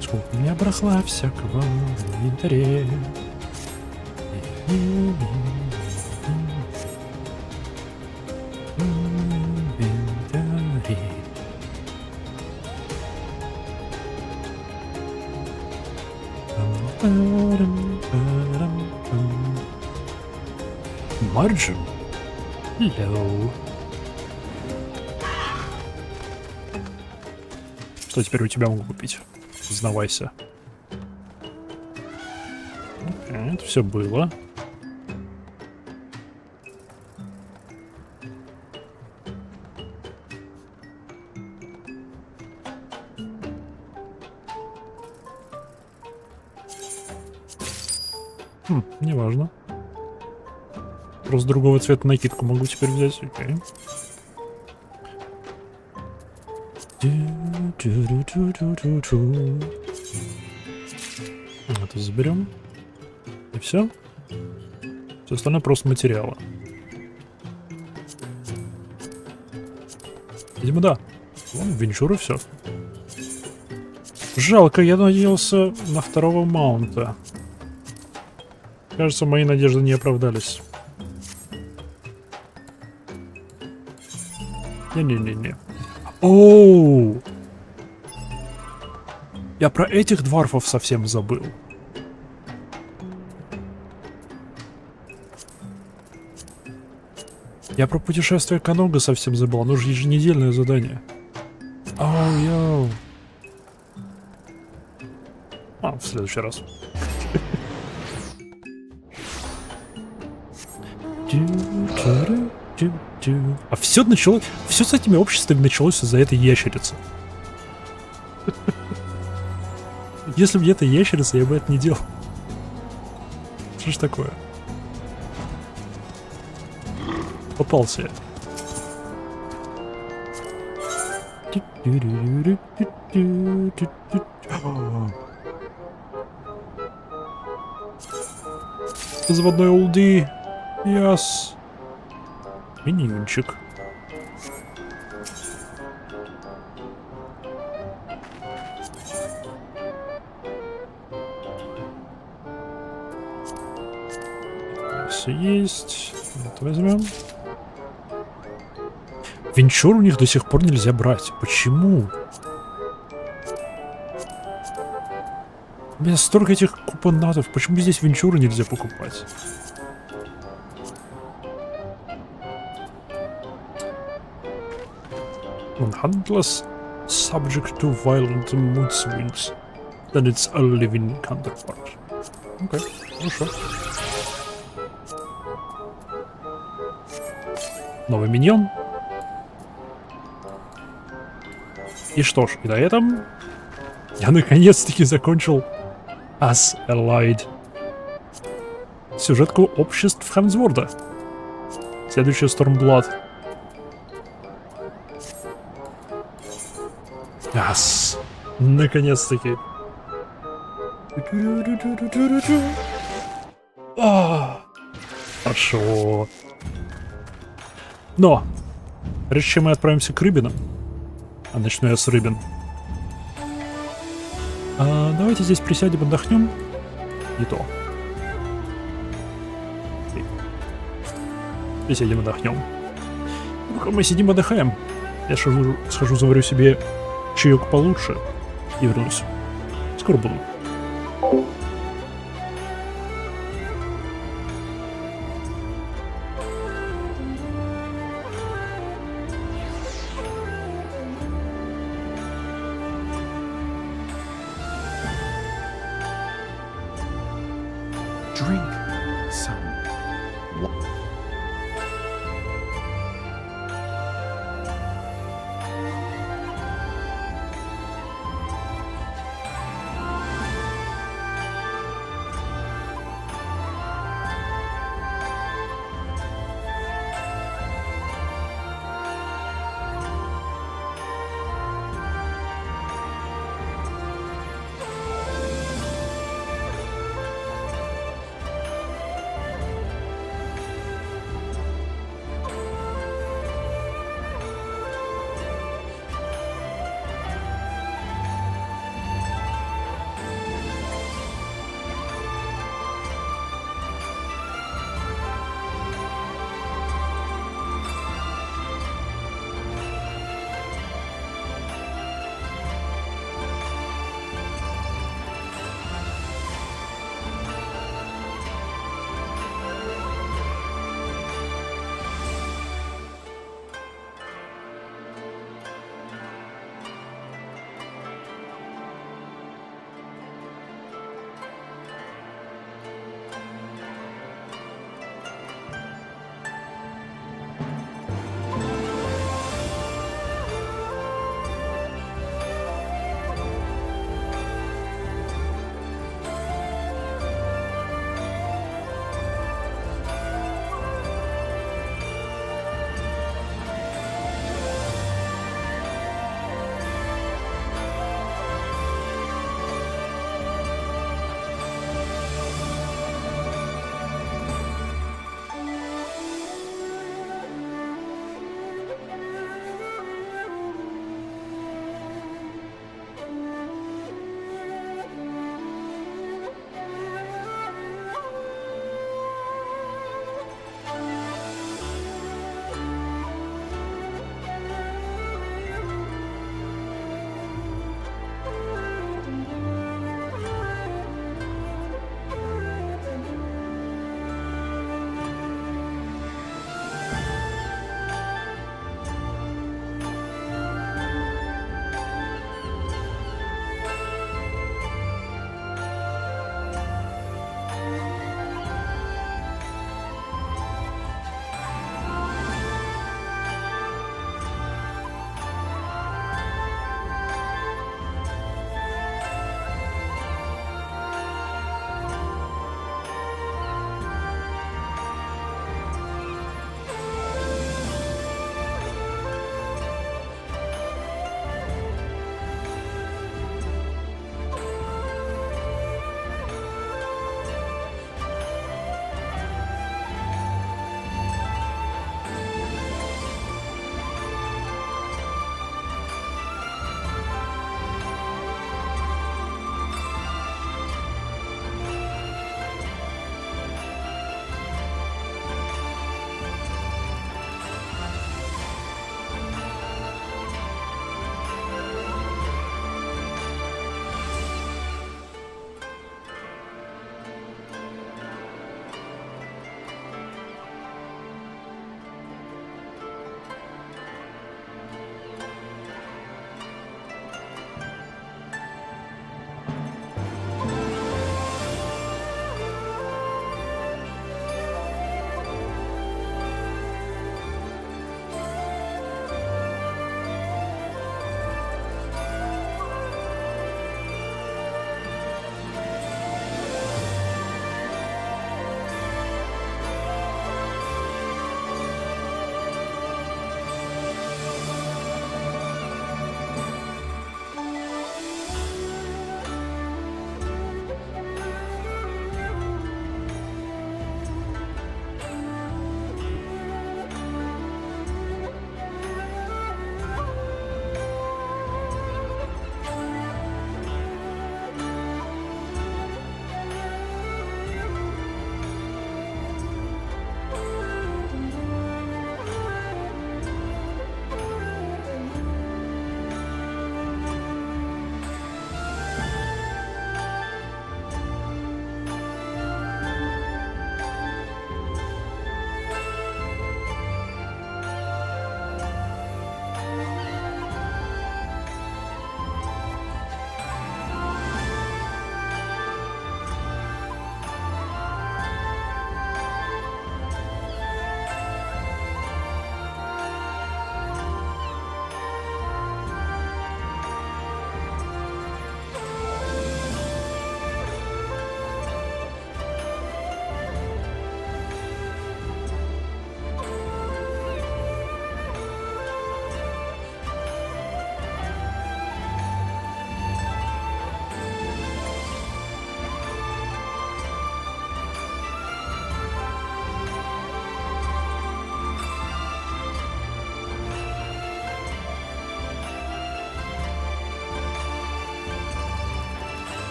Сколько у меня барахла всякого в инвентаре. Марджин. Hello. Что теперь у тебя могу купить? Знавайся. Окей, это все было. Неважно. Просто другого цвета накидку могу теперь взять. Окей. Это заберем. И все. Все остальное просто материалы. Видимо, да. Вон, венчур и все. Жалко, я надеялся на второго маунта. Кажется, мои надежды не оправдались. Не-не-не-не. Оу! Я про этих дварфов совсем забыл. Я про путешествие Канога совсем забыл. Оно же еженедельное задание. Оу-йоу. В следующий раз. А все началось, все с этими обществами началось из-за этой ящерицы. Если бы не эта ящерица, я бы это не делал. Что ж такое? Попался я. Заводной олды. Яс. Миньончик. Все есть. Это возьмем. Венчур у них до сих пор нельзя брать. Почему? У меня столько этих купонатов. Почему здесь венчуры нельзя покупать? When handless subject to violent mood swings, then it's a living counterpart. Окей, хорошо. Новый миньон. И что ж, и на этом я наконец-таки закончил As Allied. Сюжетку обществ Heavensward. Следующий Stormblood. Yes. Наконец-таки. Хорошо. Но, прежде чем мы отправимся к рыбинам, а начну я с рыбин, давайте здесь присядем, отдохнем. Не то. Присядем, отдохнем. Пока мы сидим, отдыхаем, я схожу, заварю себе чаек получше и вернусь. Скоро буду. Drink some.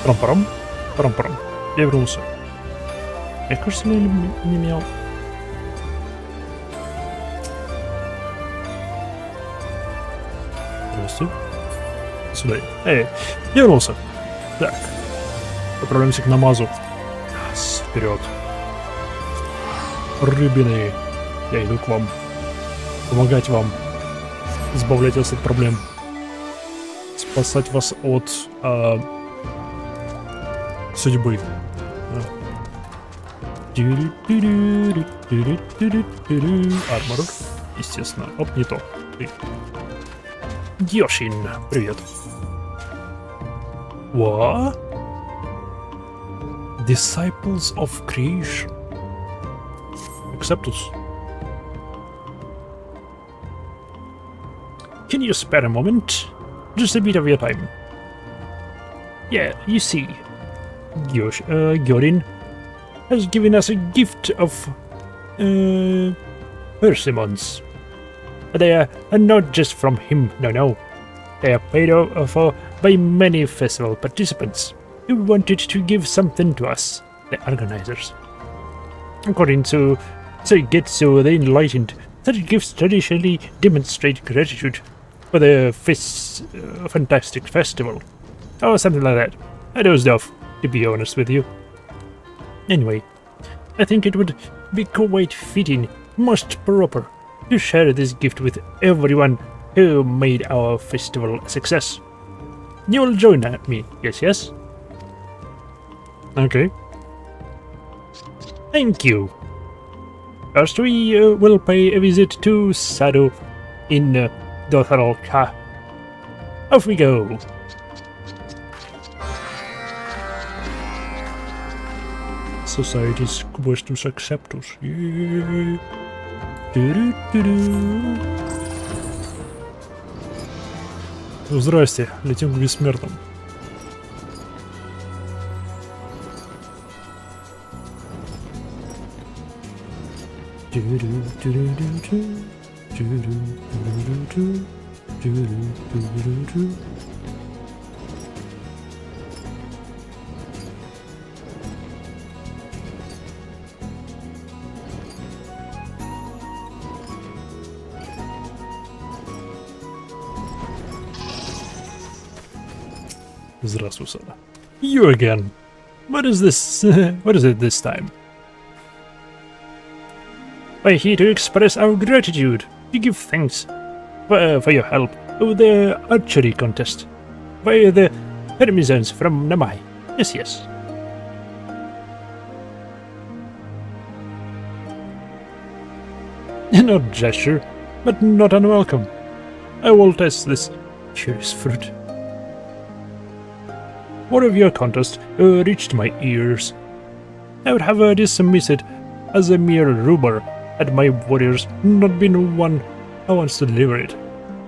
Парам-парам. Парам-парам. Я вернулся. Я, кажется, не менял. Здравствуй. Сюда. Эй, я вернулся. Так. Отправляемся к намазу. Вперед. Рыбины. Я иду к вам. Помогать вам. Избавлять вас от проблем. Спасать вас от судьбы. Армор. Естественно. Оп, не то. Йошин, привет. What? Disciples of Creation. Acceptus. Can you spare a moment? Just a bit of your time. Yeah, you see, Gyorin has given us a gift of persimmons. They are not just from him, no. They are paid for by many festival participants who wanted to give something to us, the organizers. According to Getsu the Enlightened, such gifts traditionally demonstrate gratitude for the fantastic festival. Or something like that. I dozed off, to be honest with you. Anyway, I think it would be quite fitting, most proper, to share this gift with everyone who made our festival a success. You will join me, yes? Okay. Thank you. First we will pay a visit to Sado in Dotharolka. Off we go. Society's questus acceptus. Yeah. Здрасте, летим к бессмертным. Здравствуй, Сада. You again. What is this? What is it this time? We're here to express our gratitude, to give thanks for your help with the archery contest, by the permissions from Namai. Yes. An odd gesture, but not unwelcome. I will test this curious fruit. Word of your contest reached my ears. I would have dismissed it as a mere rumor had my warriors not been one who wants to deliver it.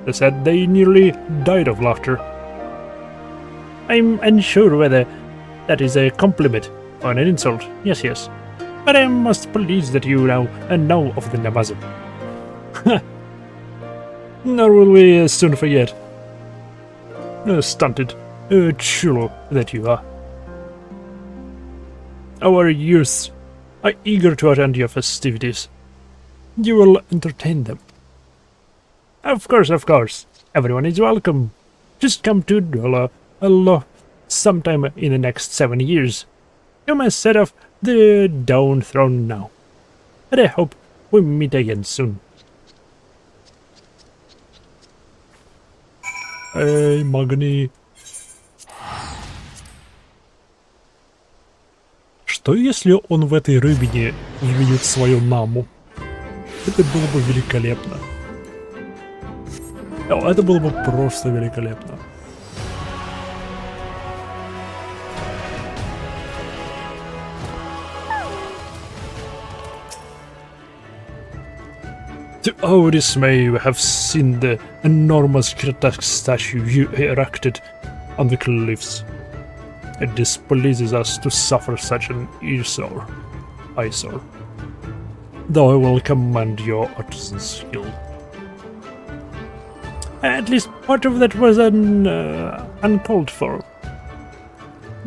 They said they nearly died of laughter. I'm unsure whether that is a compliment or an insult. Yes. But I must believe that you now know of the Namazu. Nor will we soon forget. Stunted. Chulo that you are. Our youths are eager to attend your festivities. You will entertain them. Of course. Everyone is welcome. Just come to Allah sometime in the next 7 years. You must set off the down throne now. But I hope we meet again soon. Hey, Magni. Что если он в этой рыбине увидит свою наму? Это было бы великолепно. Это было бы просто великолепно. To our dismay, we have seen the enormous grotesque statue you erected on the cliffs. It displeases us to suffer such an eyesore. Though I will commend your artisan skill. At least part of that was uncalled for.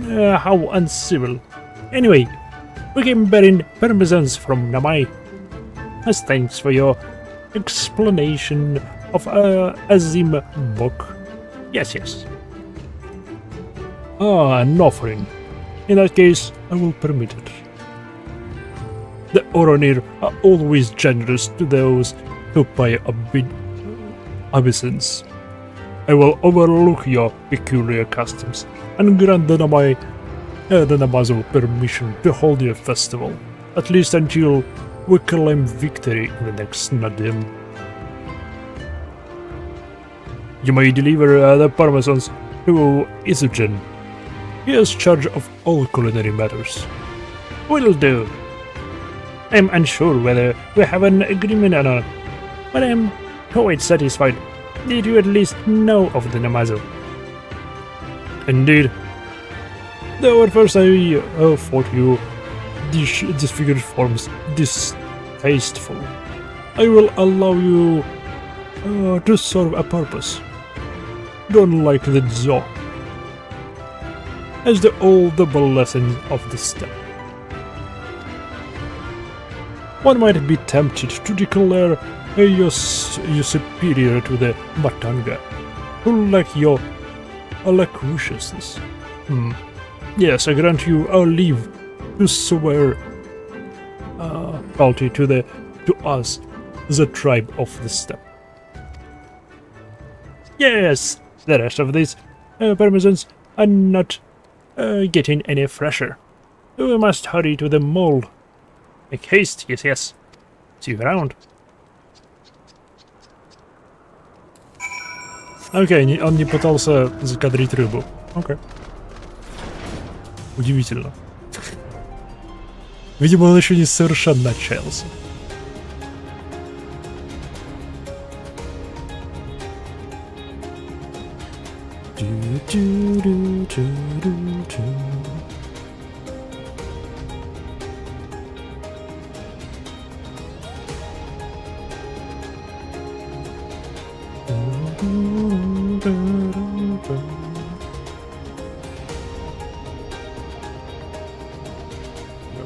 How uncivil. Anyway, we came bearing permissions from Namai. As thanks for your explanation of Azim book. Yes. An offering. In that case, I will permit it. The Oronir are always generous to those who pay obeisance. I will overlook your peculiar customs and grant the Namazo permission to hold your festival, at least until we claim victory in the next Nadim. You may deliver the parmesans to Izugen. He is charge of all culinary matters. Will do. I am unsure whether we have an agreement or not, but I am quite satisfied that you at least know of the Namazo. Indeed. Though at first I thought you disfigured forms distasteful, I will allow you to serve a purpose. Don't like the Zo, as the old double lessons of the step. One might be tempted to declare you superior to the Matanga, who lack your loquaciousness. Yes, I grant you a leave to swear fealty to us, the tribe of the steppe. Yes, the rest of these permissions are not getting any fresher. We must hurry to the mall. Make haste, yes. See you around. Окей, он не пытался закадрить рыбу. Окей. Удивительно. Видимо, он еще не совершенно отчаялся.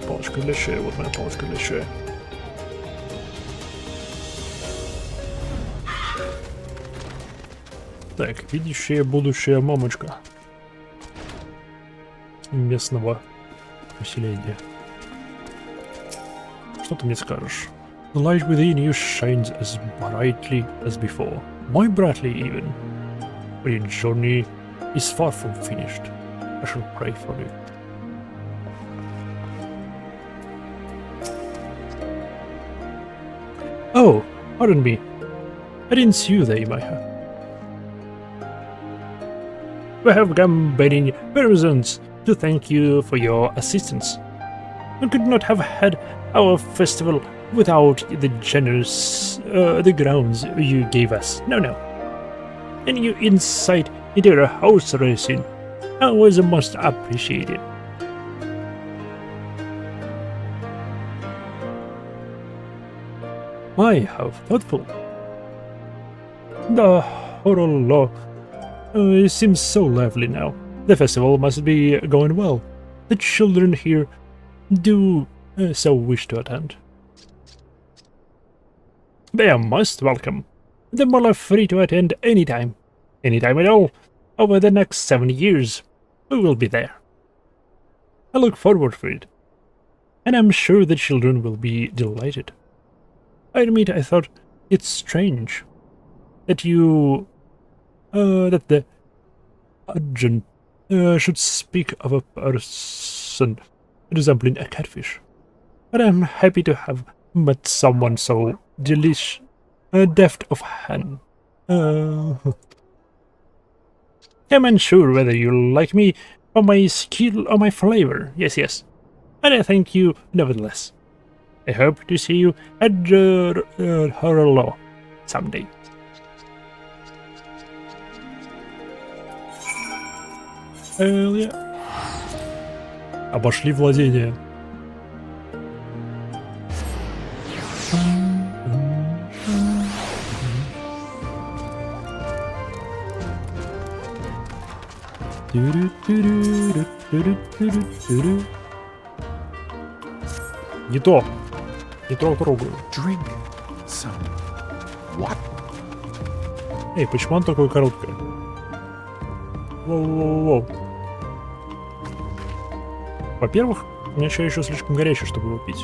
Палочка для шеи, вот моя палочка для шеи. Так, видящая будущая мамочка местного населения. Что ты мне скажешь? The light within you shines as brightly as before, more brightly even. But your journey is far from finished. I shall pray for you. Oh, pardon me. I didn't see you there, Imaiha. We have come bearing presents to thank you for your assistance. We could not have had our festival without the generous the grounds you gave us. No. And your insight into our house racing was most appreciated. Why, how thoughtful. The horror law seems so lively now. The festival must be going well. The children here do so wish to attend. They are most welcome. Them all are free to attend anytime at all, over the next 7 years. We will be there. I look forward to it, and I'm sure the children will be delighted. I admit I thought it strange that that the agent should speak of a person resembling a catfish. But I'm happy to have met someone so deft of hand. I'm unsure whether you like me for my skill or my flavor. Yes. And I thank you nevertheless. I hope to see you at Horror Law someday. Hell yeah. Обошли владение. Не то. Не трогаю. Drink some. What? Эй, почему он такой короткий? Воу-воу-воу. Во-первых, у меня чай еще слишком горячий, чтобы его пить.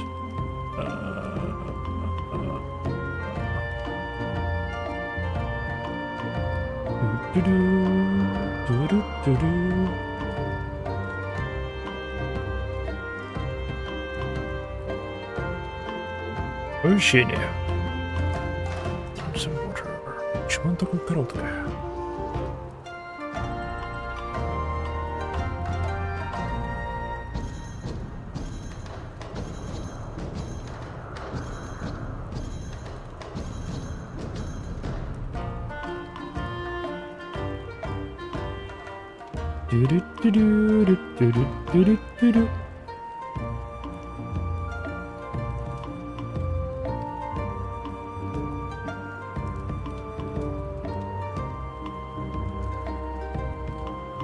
Помещение. Почему он такой короткий?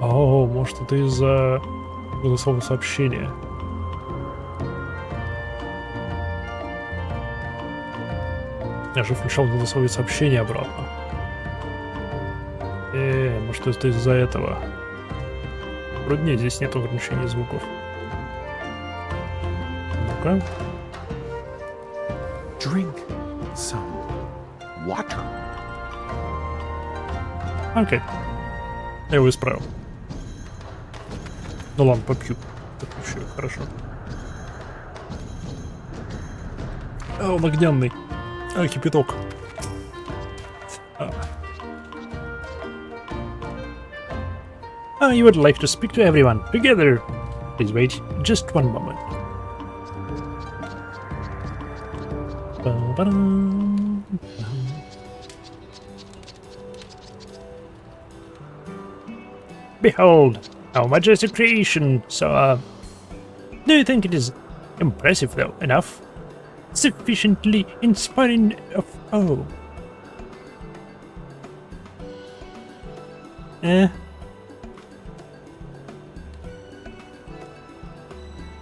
О, может, это из-за голосового сообщения. Я же включал голосовые сообщения обратно. Может, это из-за этого. Вроде нет, здесь нет ограничений звуков. Ну-ка. Drink some water. Окей. Я его исправил. Ну ладно, попью. Попью, хорошо. А, он огненный. А, кипяток. You would like to speak to everyone together. Please wait just one moment. Behold, our majestic creation. So, do you think it is impressive though enough? Sufficiently inspiring of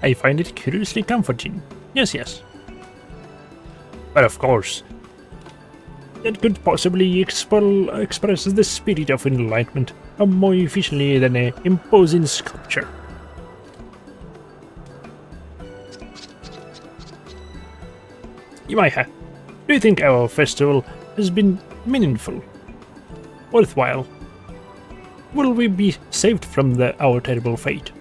I find it curiously comforting. Yes. But of course, it could possibly express the spirit of enlightenment more efficiently than an imposing sculpture. Yamaiha, do you think our festival has been meaningful? Worthwhile? Will we be saved from our terrible fate?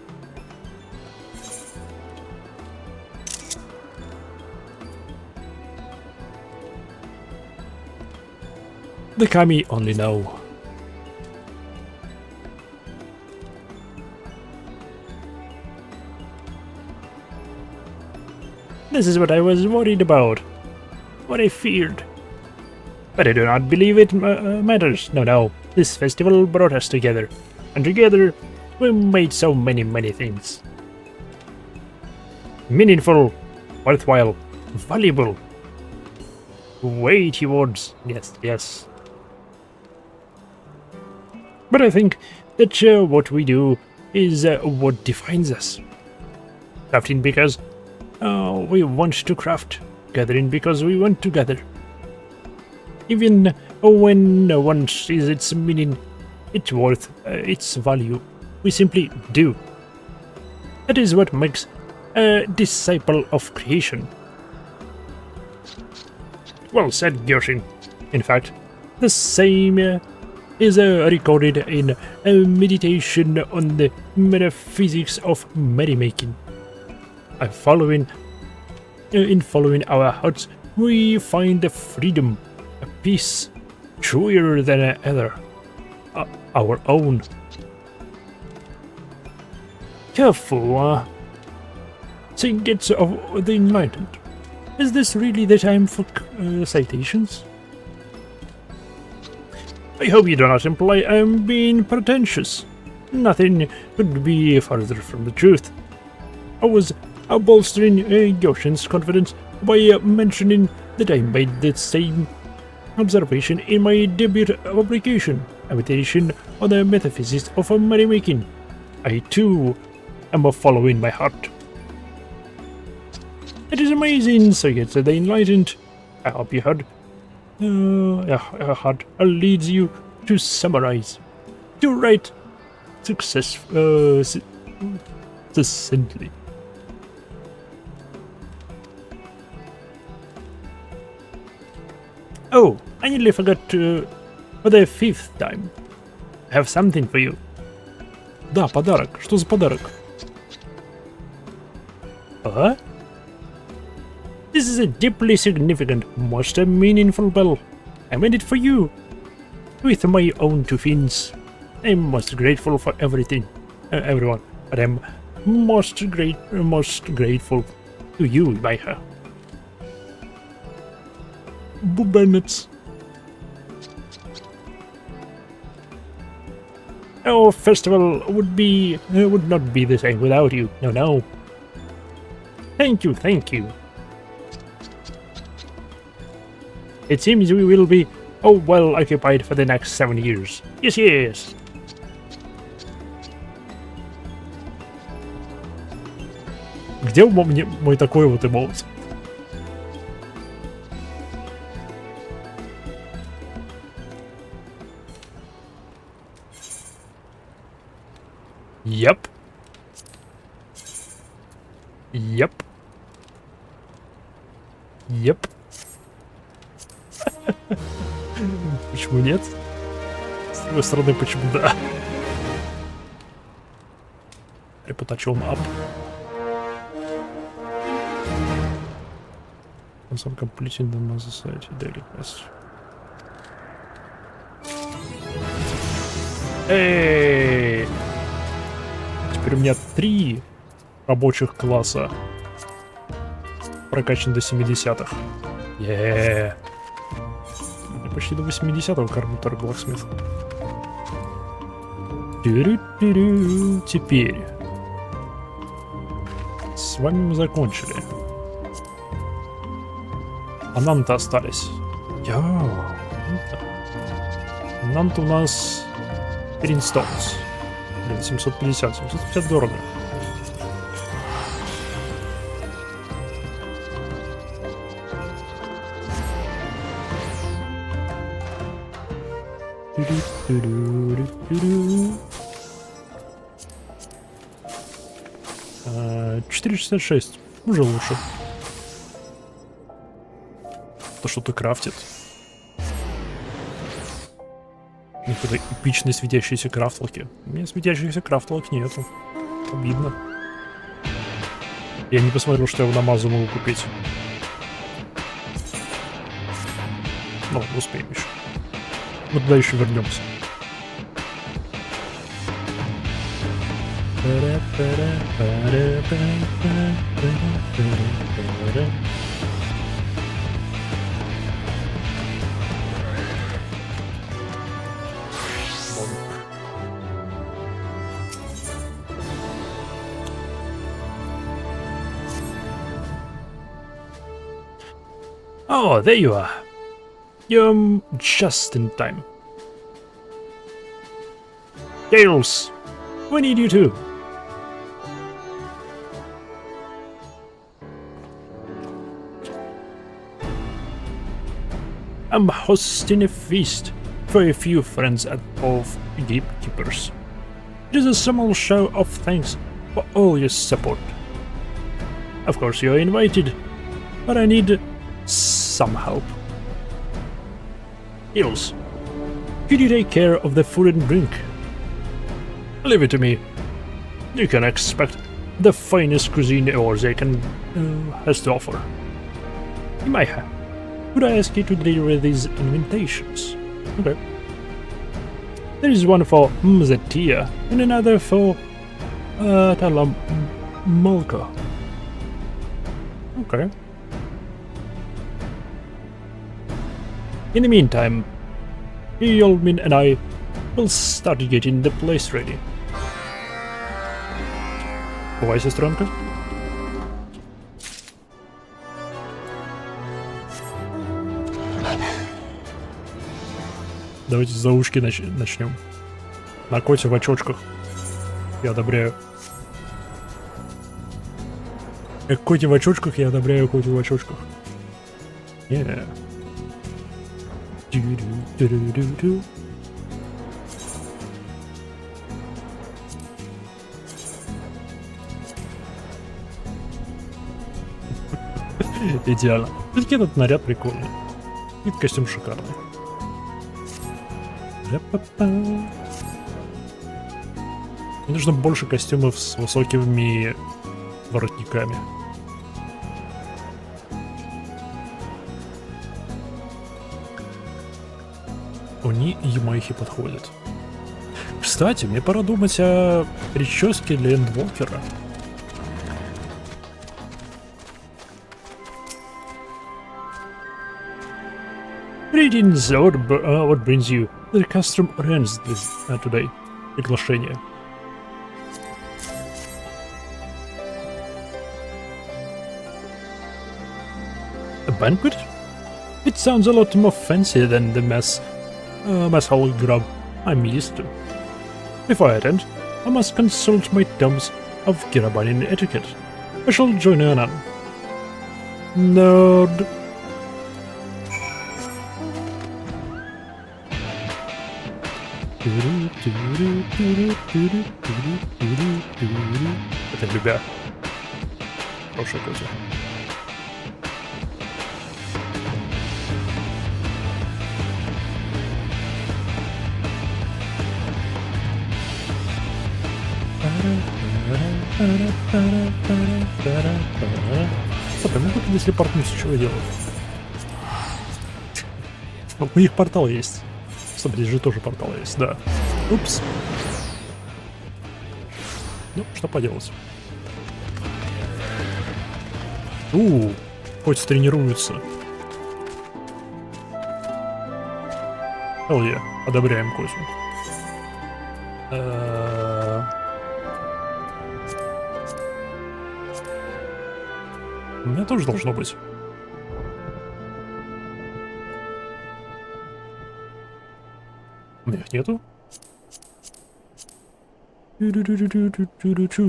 The Kami only know. This is what I was worried about. What I feared. But I do not believe it matters. No. This festival brought us together. And together, we made so many things. Meaningful, worthwhile, valuable. Weighty words. Yes. But I think that what we do is what defines us. Crafting because we want to craft. Gathering because we want to gather. Even when no one sees its meaning, its worth, its value, we simply do. That is what makes a disciple of creation. Well said, Gyorshin. In fact, the same is recorded in a meditation on the metaphysics of merrymaking. In following our hearts, we find the freedom, a peace, truer than our own. Careful, Saints of the Enlightened. Is this really the time for citations? I hope you do not imply I am being pretentious. Nothing could be further from the truth. I was bolstering Yoshin's confidence by mentioning that I made the same observation in my debut publication, a meditation on the metaphysics of merrymaking. I too am following my heart. It is amazing, so yet the enlightened. I hope you heard. Heart leads you to summarize, to write succinctly. Oh, I nearly forgot for the 5th time. I have something for you. Да, подарок. Что за подарок? What? This is a deeply significant, most meaningful bell. I made it for you. With my own 2 fins. I'm most grateful for everything. Everyone. But I'm most grateful to you, Micah. Bennett. Our festival would not be the same without you. No. Thank you. It seems we will be well occupied for the next 7 years. Yes. Где мой такой вот эмоут? Yep. Почему нет? С другой стороны, почему да? Reputation up. I'm completing the Mass Society daily quest. Эй! Теперь у меня 3 рабочих класса. Прокачан до 70-х. Почти до 80-го Карбутер Блэксмит. Теперь. С вами мы закончили. А нам-то остались. Нам-то у нас Гринстоунс. 750. 750 дорого. А, 4,66. Уже лучше. То что-то крафтит. Какой-то эпичный светящийся крафтлоки. У меня светящихся крафтлок нету. Обидно. Я не посмотрел, что я в Намазу могу купить. Ну, успеем еще. Мы туда еще вернемся. Oh, there you are. You're just in time. Tails, we need you too. I'm hosting a feast for a few friends of gatekeepers. It is a small show of thanks for all your support. Of course, you're invited, but I need some help. Hills, could you take care of the food and drink? Leave it to me. You can expect the finest cuisine Orzay has to offer. Imaiha, could I ask you to deliver these invitations? Okay. There is one for Mzatia and another for Talamolka. Okay. In the meantime, Yolmin and I will start getting the place ready. Бывай, сестренка. Давайте с заушки начнем. На коте в очочках. Я одобряю. Коти в очочках, я одобряю коти в очочках. Yeah. Ду-ду-ду-ду-ду. Идеально. Все-таки этот наряд прикольный. И костюм шикарный. Мне нужно больше костюмов с высокими воротниками. Они Ямахи подходят. Кстати, мне пора думать о прическе для эндвокера. Greetings, what brings you? The custom ends today. Приглашение. A banquet? It sounds a lot more fancy than the mess hall grub I'm used to. Before I attend, I must consult my terms of Kirabanian etiquette. I shall join in on. Nerd. Это любя. Хорошая коза. Стоп, я могу туда телепортнуться, что я делаю? У них портал есть. Стоп, здесь же тоже портал есть, да. Упс. Ну, что поделать. Хоть тренируются. Hell yeah, одобряем Козю. У меня тоже должно быть. У меня их нету. Не,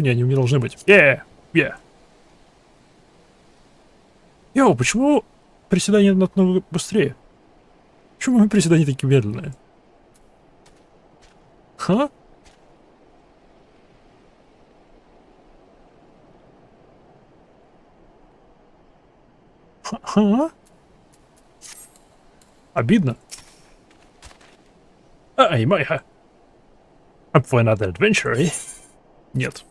они у меня должны быть. Йоу, почему приседания намного быстрее? Почему мои приседания такие медленные? Ха? Ха? Обидно. Ай, майха. Up for another adventure, eh? Нет.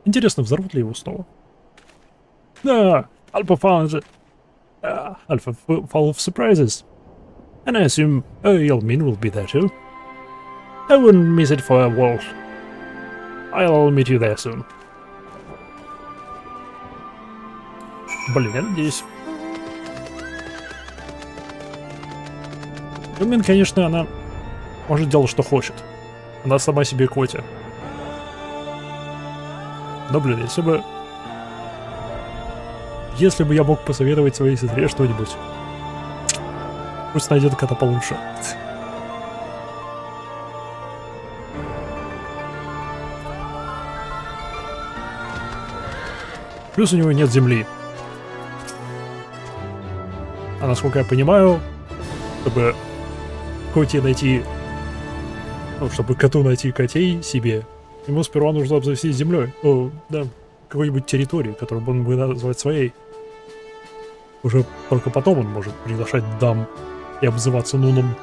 Интересно, взорвут ли его снова? Да, Alpha found Alpha full of surprises. And I assume Yelmin will be there too. I wouldn't miss it for a world. I'll meet you there soon. Блин, я надеюсь. Yelmin, конечно, она может делать, что хочет. Она сама себе котя. Но, блин, если бы я мог посоветовать своей сестре что-нибудь, пусть найдет кота получше. Плюс у него нет земли. А насколько я понимаю, чтобы коте найти... Ну, чтобы коту найти котей себе, ему сперва нужно обзавестись землей. Да, какой-нибудь территории, которую он будет называть своей. Уже только потом он может приглашать дам и обзываться нуном.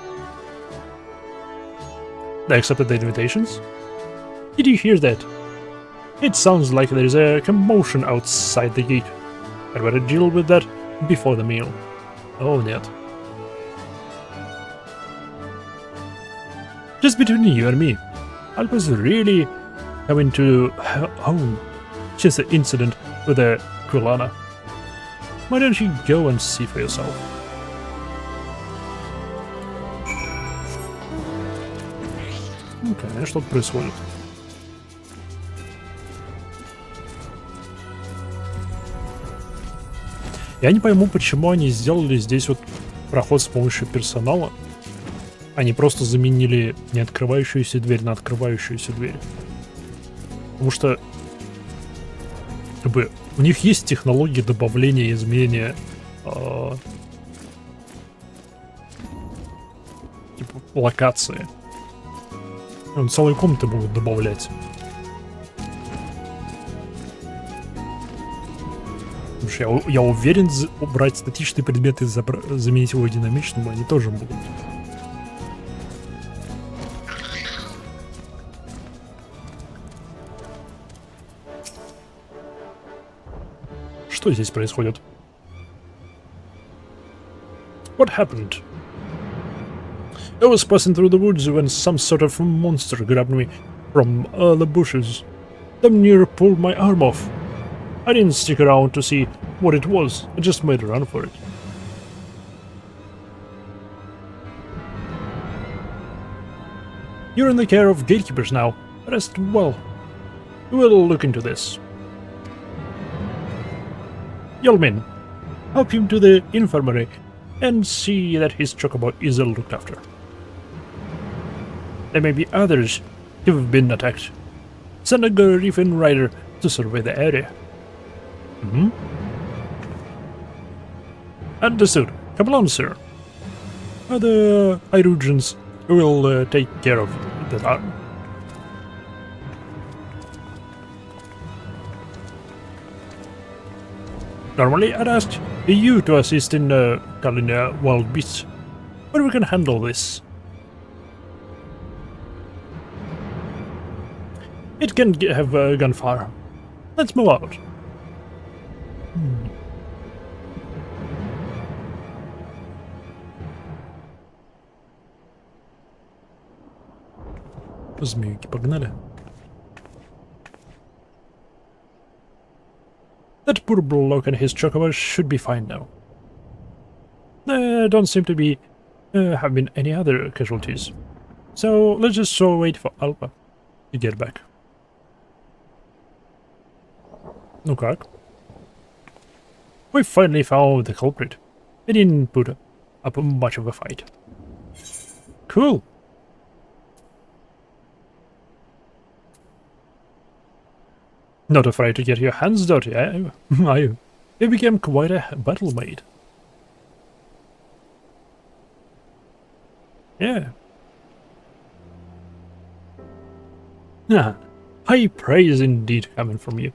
They accepted the invitations? Did you hear that? It sounds like there is a commotion outside the gate. I'd better deal with that before the meal. Oh, нет. Just between you and me, I was really coming to home since the incident with the Kulana. Why don't you go and see for yourself? Конечно, что-то происходит. Я не пойму, почему они сделали здесь вот проход с помощью персонала. Они просто заменили не открывающуюся дверь на открывающуюся дверь. Потому что как бы, у них есть технологии добавления и изменения типа локации. Целые комнаты могут добавлять. Потому что я уверен, убрать статичные предметы и заменить его динамичным они тоже могут. Что здесь происходит? What happened? I was passing through the woods when some sort of monster grabbed me from the bushes. Damn near pulled my arm off. I didn't stick around to see what it was. I just made a run for it. You're in the care of gatekeepers now. Rest well. We'll look into this. Yolmin, help him to the infirmary and see that his chocobo is looked after. There may be others who have been attacked. Send a Griffin rider to survey the area. Understood. Come along, sir. The Hyrugians will take care of that. Normally, I'd ask you to assist in calling wild beasts, but we can handle this. It can have gunfire. Let's move out. Змеюки, погнали. That poor bloke and his chocobo should be fine now. There don't seem to be have been any other casualties. So let's just wait for Alpha to get back. Ну как? We finally found the culprit. He didn't put up much of a fight. Cool. Not afraid to get your hands dirty, are you? You became quite a battle mate. Yeah. High praise indeed coming from you.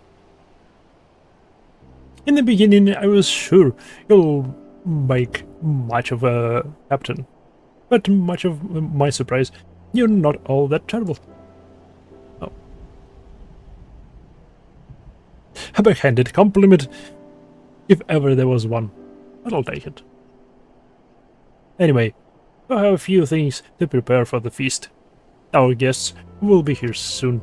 In the beginning, I was sure you'll make much of a captain, but much of my surprise, you're not all that terrible. Oh. A backhanded compliment, if ever there was one, but I'll take it. Anyway, I have a few things to prepare for the feast. Our guests will be here soon.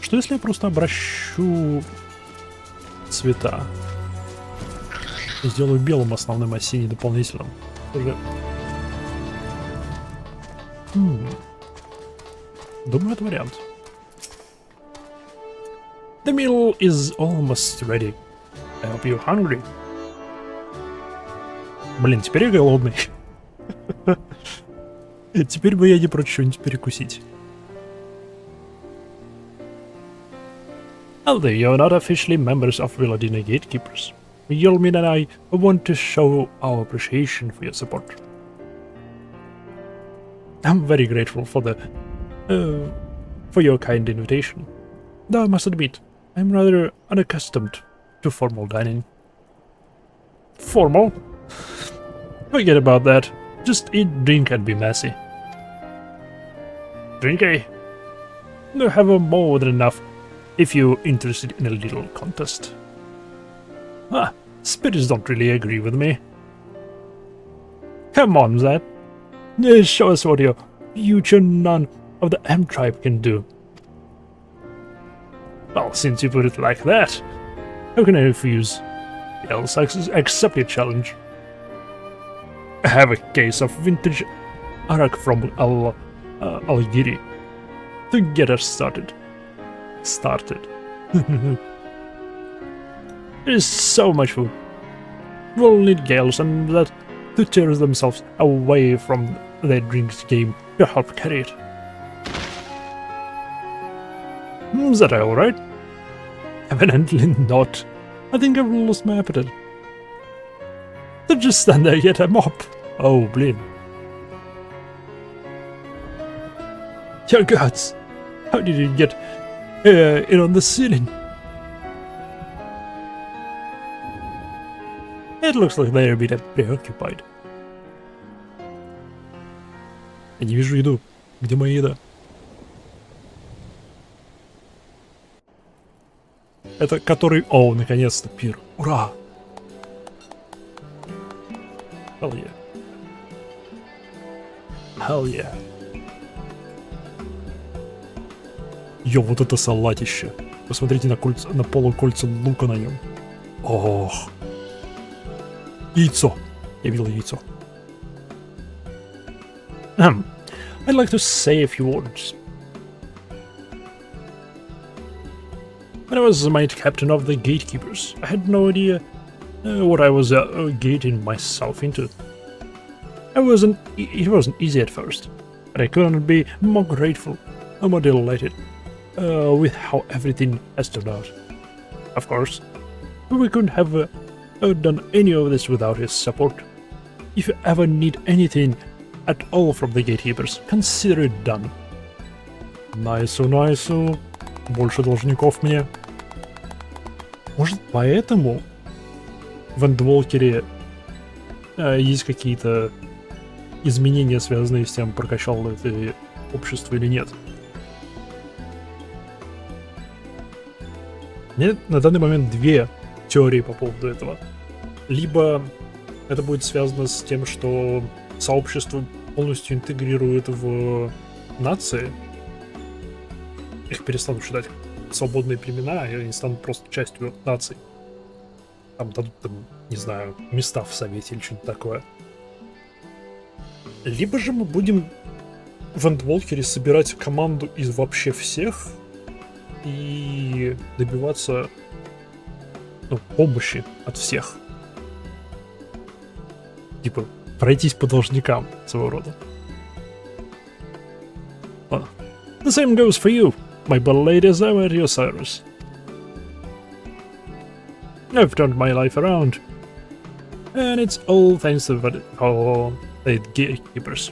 Что если я просто обращу цвета и сделаю белым основным, а синий дополнительным? Уже... Думаю, это вариант. The meal is almost ready. I hope you're hungry. Блин, теперь я голодный. Теперь бы я не прочь что-нибудь перекусить. Although you're not officially members of Villadina Gatekeepers, Yolmin and I want to show our appreciation for your support. I'm very grateful for your kind invitation. Though I must admit, I'm rather unaccustomed to formal dining. Formal? Forget about that. Just eat, drink, and be messy. Drink, eh? I have more than enough if you're interested in a little contest. Spirits don't really agree with me. Come on, Zed. Show us what your future nun of the M tribe can do. Well, since you put it like that, how can I refuse? Else accept your challenge. I have a case of vintage arak from Algiri to get us started. started. There is so much food. We'll need gales and that to tear themselves away from their drinks game to help carry it. Is that alright? Evidently not. I think I've lost my appetite. To just stand there yet a mop. Oh, blin. Your gods! How did you get in on the ceiling? It looks like they're a bit preoccupied. Я не вижу еду. Где моя еда? Это который... О, наконец-то пир. Ура! Hell yeah. Hell yeah. Ё, вот это салатище. Посмотрите на кольца, на полукольца лука на нем. Ох. Яйцо. Я видел яйцо. I'd like to say a few words. When I was made captain of the gatekeepers, I had no idea what I was gating myself into. It wasn't easy at first, but I couldn't be more grateful or more delighted with how everything has turned out. Of course, we couldn't have done any of this without his support. If you ever need anything at all from the gatekeepers, consider it done. Найсу. Больше должников мне. Может, поэтому в Эндволкере есть какие-то изменения, связанные с тем, прокачал ли ты общество или нет. Мне на данный момент две теории по поводу этого. Либо это будет связано с тем, что сообщество полностью интегрирует в нации, их перестанут считать свободные племена, и они станут просто частью наций. Там дадут, не знаю, места в совете или что-нибудь такое. Либо же мы будем в Эндволкере собирать команду из вообще всех и добиваться помощи от всех. Типа, пройтись по должникам своего рода. The same goes for you, my beloved as ever, your service. I've turned my life around, and it's all thanks to the gatekeepers.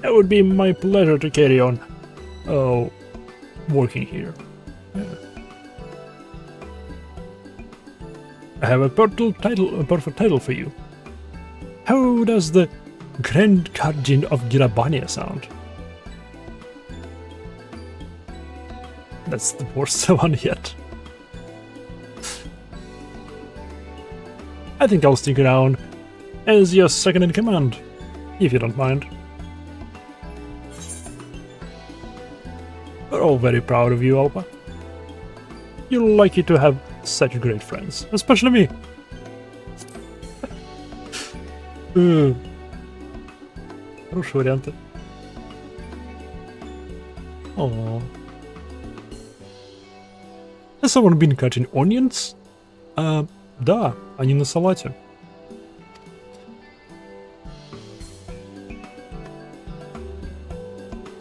It would be my pleasure to carry on working here. Yeah. I have a perfect title for you. How does the Grand Guardian of Girabania sound? That's the worst one yet. I think I'll stick around as your second in command, if you don't mind. We're all very proud of you, Alpa. You're lucky to have such great friends, especially me. Хорошие варианты. Oh. Has someone been cutting onions? Да, они на салате.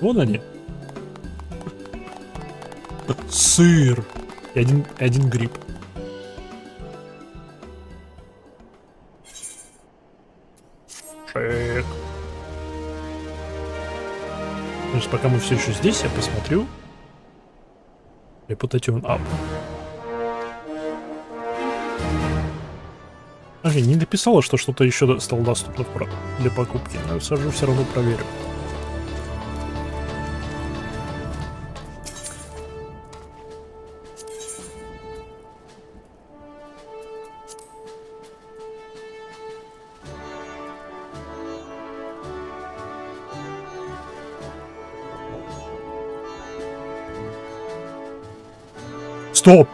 Вон они. Сыр. И один гриб. Шик. Значит, пока мы все еще здесь, я посмотрю. Reputation up. Не написала, что что-то еще стало доступно для покупки, но я сажу, все равно проверю. Стоп!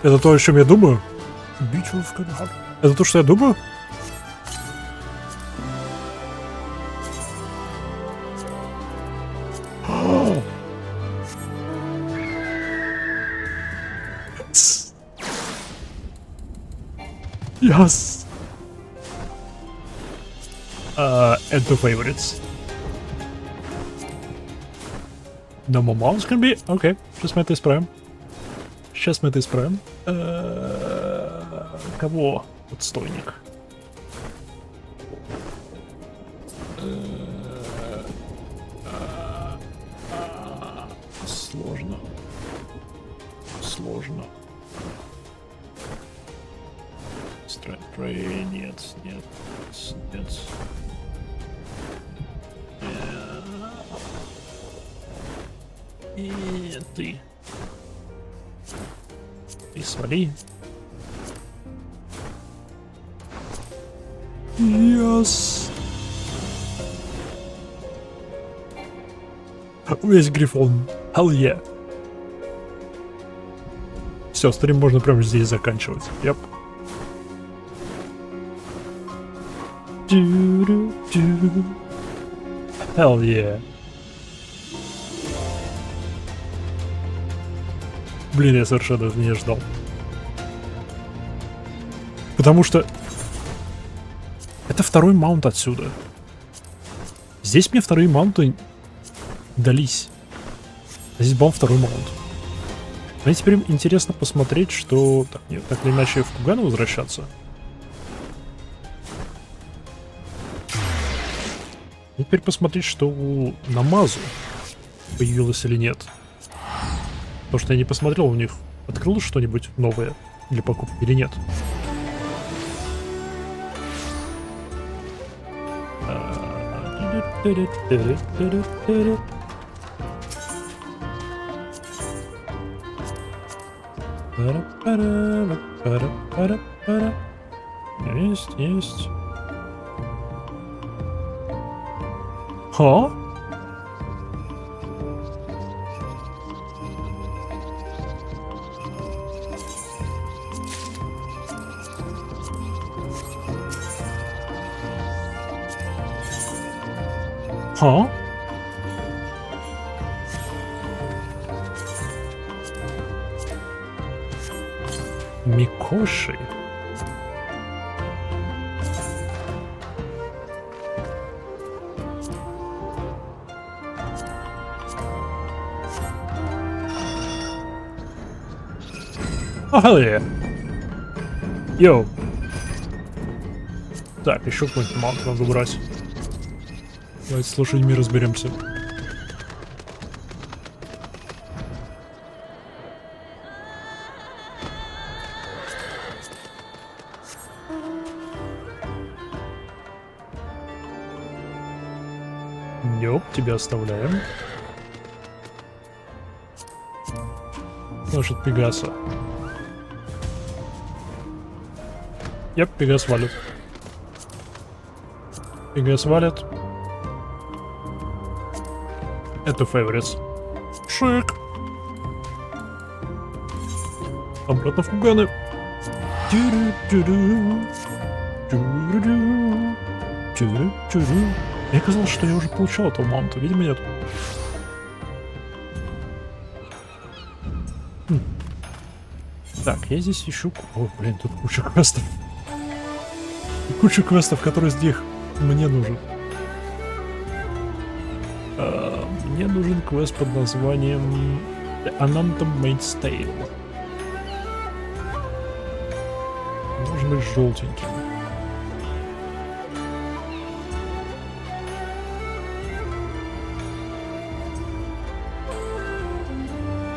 Это то, о чем я думаю? Beautiful Heart. Это то, что я думаю? Yes. And two favorites. No more mounts can be. Окей, сейчас мы это исправим. Кого? Отстойник. Сложно. Стрэнтрей, нет. И ты. И свали. Yes. У меня есть грифон. Hell yeah. Все, стрим можно прямо здесь заканчивать. Yep. Hell yeah. Блин, я совершенно этого не ждал. Потому что это второй маунт отсюда. Здесь мне вторые маунты дались. А здесь был второй маунт. Мне теперь интересно посмотреть, что... Так, нет, так или иначе в Кугану возвращаться. И теперь посмотреть, что у Намазу появилось или нет. Потому что я не посмотрел, у них открылось что-нибудь новое для покупки или нет. Есть. Ха? Ха? Микоши. Oh, hell yeah. Йоу. Так, еще какой-нибудь маунт надо брать. Давайте с лошадьми разберемся. Нёп, тебя оставляем. Лошадь Пегаса. Yep, Пегас валит. Это favorites. Шик. Обратно в Куганы. Мне казалось, что я уже получал этого маунта. Видимо, нет. Так, я здесь ищу... О, блин, тут куча квестов. Которые здесь мне нужен. Мне нужен квест под названием The Unantum Maid's Tale. Должен быть желтенький.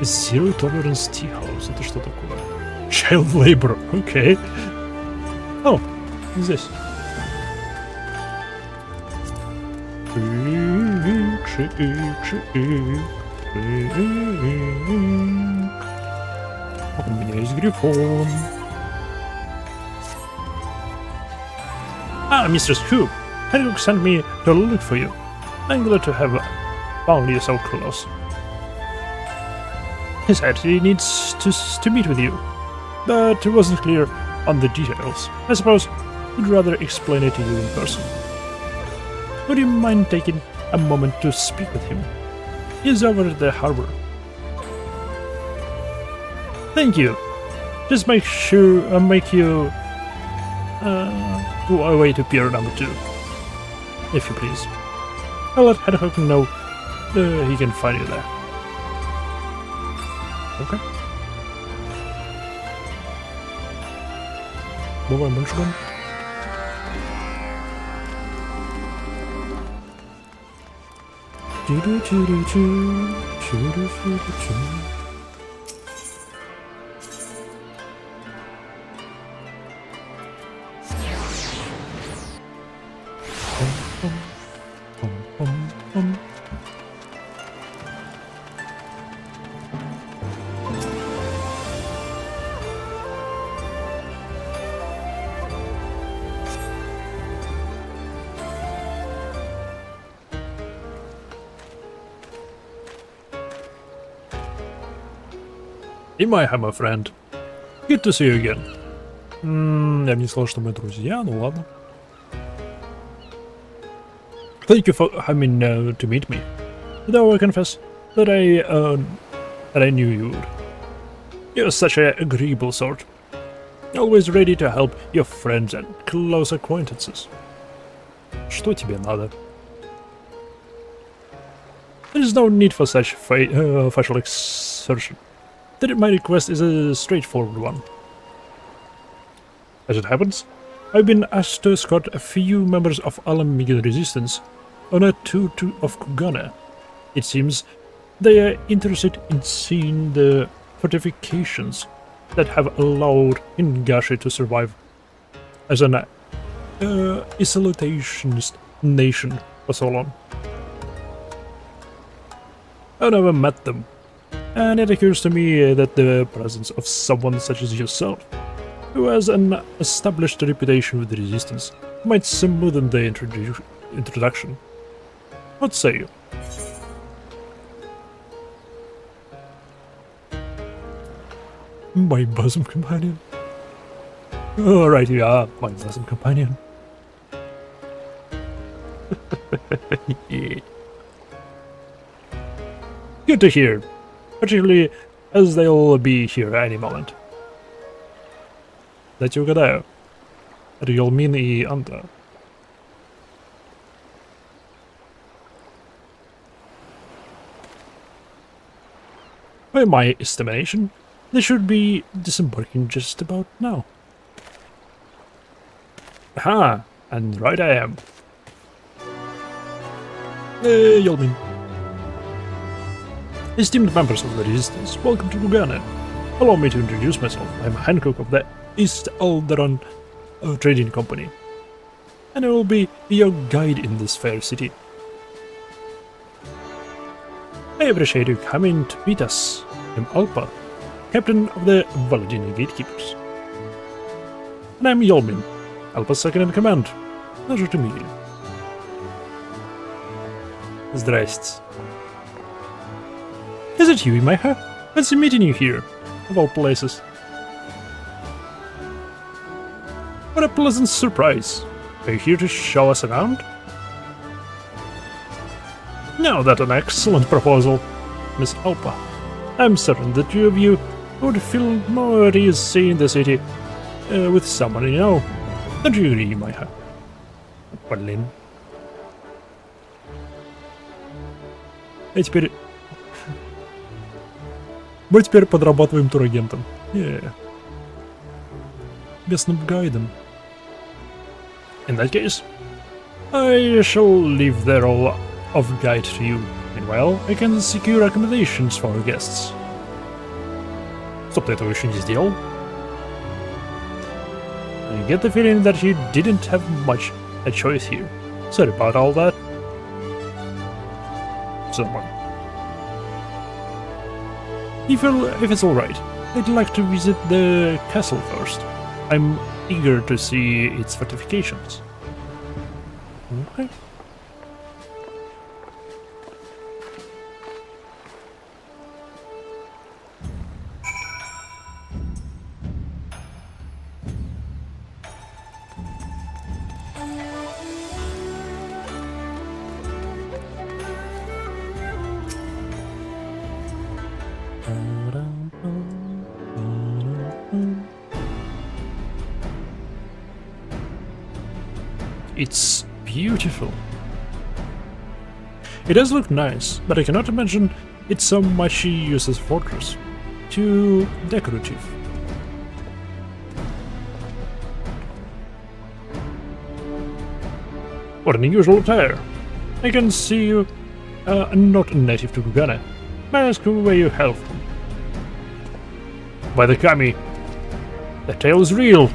Zero Tolerance Tea House. Это что такое? Child Labor. Окей. О, здесь. У меня есть грифон. Mistress Who, can you send me to look for you? I'm glad to have found you so close. He said he needs to meet with you, but it wasn't clear on the details. I suppose he'd rather explain it to you in person. Would you mind taking a moment to speak with him? He's over at the harbor. Thank you. Just make you go away to pier number 2, if you please. I'll let Hedgehog know he can find you there. Okay. Бываем больше гон. И my hammer friend. Good to see you again. Я бы не сказал, что мы друзья, ну ладно. Thank you for coming to meet me. Though I confess that I knew you would. You're such an agreeable sort. Always ready to help your friends and close acquaintances. Что тебе надо? There is no need for such facial exertion. My request is a straightforward one. As it happens, I've been asked to escort a few members of Alamigan Resistance on a tour of Kugana. It seems they are interested in seeing the fortifications that have allowed Ingashi to survive as an isolationist nation for so long. I never met them, and it occurs to me that the presence of someone such as yourself, who has an established reputation with the Resistance, might smoothen the introduction. What say you? My bosom companion? Alright, you are my bosom companion. Yeah. Good to hear, particularly as they'll be here any moment. Дайте угадаю. Риолмин и Анта. By my estimation, they should be disembarking just about now. Aha! And right I am. Yolmin. Esteemed members of the Resistance, welcome to Lugana. Allow me to introduce myself. I'm Hancock of the East Alderon Trading Company, and I will be your guide in this fair city. I appreciate you coming to meet us. I'm Alpa, captain of the Valadini Gatekeepers. And I'm Yolmin, Alpa's second in command. Pleasure to meet you. Здрасте. Is it you, Imaiha? Fancy meeting you here, of all places. What a pleasant surprise. Are you here to show us around? Now that's an excellent proposal, Miss Alpa. I'm certain the two of you would feel more at ease seeing the city with someone you know. Don't you agree, Imaiha? Блин. А теперь... Мы теперь подрабатываем турагентом. Местным гайдом. In that case, I shall leave the role of guide to you. Meanwhile, I can secure accommodations for our guests. Стоп, ты этого еще не сделал? I get the feeling that you didn't have much a choice here. Sorry about all that. Someone. If it's alright, I'd like to visit the castle first. I'm eager to see its fortifications. Okay. It's beautiful. It does look nice, but I cannot imagine it's so much used as fortress. Too decorative. What an unusual attire. I can see you not native to Ghana. May I ask where you hail from? By the Kami. The tale is real.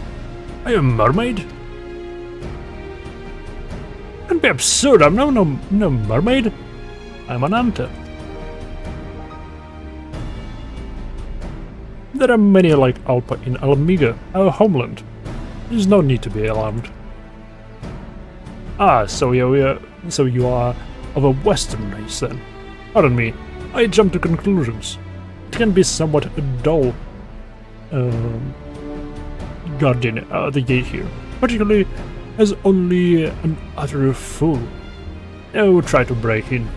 Are you a mermaid? Don't be absurd, I'm no mermaid. I'm an hunter. There are many like Alpa in Alamiga, our homeland. There's no need to be alarmed. Ah, so you are of a Western race then. Pardon me, I jump to conclusions. It can be somewhat dull guarding the gate here, particularly as only an utter fool would try to break in.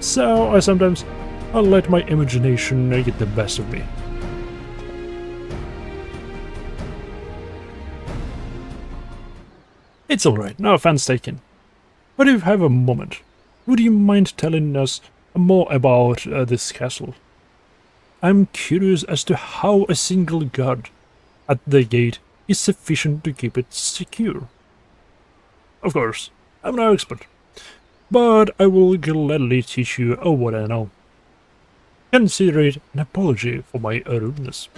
So I'll let my imagination get the best of me. It's alright, no offense taken. But if you have a moment, would you mind telling us more about this castle? I'm curious as to how a single guard at the gate is sufficient to keep it secure. Of course, I'm no expert, but I will gladly teach you what I know. Consider it an apology for my rudeness.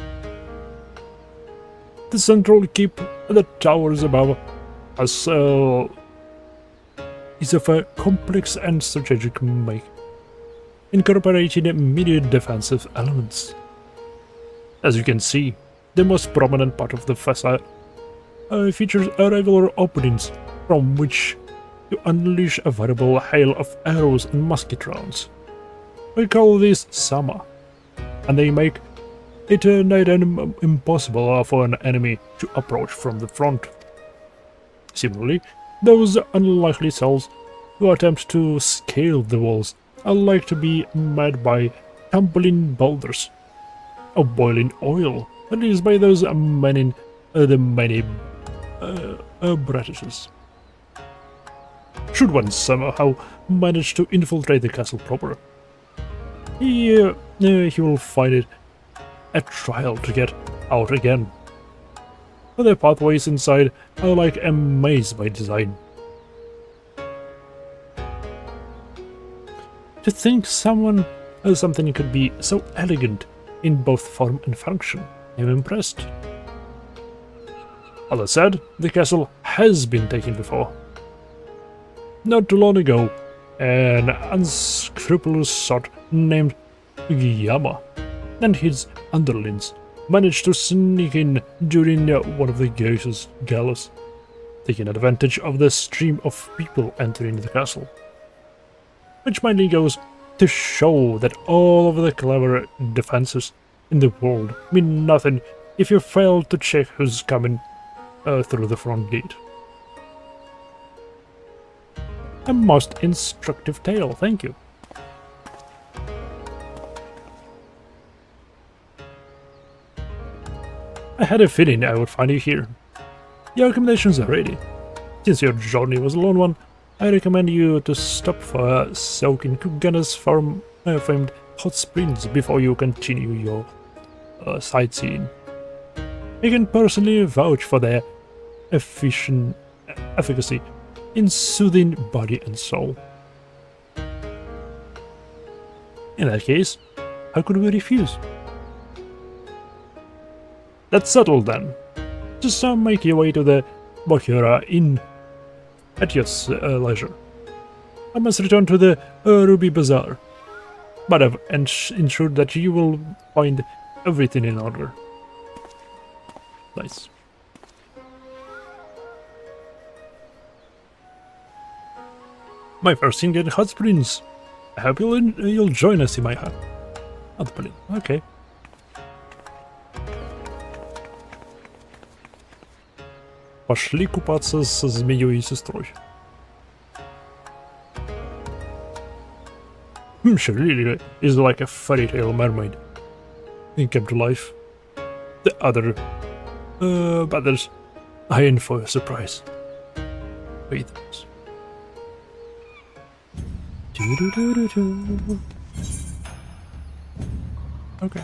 The central keep, the towers above us, is of a complex and strategic make, incorporating many defensive elements. As you can see, the most prominent part of the facade features irregular openings from which you unleash a variable hail of arrows and musket rounds. We call this Sama, and they make it nigh on impossible for an enemy to approach from the front. Similarly, those unlikely souls who attempt to scale the walls are like to be met by tumbling boulders or boiling oil, released by those many Britishes. Should one somehow manage to infiltrate the castle proper, he will find it a trial to get out again. The pathways inside are like a maze by design. To think something could be so elegant in both form and function, I'm impressed. All that said, the castle has been taken before. Not too long ago, an unscrupulous sot named Yama and his underlings managed to sneak in during one of the galas, taking advantage of the stream of people entering the castle. Which mainly goes to show that all of the clever defenses in the world mean nothing if you fail to check who's coming through the front gate. A most instructive tale, thank you. I had a feeling I would find you here. Your accommodations are ready. Since your journey was a long one, I recommend you to stop for a soak in Kugana's famed hot springs before you continue your sightseeing. I can personally vouch for their efficacy in soothing body and soul. In that case, how could we refuse? That's settled then. Just make your way to the Bakura Inn at your leisure. I must return to the Ruby Bazaar, but I've ensured that you will find everything in order. Nice. My first thing at Hot Springs. I hope you'll join us in my hut. Отблин, okay. Пошли купаться со змеей и сестрой. She really is like a fairy tale mermaid. It came to life. The other battles are in for a surprise. Wait. Okay.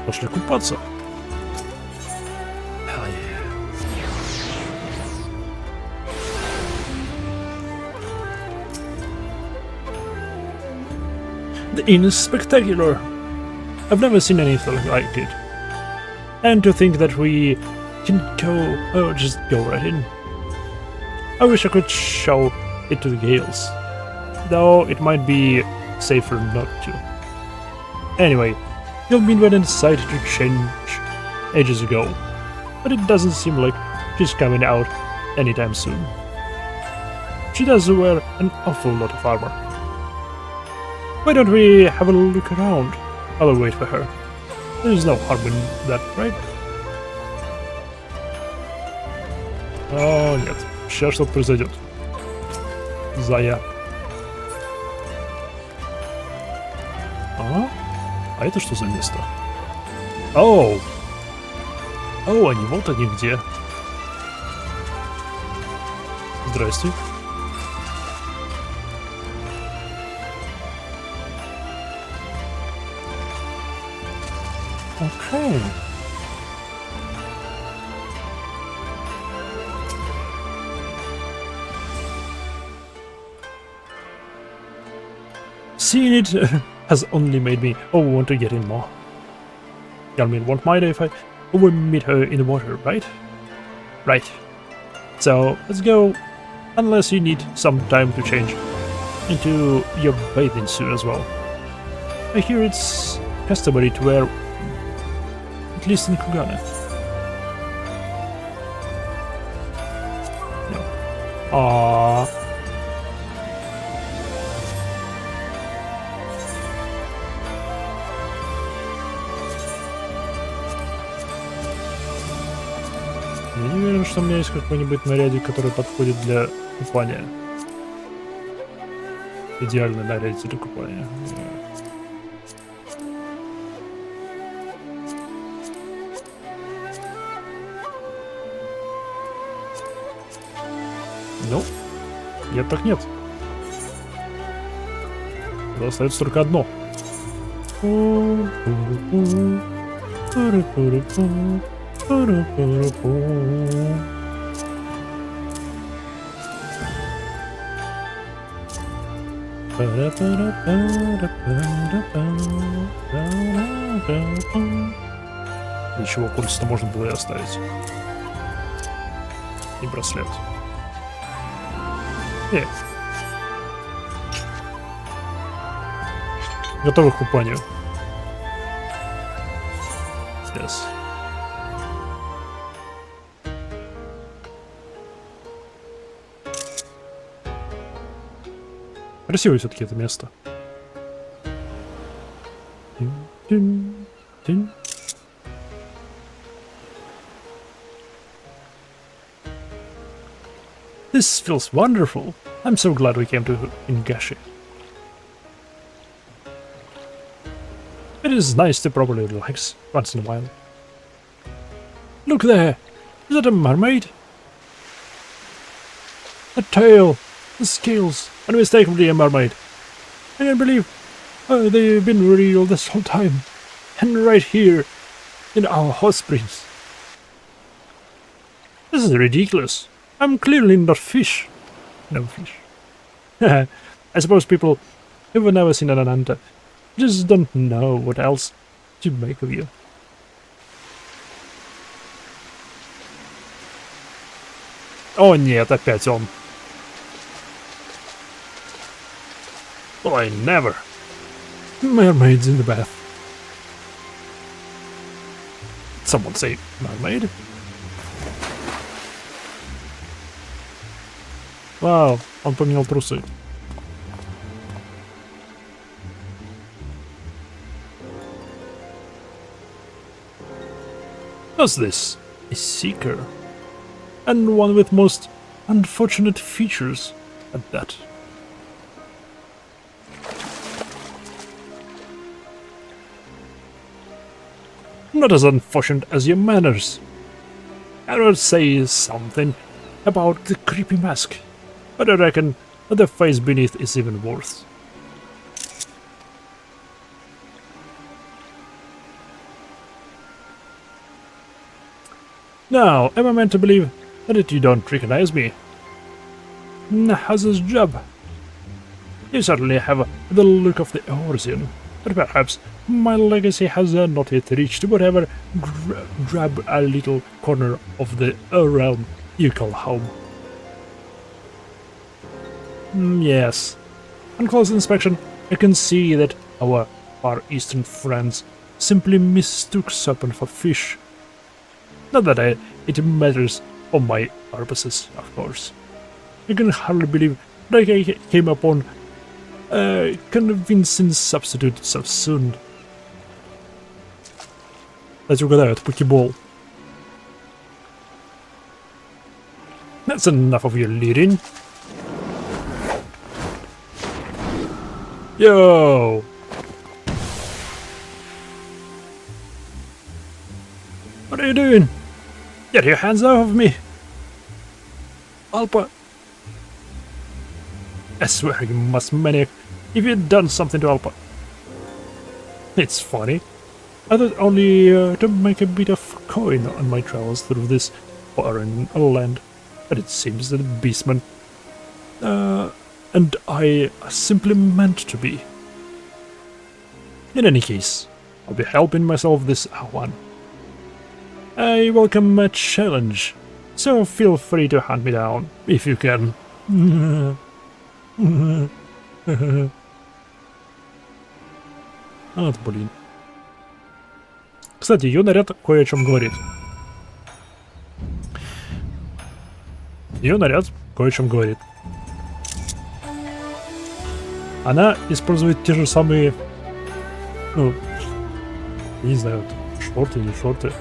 Пошли купаться. Hell yeah. The inn is spectacular. I've never seen anything like it. And to think that we can just go right in. I wish I could show it to the Gales, though it might be safer not to. Anyway, you've been well inside to change ages ago, but it doesn't seem like she's coming out anytime soon. She does wear an awful lot of armor. Why don't we have a look around? I'll wait for her. There's no harm in that, right? О, нет. Сейчас что-то произойдет. Зая. А? А это что за место? Оу! Оу, они вот они где. Здрасте. Окей. Seeing it has only made me want to get in more. Galmin won't mind if I meet her in the water, right? Right. So, let's go. Unless you need some time to change into your bathing suit as well. I hear it's customary to wear, at least in Kugana. No. Aww. Я не уверен, что у меня есть какой-нибудь нарядик, который подходит для купания. Идеальный нарядик для купания. Ну, нет так нет. Тогда остается только одно. Ничего, кольца-то можно было и оставить. И браслет. Готовы к купанию. Yes. Красивое все-таки это место. This feels wonderful. I'm so glad we came to Ingashi. It is nice to properly relax once in a while. Look there! Is that a mermaid? The tail, the scales, unmistakably a mermaid. I can't believe they've been real this whole time. And right here, in our hot springs. This is ridiculous. I'm clearly not fish. No fish. I suppose people who've never seen an Ananta just don't know what else to make of you. О нет, опять он. Well, I never. Mermaids in the bath. Someone say mermaid? Вау, он поменял трусы. What's this? A seeker. And one with most unfortunate features at that. Not as unfortunate as your manners. I would say something about the creepy mask, but I reckon that the face beneath is even worse. Now, am I meant to believe that you don't recognize me? How's this job? You certainly have the look of the Orsian, but perhaps my legacy has not yet reached whatever grab a little corner of the realm you call home. Yes. On close inspection, I can see that our Far Eastern friends simply mistook serpent for fish. Not that it matters for my purposes, of course. I can hardly believe that I came upon a convincing substitute so soon. Let's угадаю, это покебол. That's enough of your leading. Yo! What are you doing? Get your hands off of me! Alpa! I swear you must maniac if you'd done something to Alpa. It's funny. I thought only to make a bit of coin on my travels through this foreign land, but it seems that the beastman and I are simply meant to be. In any case, I'll be helping myself this one. I welcome a challenge, so feel free to hunt me down, if you can. Вот, блин. Кстати, ее наряд кое о чем говорит. Ее наряд кое о чем говорит. Она использует те же самые, ну, я не знаю, шорты, не шорты,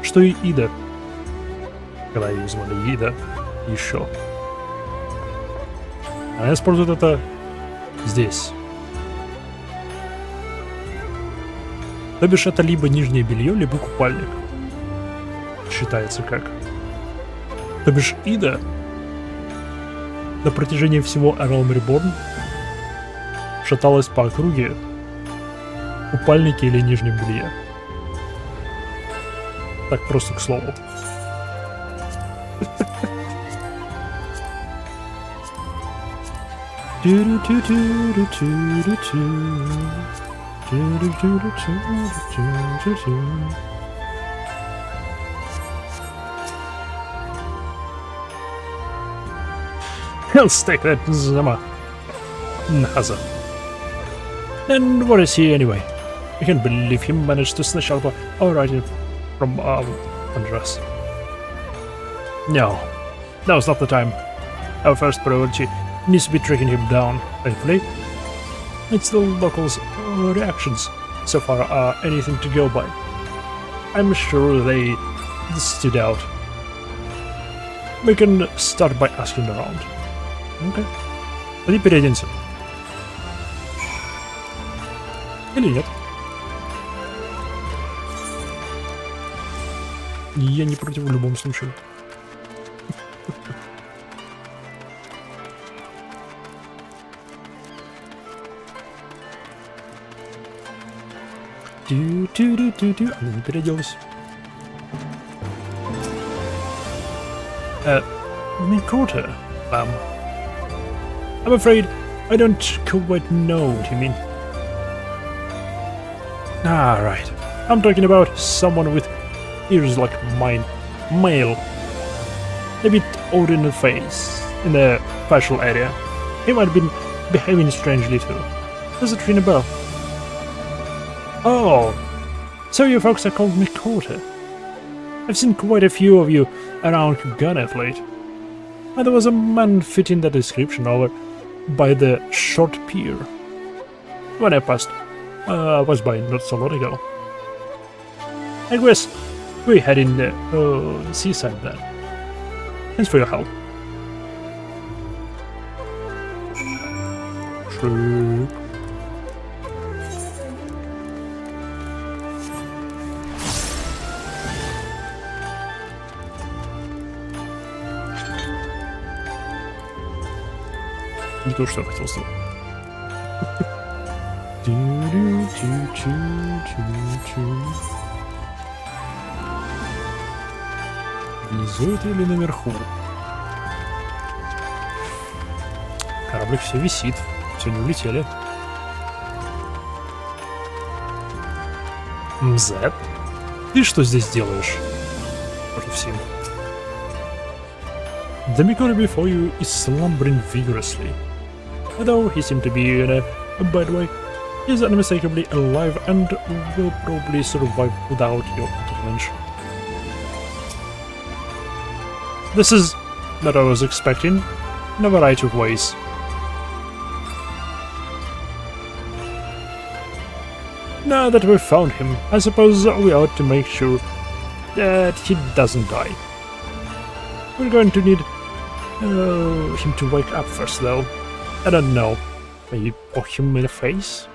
что и Ида, когда ее звали Ида, еще. Она использует это здесь. То бишь это либо нижнее белье, либо купальник. Считается как. То бишь Ида на протяжении всего Realm Reborn шаталась по округе в купальнике или нижнем белье. Так просто к слову. He'll stick that Zama. Naza. And what is he anyway? I can't believe he managed to snatch out our item from under us. No, now's not the time. Our first priority needs to be tracking him down, thankfully. It's the locals' reactions so far are anything to go by. I'm sure they stood out. We can start by asking around. Okay. Пойди переоденься. Или нет? Я не против в любом случае. Она не переоделась. Mid-quarter, I'm afraid I don't quite know what you mean. Ah, right. I'm talking about someone with ears like mine. Male. A bit odd in the face, in the facial area. He might have been behaving strangely too. Does it ring a bell? Oh, so you folks are called mid-quarter. I've seen quite a few of you around Gunn of late. and there was a man fitting the description over by the short pier. When I was by not so long ago. I guess we had in the seaside then. Thanks for your help. True. Не то, что я хотел сделать. Внизу это или наверху? Кораблик все висит, все не улетели. Мзет? Ты что здесь делаешь? Против всем. The Mikori before you is slumbering vigorously. Although he seemed to be in a bad way, he is unmistakably alive and will probably survive without your intervention. This is what I was expecting, in a variety of ways. Now that we've found him, I suppose we ought to make sure that he doesn't die. We're going to need him to wake up first, though. I don't know. Maybe poke him in the face?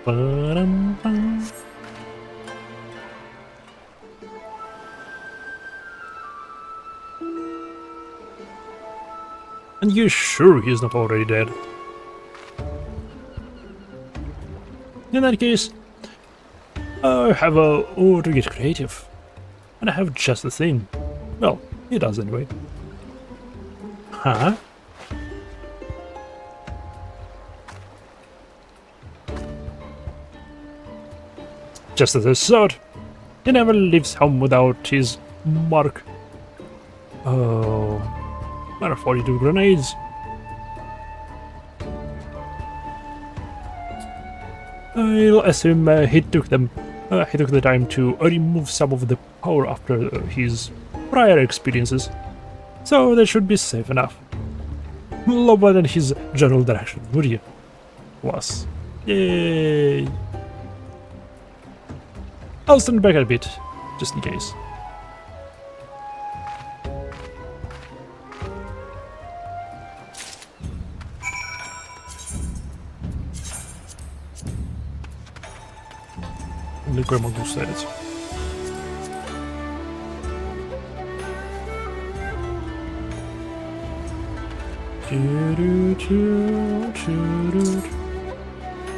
Ba-dum-bum. And you're sure he's not already dead? In that case, I have a to get creative. And I have just the thing. Well, he does anyway. Huh? Just as I thought, he never leaves home without his mark. Oh, there are 42 grenades. I'll assume he took them. He took the time to remove some of the power after his prior experiences, so they should be safe enough. Lower than his general direction, would you? Was. Yay! I'll stand back a bit, just in case. Далеко я могу ставить.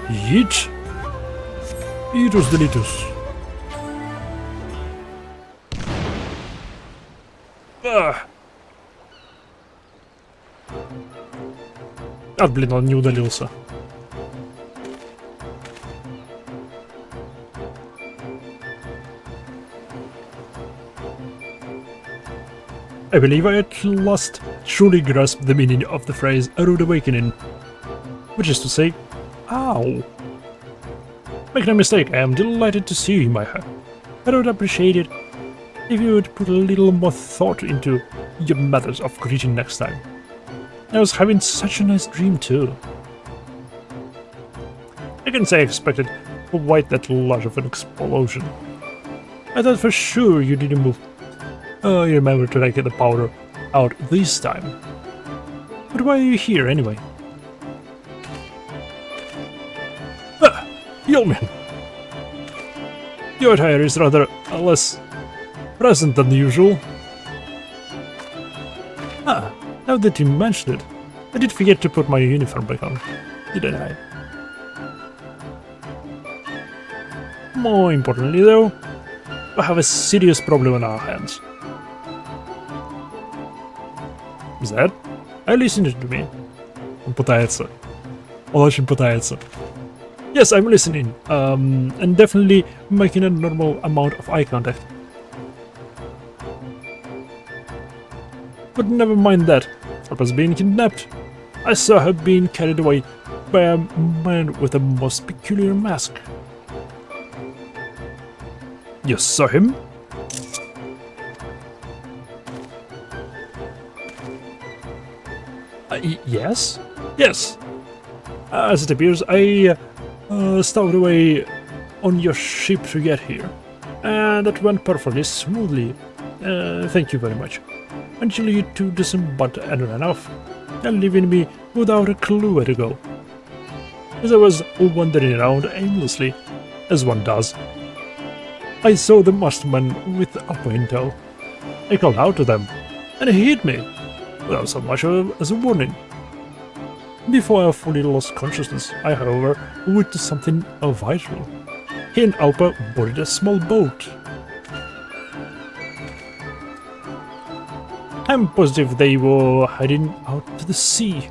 Yeet! Eatus deletus. А, блин, он не удалился. I believe I at last truly grasped the meaning of the phrase "a rude awakening," which is to say, ow. Make no mistake, I am delighted to see you, my heart. I would appreciate it if you would put a little more thought into your methods of greeting next time. I was having such a nice dream too. I can say I expected quite that large of an explosion. I thought for sure you didn't move. You remember to take the powder out this time. But why are you here anyway? Ah, Yeoman! Your attire is rather less present than usual. Ah, now that you mention it, I did forget to put my uniform back on, didn't I? More importantly though, we have a serious problem on our hands. Is that? I listened to me. Он пытается. Он очень пытается. Yes, I'm listening. And definitely making a normal amount of eye contact. But never mind that. I was being kidnapped. I saw her being carried away by a man with a most peculiar mask. You saw him? Yes? Yes. As it appears, I stowed away on your ship to get here. And that went perfectly smoothly. Thank you very much. Until you two disembarked and ran off, leaving me without a clue where to go. As I was wandering around aimlessly, as one does, I saw the masterman with Alpha in tow. I called out to them, and he hit me, without so much as a warning. Before I fully lost consciousness, I, however, witnessed something vital. He and Alpha boarded a small boat. I'm positive they were heading out to the sea.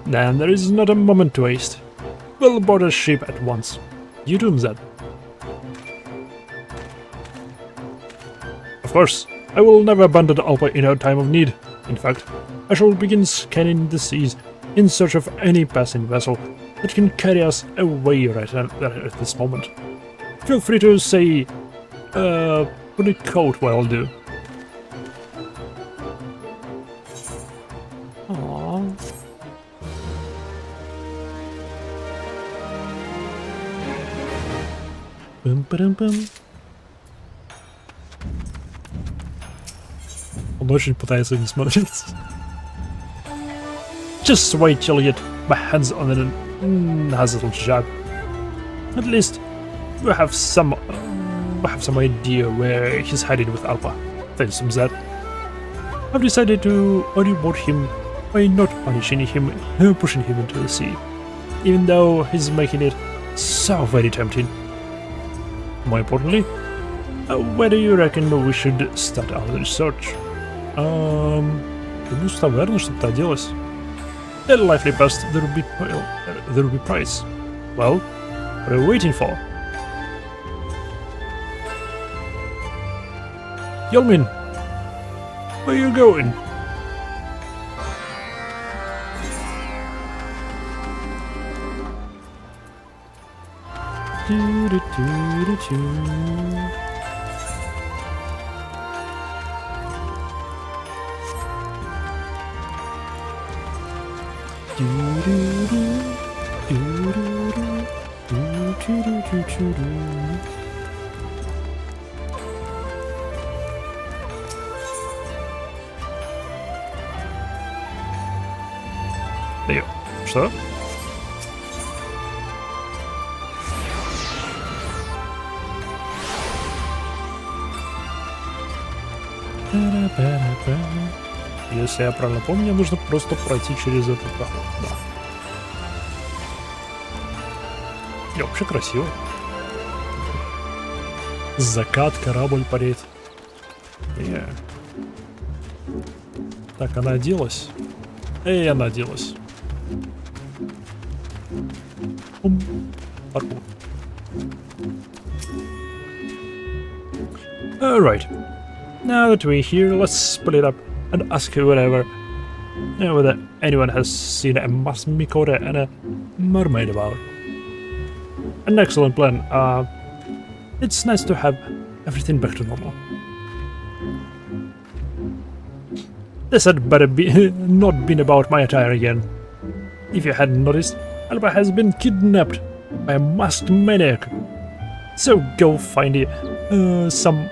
And there is not a moment to waste. We'll board a ship at once. You do that. Of course, I will never abandon Alpha in our time of need. In fact, I shall begin scanning the seas in search of any passing vessel that can carry us away right at this moment. Feel free to say, put a coat while I'll do. Aww. Bum ba bum. Он очень пытается не смотреть. Just wait till I get my hands on it and has a little jab. At least we have some idea where he's headed with Alpha. Thanks to that, I've decided to reward him by not punishing him and pushing him into the sea, even though he's making it so very tempting. More importantly, where do you reckon we should start our research? Думаю, что таверна что-то оделась. The lively best the ruby price. Well, what are we waiting for? Yolmin, where are you going? Лео, что? Если я правильно помню, мне нужно просто пройти через этот проход. Да. И вообще красиво. Закат, корабль парит. Так, она оделась. Она оделась. Паркур. Alright. Now that we're here, let's split up and ask whether anyone has seen a Masmikore and a mermaid about. An excellent plan. It's nice to have everything back to normal. This had better be not been about my attire again. If you hadn't noticed, Alba has been kidnapped by a masked maniac. So go find some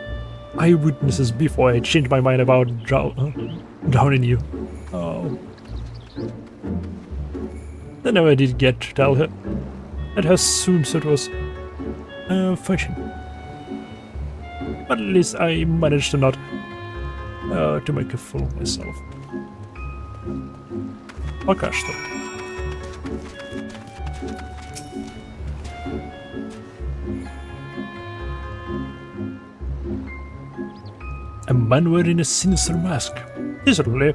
eyewitnesses before I change my mind about drowning you. Oh. I never did get to tell her that her swimsuit was fashion. But at least I managed to not to make a fool of myself. Пока что. A man wearing a sinister mask. He certainly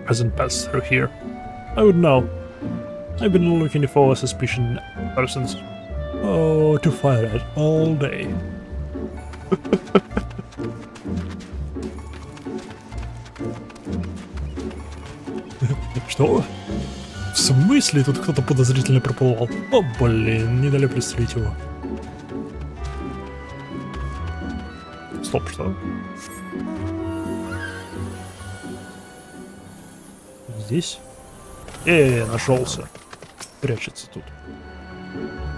hasn't passed through here. I would know. I've been looking for suspicious persons. Oh, to fire at all day. Что? В смысле? Тут кто-то подозрительно проплывал. О, блин, не дали пристрелить его. Стоп, что? Здесь? Нашелся. Прячется тут.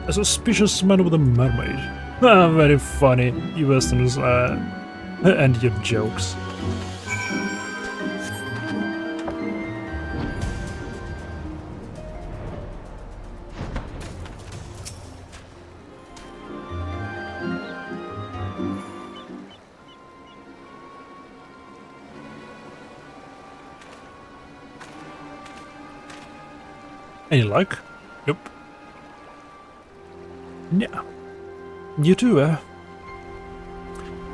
A suspicious man with a mermaid. Ah, very funny, you Westerners, and your jokes. Any luck? Nope. Yeah. You too,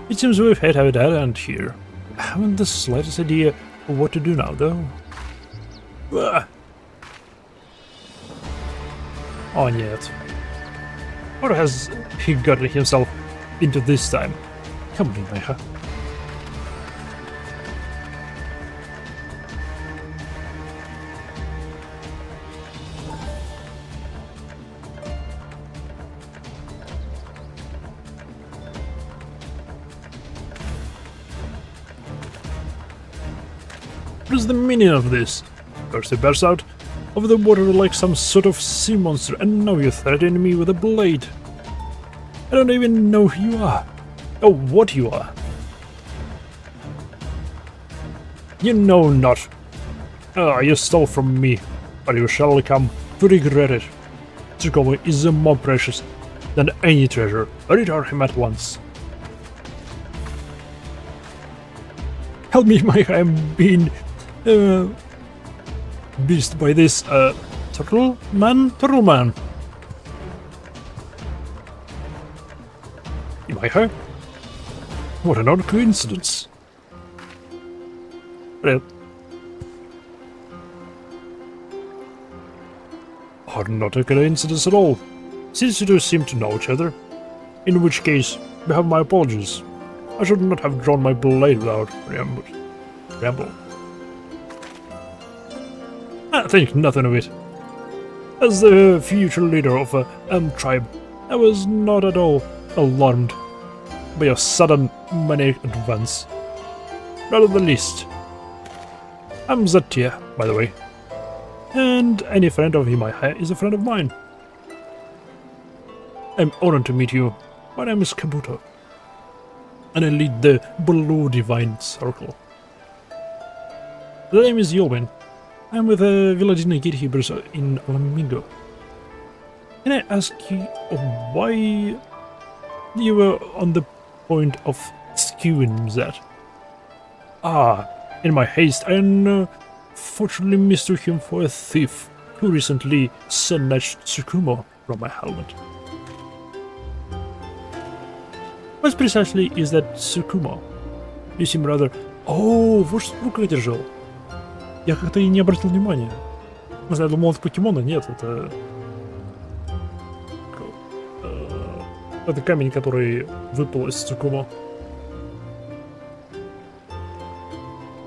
It seems we've had our dead end here. I haven't the slightest idea of what to do now, though. Oh, нет. What has he gotten himself into this time? Come on, Micah. What is the meaning of this? First he bursts out of the water like some sort of sea monster, and now you threaten me with a blade. I don't even know who you are, or what you are. You know not. You stole from me, but you shall come to regret it. Tsukumo is more precious than any treasure. Return him at once. Help me, Mike, I'm being beast by this turtle man. Micah? What an odd coincidence. Or not a coincidence at all, since you two seem to know each other. In which case, you have my apologies. I should not have drawn my blade without ramble. I think nothing of it. As the future leader of a tribe, I was not at all alarmed by your sudden maniac advance. Not in the least. I'm Zatia, by the way, and any friend of Himaiha is a friend of mine. I'm honored to meet you. My name is Kabuto, and I lead the Blue Divine Circle. The name is Yolwyn. I'm with the Villadina gatekeepers in Flamingo. Can I ask you why you were on the point of skewing that? In my haste, I unfortunately mistook him for a thief who recently snatched Tsukumo from my helmet. What precisely is that Tsukumo? You seem rather... О, вот что рука держал. Я как-то и не обратил внимания. Не знаю, я думал, это покемона. Нет, это... Это камень, который выпал из Tsukuma.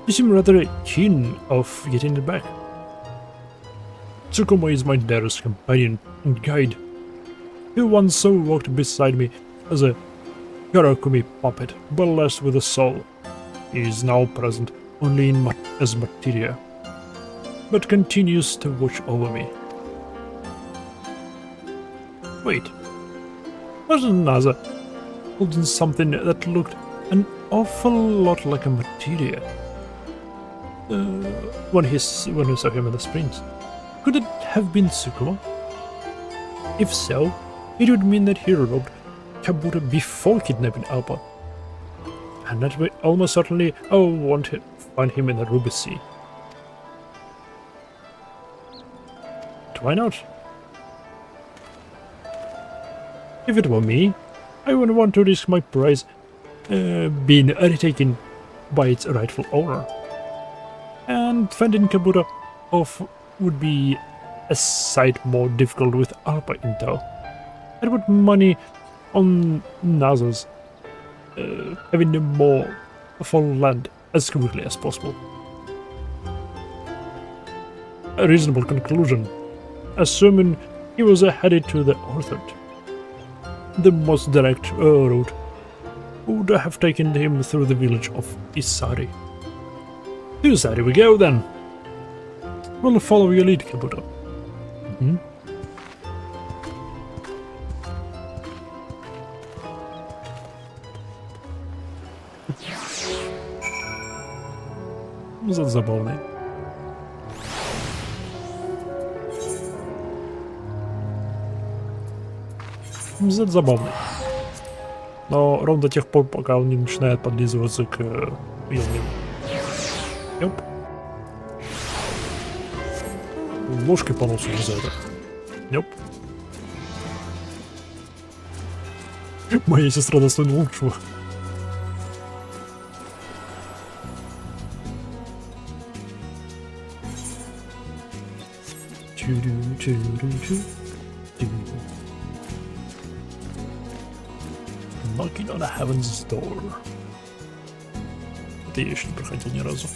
You seem rather keen of getting it back. Tsukuma is my dearest companion and guide. He once so walked beside me as a Karakumi puppet, blessed with a soul. He is now present only as materia, but continues to watch over me. Wait, wasn't Naza holding something that looked an awful lot like a materia when we saw him in the springs? Could it have been Tsukumo? If so, it would mean that he robbed Kabuto before kidnapping Alpa, and that we almost certainly want to find him in the Ruby Sea. But why not? If it were me, I wouldn't want to risk my prize being retaken by its rightful owner. And fending Kabuto off would be a sight more difficult with Alpa in tow. I'd put money on Naza's having more for land as quickly as possible. a reasonable conclusion, assuming he was headed to the orchard. The most direct route would have taken him through the village of Isari. To Isari we go then. We'll follow your lead, Kabuto. Забавный. Забавный. Но ровно до тех пор, пока он не начинает подлизываться к уязвимым. Ёп. Ложкой по носу за это. Ёп. Моя сестра достойна лучшего. Knocking on a Heaven's door. Это я еще не проходил ни разу.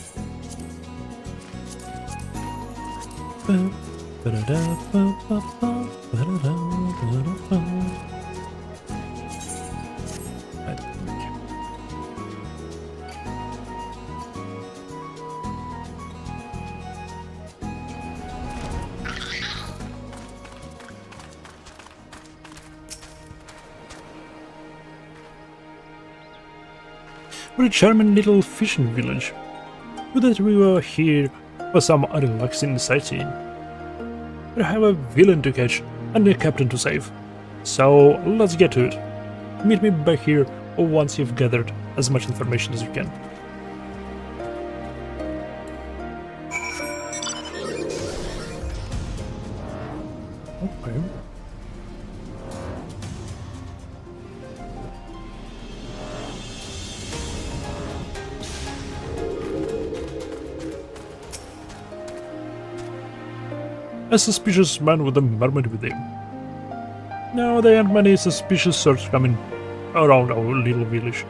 What a charming little fishing village. Would that we were here for some relaxing sightseeing. We have a villain to catch and a captain to save. So let's get to it. Meet me back here once you've gathered as much information as you can. Okay. A suspicious man with a mermaid with him. Now there aren't many suspicious sorts coming around our little village.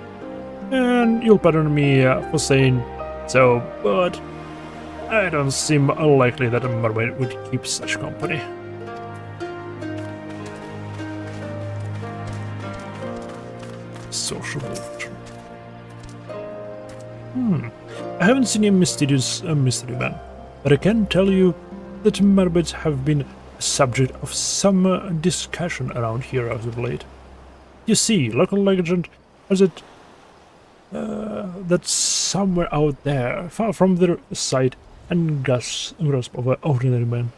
And you'll pardon me for saying so, but I don't seem unlikely that a mermaid would keep such company. Sociable. I haven't seen a mysterious mystery man, but I can tell you that mermaids have been a subject of some discussion around here as of late. You see, local legend has it that somewhere out there, far from their sight and grasp of an ordinary man,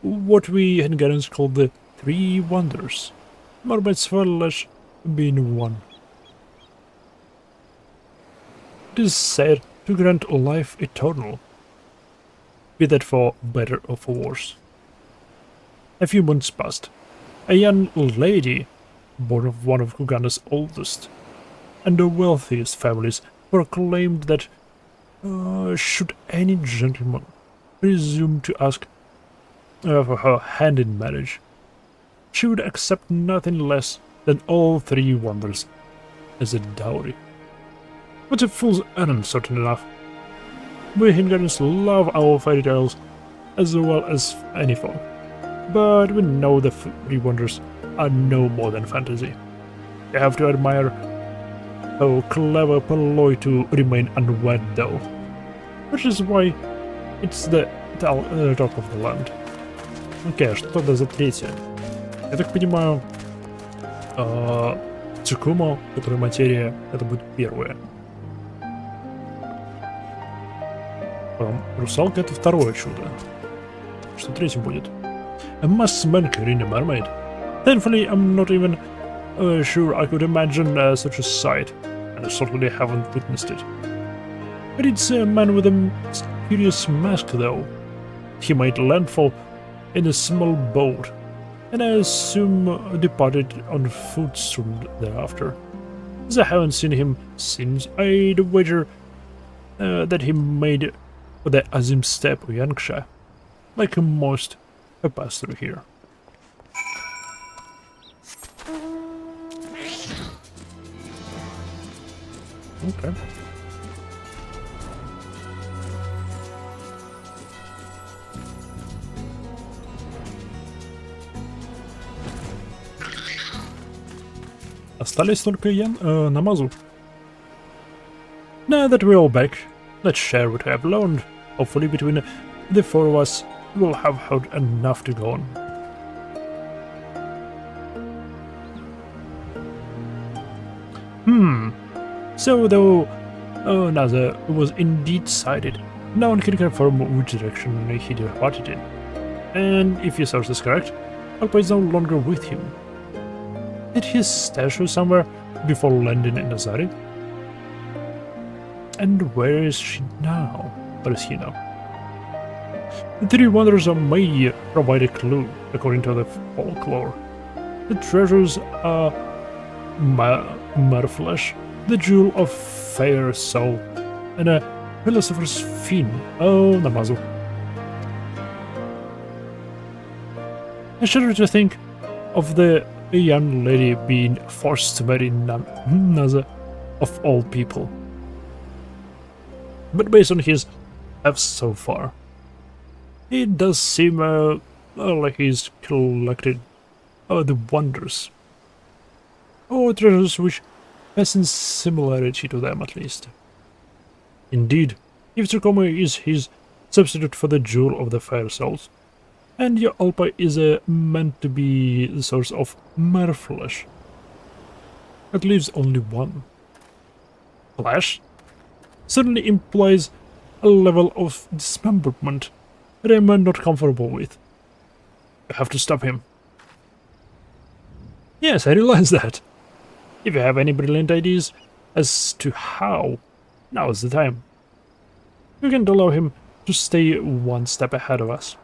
what we Hungarians call the Three Wonders, mermaids flesh being one. It is said to grant life eternal, be that for better or for worse. A few months passed. A young lady, born of one of Uganda's oldest and the wealthiest families, proclaimed that should any gentleman presume to ask for her hand in marriage, she would accept nothing less than all three wonders as a dowry. But a fool's errand, certain enough. We Hungarians love our fairy tales as well as any folk, but we know the three wonders are no more than fantasy. You have to admire how clever Poloi to remain unwed though, which is why it's the talk of the land. Окей, что тогда за третье? Я так понимаю, Цукумо, который материя, это будет первое. Русалка — это второе чудо. Что третьим будет? A masked man carrying a mermaid. Thankfully, I'm not even sure I could imagine such a sight, and I certainly haven't witnessed it. But it's a man with a mysterious mask, though. He made landfall in a small boat, and I assume departed on foot soon thereafter. As I haven't seen him since, I'd wager that he made the Azim Steppe or Yanksha, like most who pass through here. Okay. Остались только Намазу. Now that we're all back, let's share what we have learned. Hopefully between the four of us, we'll have had enough to go on. So though Naza was indeed sighted, no one can confirm which direction he departed in. And if his source is correct, Alpa is no longer with him. Did he stash her somewhere before landing in Azari? And where is she now? Or is he now? The three wanderers may provide a clue, according to the folklore. The treasures are Marflesh, the jewel of fair soul, and a philosopher's fin. Oh, Namazu. I shudder to think of the young lady being forced to marry Naza, of all people. But based on his F's so far, it does seem like he's collected the wonders, or treasures which has some similarity to them at least. Indeed, if Tsukumo is his substitute for the jewel of the fair souls, and your Alpa is meant to be the source of Merflesh, that leaves only one. Flesh certainly implies a level of dismemberment that I'm not comfortable with. I have to stop him. Yes, I realize that. If you have any brilliant ideas as to how, now is the time. We can't allow him to stay one step ahead of us.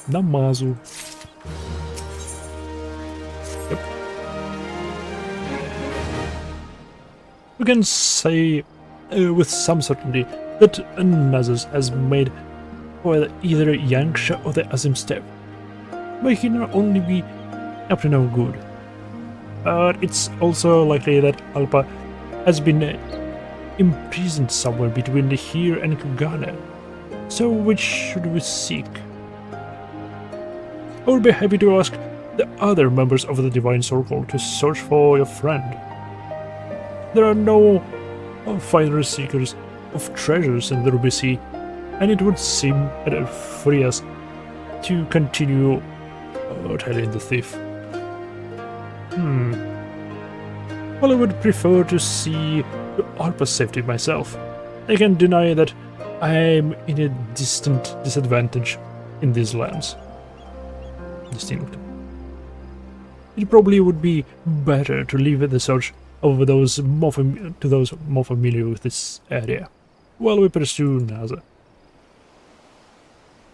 Namazu. Yep. We can say with some certainty that Nazas has made for either Yangsha or the Azim step, but he can only be up to no good. But it's also likely that Alpa has been imprisoned somewhere between here and Kugana. So which should we seek? I would be happy to ask the other members of the Divine Circle to search for your friend. There are no finders seekers of treasures in the Ruby Sea, and it would seem to free us to continue tailing the thief. Well, I would prefer to see Alpa's safety myself. I can't deny that I am in a distant disadvantage in these lands. It probably would be better to leave the search of those more familiar with this area, while we pursue Naza.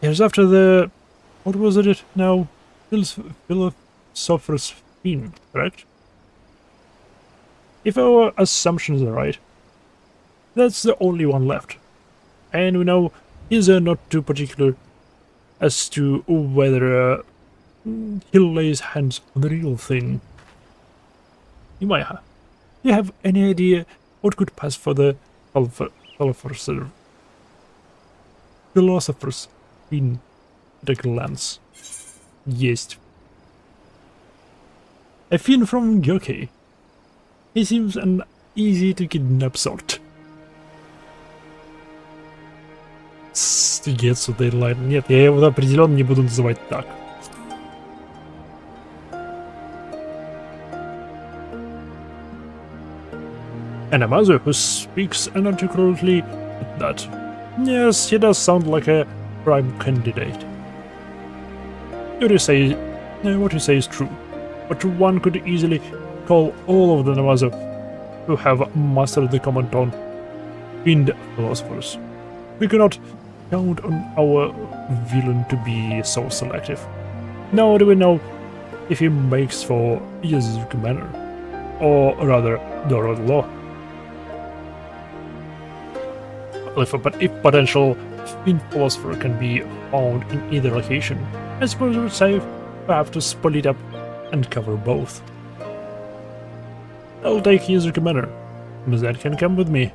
Here's after the... what was it now? Philosopher's Fin, correct? If our assumptions are right, that's the only one left. And we know he's not too particular as to whether he'll lay his hands on the real thing. Imaya, do you have any idea what could pass for the philosopher's Fin at a glance? Yes. A Fin from Gyoke. He seems an easy to kidnap sort. Стигецу Дейлайн. Нет, я его определенно не буду называть так. And Amazu, who speaks inarticulately at that. Yes, he does sound like a prime candidate. What you say is true, but one could easily call all of the Namazu who have mastered the common tongue fiend philosophers. We cannot count on our villain to be so selective. Nor do we know if he makes for Yazuki Manor, or rather Dorad Law. If potential fiend philosopher can be found in either location, I suppose we would say we have to split it up and cover both. I'll take Yazuki Manor. Mizan can come with me.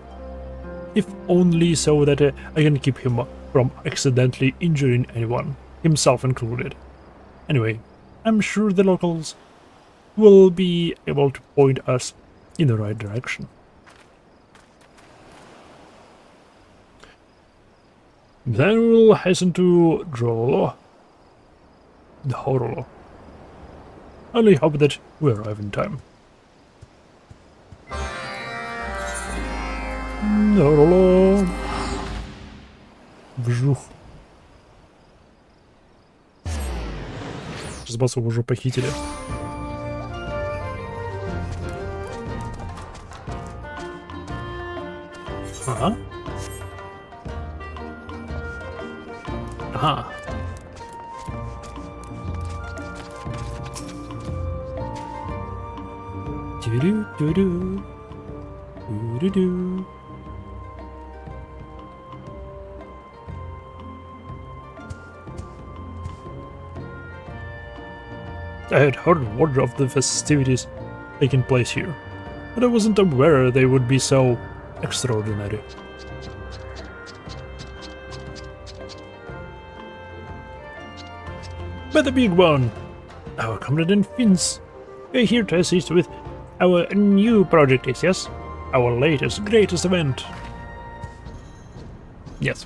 If only so that I can keep him from accidentally injuring anyone, himself included. Anyway, I'm sure the locals will be able to point us in the right direction. Then we'll hasten to draw the horror. Only hope that we arrive in time. Horror. Вжух. Сейчас бас его уже похитили. Ага. Ага. Тю-рю-тю-рю. Тю-рю-рю. I had heard word of the festivities taking place here, but I wasn't aware they would be so extraordinary. But the big one, our comrade and Finns, we're here to assist with our new project, yes? Our latest, greatest event. Yes.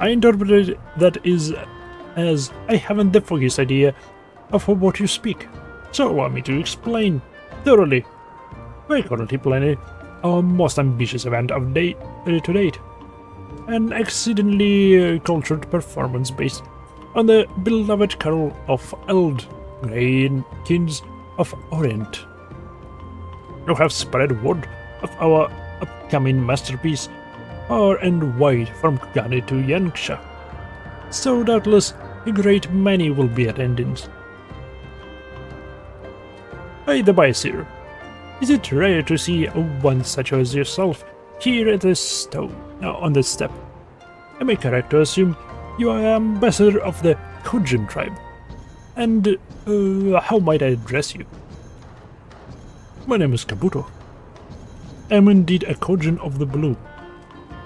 I interpreted that as I haven't the foggiest idea of what you speak, so allow me to explain thoroughly. We're currently planning our most ambitious event of to date, an exceedingly cultured performance based on the beloved carol of Eld, Grey Kings of Orient. You have spread word of our upcoming masterpiece far and wide from Kugane to Yanksha, so doubtless a great many will be attending. By the by, sir, is it rare to see one such as yourself here at the on the step? Am I correct to assume you are ambassador of the Kujin tribe? And how might I address you? My name is Kabuto. I am indeed a Kujin of the Blue,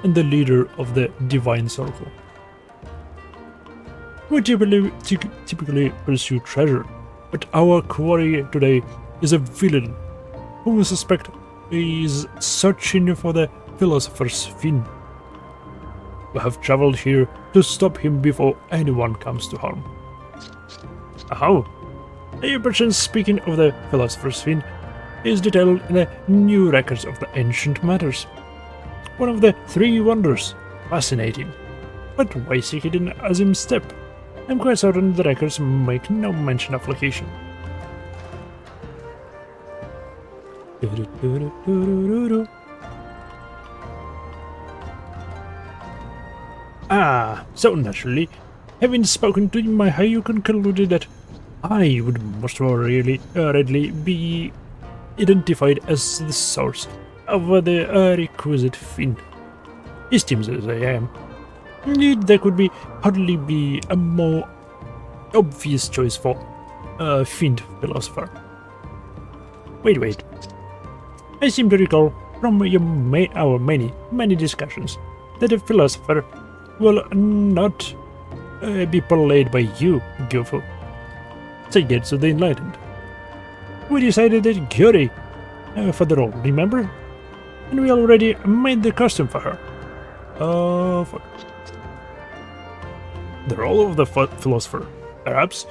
and the leader of the Divine Circle. We typically pursue treasure, but our quarry today is a villain whom we suspect is searching for the Philosopher's Fin. We have traveled here to stop him before anyone comes to harm. How? Are you perchance speaking of the Philosopher's Fin is detailed in the new records of the ancient matters? One of the three wonders. Fascinating. But why seek it in Azim's step? I'm quite certain the records make no mention of location. Ah, so naturally, having spoken to my you can conclude that I would most readily be identified as the source of the requisite fin. Esteemed as I am, indeed there could hardly be a more obvious choice for a fiend philosopher. Wait. I seem to recall from our many discussions that a philosopher will not be played by you, Gyofo. Say yes to the enlightened. We decided that Gyuri for the role, remember? And we already made the costume for her. Fuck. The role of the philosopher. Perhaps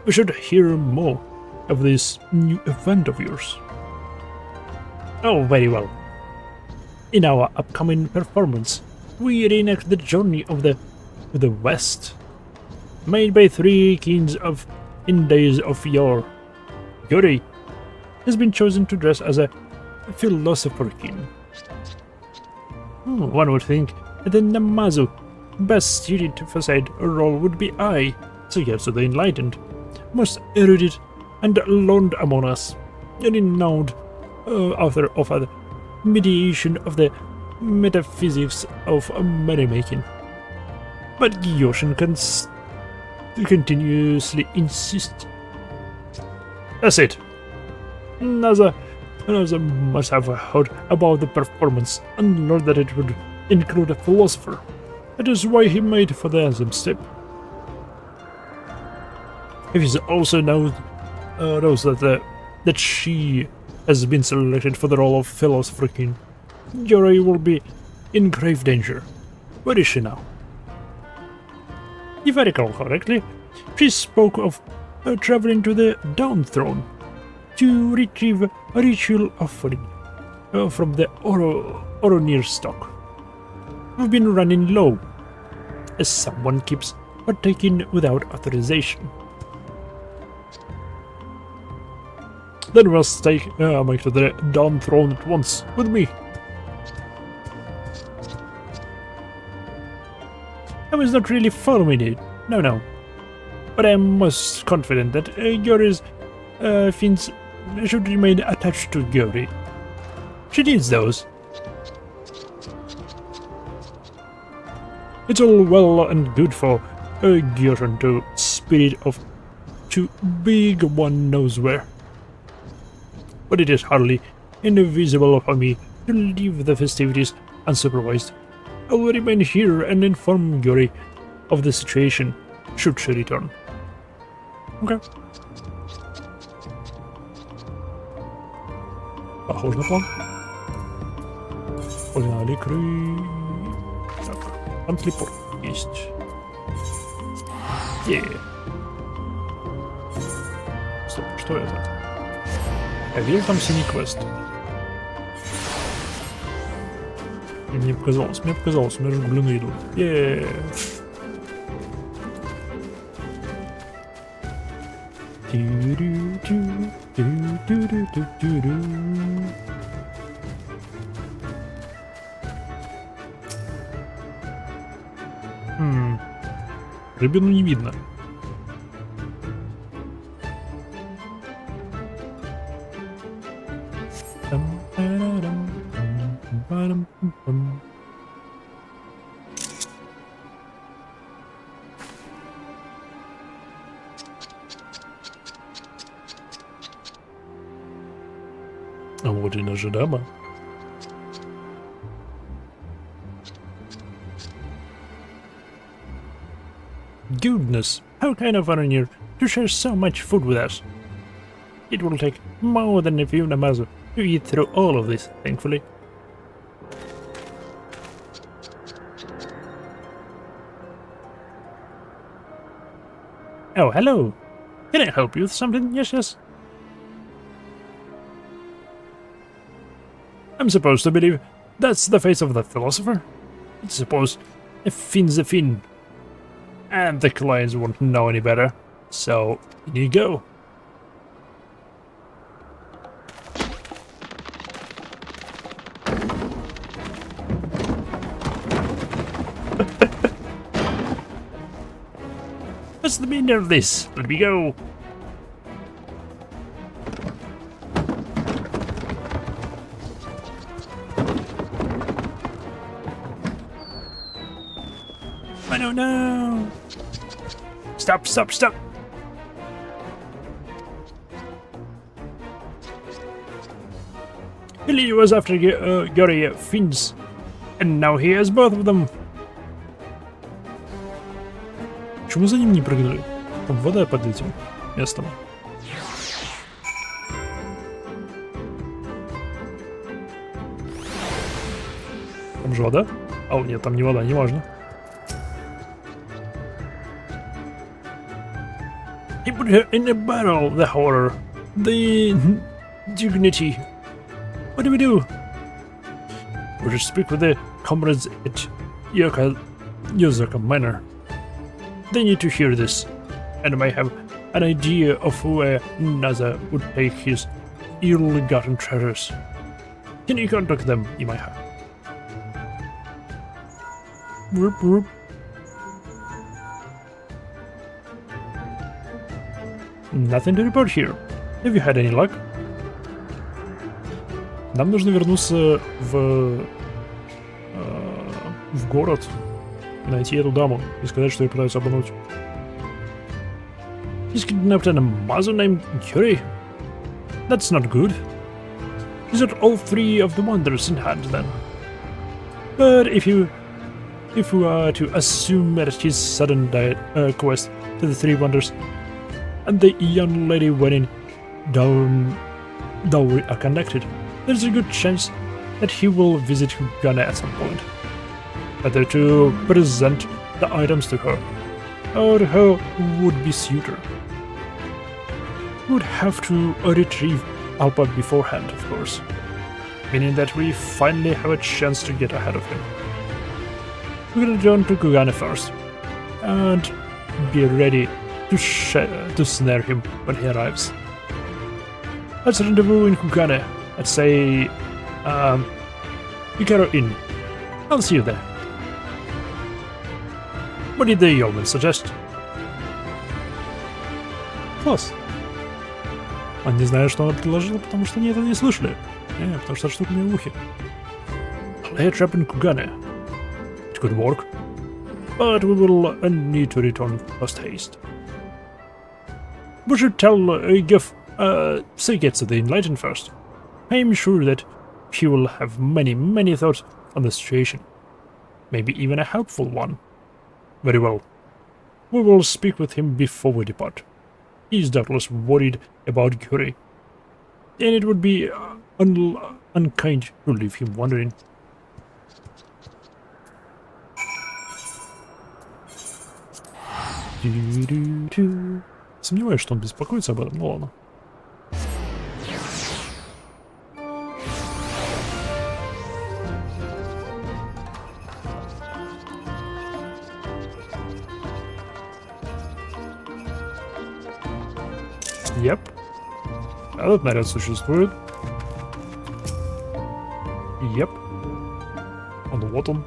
we should hear more of this new event of yours. Oh, very well. In our upcoming performance, we reenact the journey of the West, made by three kings in days of yore. Yuri has been chosen to dress as a philosopher king. One would think that the Namazu best suited to facade a role would be I, so yes, the enlightened, most erudite and learned among us, a renowned author of a mediation of the metaphysics of merrymaking. But Gyoshin can continuously insist. That's it. Naza must have heard about the performance and learned that it would include a philosopher. That is why he made for the anthem step. He also knows that she has been selected for the role of Philosopher King. Yuri will be in grave danger. Where is she now? If I recall correctly, she spoke of traveling to the Down Throne to retrieve a ritual offering from the Oronir stock. We've been running low, as someone keeps partaking without authorization. Then we must take Mike to the Dawn Throne at once, with me. I was not really following it, no. But I am most confident that Yuri's fins should remain attached to Yuri. She needs those. It's all well and good for Gurren to spirit off to big one knows where. But it is hardly invisible for me to leave the festivities unsupervised. I will remain here and inform Yuri of the situation, should she return. Okay. Похоже на план. Погнали Так, там телепорт есть. Стоп, что это? Я видел там синий квест. И мне показалось, у меня же блины идут. Рыбину не видно. А вот и наша дама. Goodness, how kind of honor to share so much food with us. It will take more than a few namazu to eat through all of this, thankfully. Oh, hello. Can I help you with something? Yes. I'm supposed to believe that's the face of the philosopher. I suppose a fin's a fin. And the clients won't know any better. So, in you go. What's the meaning of this? Let me go. I don't know. Stop. Billy was after Yuri fins, and now he has both of them. Почему за ним не прыгнули? Там вода под этим местом. Там же вода? А, нет, там не вода, не важно. He put her in a barrel, the horror, the dignity. What do? We should speak with the comrades at Yozaka Manor. They need to hear this, and may have an idea of where Naza would take his ill-gotten treasures. Can you contact them, Imaiha? Whoop. Nothing to report here. Have you had any luck? Нам нужно вернуться в город, найти эту даму и сказать, что ее пытаются обмануть. He's kidnapped a Namazu named Yuri. That's not good. He's got all three of the wonders in hand then. But if we are to assume that his sudden quest to the three wonders and the young lady wedding dowry are conducted, there's a good chance that he will visit Hugane at some point. Better to present the items to her, or her would-be suitor. We would have to retrieve Alpa beforehand, of course, meaning that we finally have a chance to get ahead of him. We're gonna turn to Hugane first, and be ready to snare him when he arrives. Let's rendezvous in Hugane at, say, Ikaro Inn. I'll see you there. What did the yeoman suggest? Класс. Он не знает, что она предложила, потому что они этого не слышали. Потому что штука мне в ухе. Lay a trap in Hugane. It could work, but we will need to return post-haste. We should tell Gif gets the Enlightened first. I am sure that he will have many thoughts on the situation. Maybe even a helpful one. Very well. We will speak with him before we depart. He is doubtless worried about Gyuri, and it would be unkind to leave him wondering. Сомневаюсь, что он беспокоится об этом, ну ладно. Yep. Этот наряд существует. Yep. Вот он.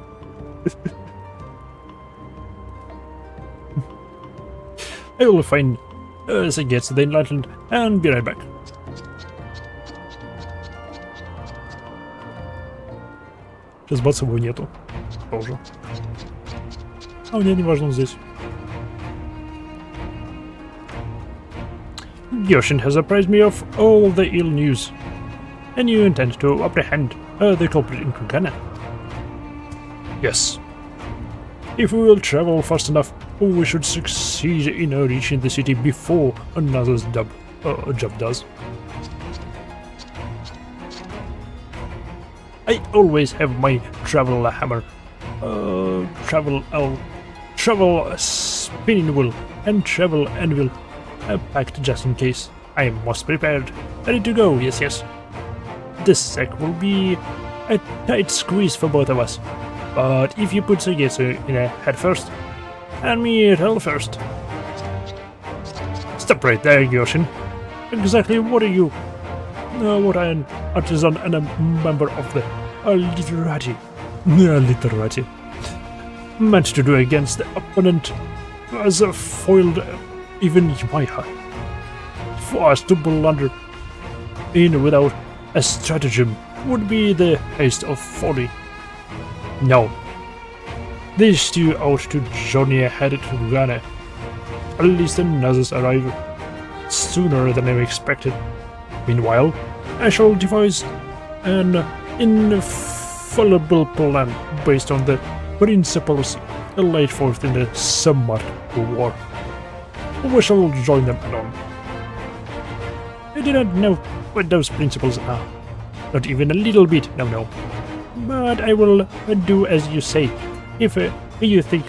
I will find gets the Enlightened and be right back. Сейчас бац, его нету. Тоже. А мне не важно, он здесь. Yoshin has apprised me of all the ill news, and you intend to apprehend the culprit in Hugane. Yes. If we will travel fast enough, we should succeed in reaching the city before another's job does. I always have my travel hammer, travel spinning wheel, and travel anvil packed just in case. I am most prepared, ready to go. Yes. This sack will be a tight squeeze for both of us, but if you put Sugetsu in a head first, and me tail first. Stop right there, Yoshin. Exactly what are you? What I an artisan and a member of the literati. Meant to do against the opponent as a foiled even Yumaiha. For us to blunder in without a stratagem would be the haste of folly. No. These two ought to journey ahead to Hugane. At least another's arrive sooner than I expected. Meanwhile, I shall devise an infallible plan based on the principles laid forth in the Summer War. We shall join them alone. I do not know what those principles are. Not even a little bit, no. But I will do as you say, if you think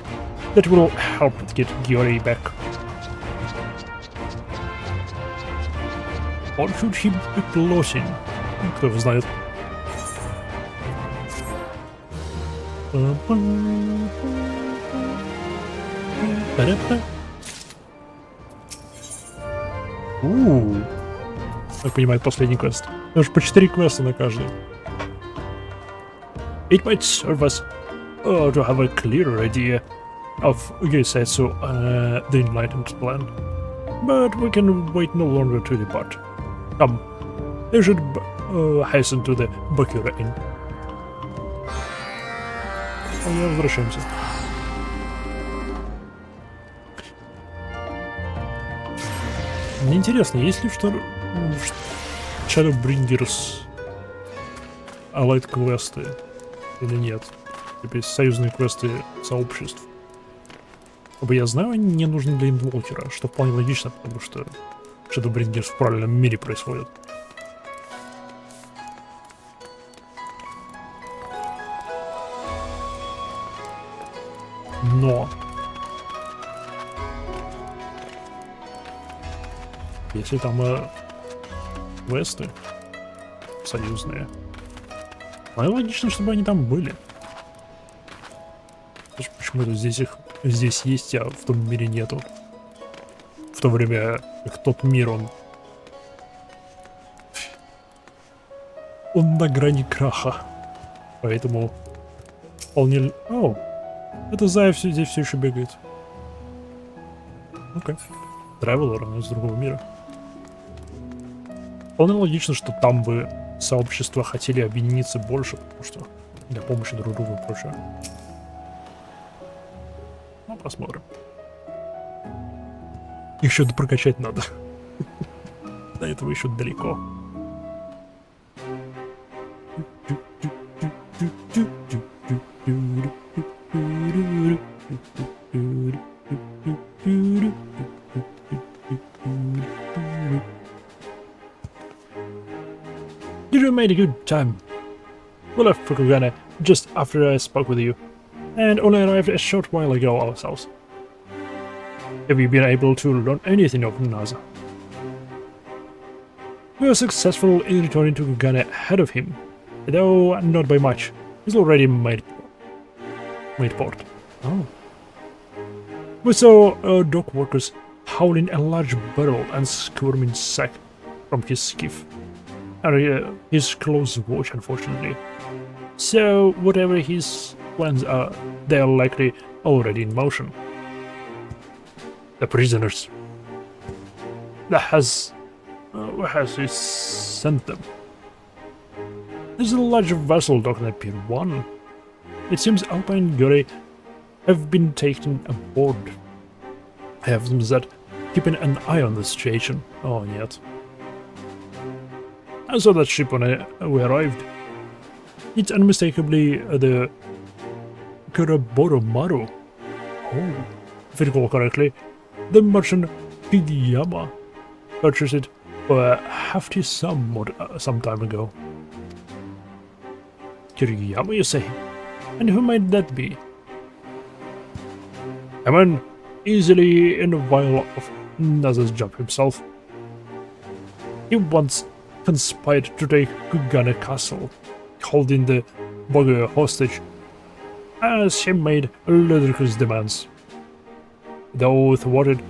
that will help get Gyori back. Or should he be closing? Кто его знает. Как понимает, последний квест. Даже по 4 квеста на каждый. It might serve us to have a clearer idea of Geisetsu, the Enlightened plan. But we can wait no longer to depart. Come, you should hasten to the Bakura Inn. Возвращаемся. Мне интересно, есть ли в Shadowbringers алайт-квесты или нет? Типа союзные квесты сообществ. Я знаю, они не нужны для инвокера, что вполне логично, потому что Shadowbringers в правильном мире происходит. Но если там квесты союзные, вполне логично, чтобы они там были. Почему-то здесь есть, а в том мире нету. В то время как тот мир, он на грани краха. Поэтому вполне... О, это Зая здесь все еще бегает. Окей. Тревелер, она из другого мира. Вполне логично, что там бы сообщества хотели объединиться больше, потому что для помощи друг другу и прочее. Ну, посмотрим. Еще прокачать надо. До этого еще далеко. You made a good time. We left for Kugane just after I spoke with you, and only arrived a short while ago ourselves. Have you been able to learn anything of Naza? We were successful in returning to Kugane ahead of him, though not by much. He's already made port. Oh. We saw dock workers hauling a large barrel and squirming sack from his skiff. His close watch, unfortunately. So, whatever his plans are, they are likely already in motion. The prisoners. Where has he sent them? There's a large vessel docked at Pier 1. It seems Alpa and Guri have been taken aboard. Heavensward keeping an eye on the situation. Oh, yet. I saw that ship when we arrived. It's unmistakably the Kuraboromaru. Oh, if I recall correctly, the merchant Kigiyama purchased it for a hefty sum some time ago. Kiriyama, you say? And who might that be? A man easily in a while of Naza's job himself. He once conspired to take Kugane Castle, holding the bugger hostage, as he made ludicrous demands. Though thwarted,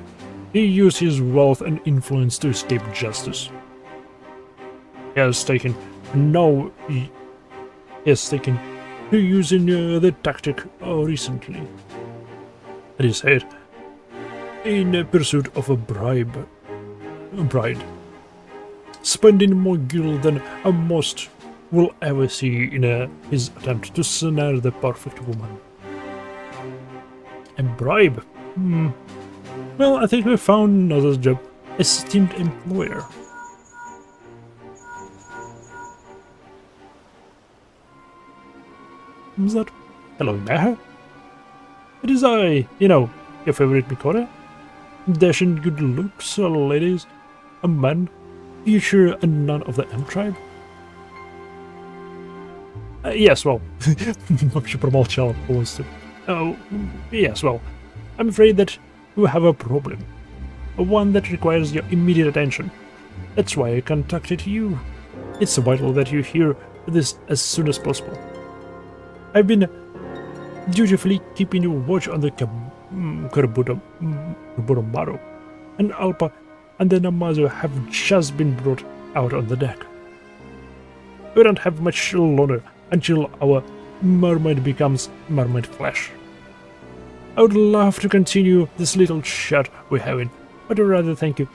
he used his wealth and influence to escape justice. He has taken to using the tactic recently. It is said, in pursuit of a bride, spending more gil than a most will ever see in his attempt to snare the perfect woman. A bribe? Well, I think we found another job. Esteemed employer. Who's that? Hello, Maher? It is I, your favorite Mikora. Dashing good looks, ladies, a man, you sure a none of the M tribe? Yes, well, вообще промолчал полностью. Oh, yes, well, I'm afraid that we have a problem. One that requires your immediate attention. That's why I contacted you. It's vital that you hear this as soon as possible. I've been dutifully keeping you watch on the Kuraboromaru, and Alpa and the Namazu have just been brought out on the deck. We don't have much longer until our mermaid becomes mermaid flesh. I would love to continue this little chat we're having, but I'd rather thank you.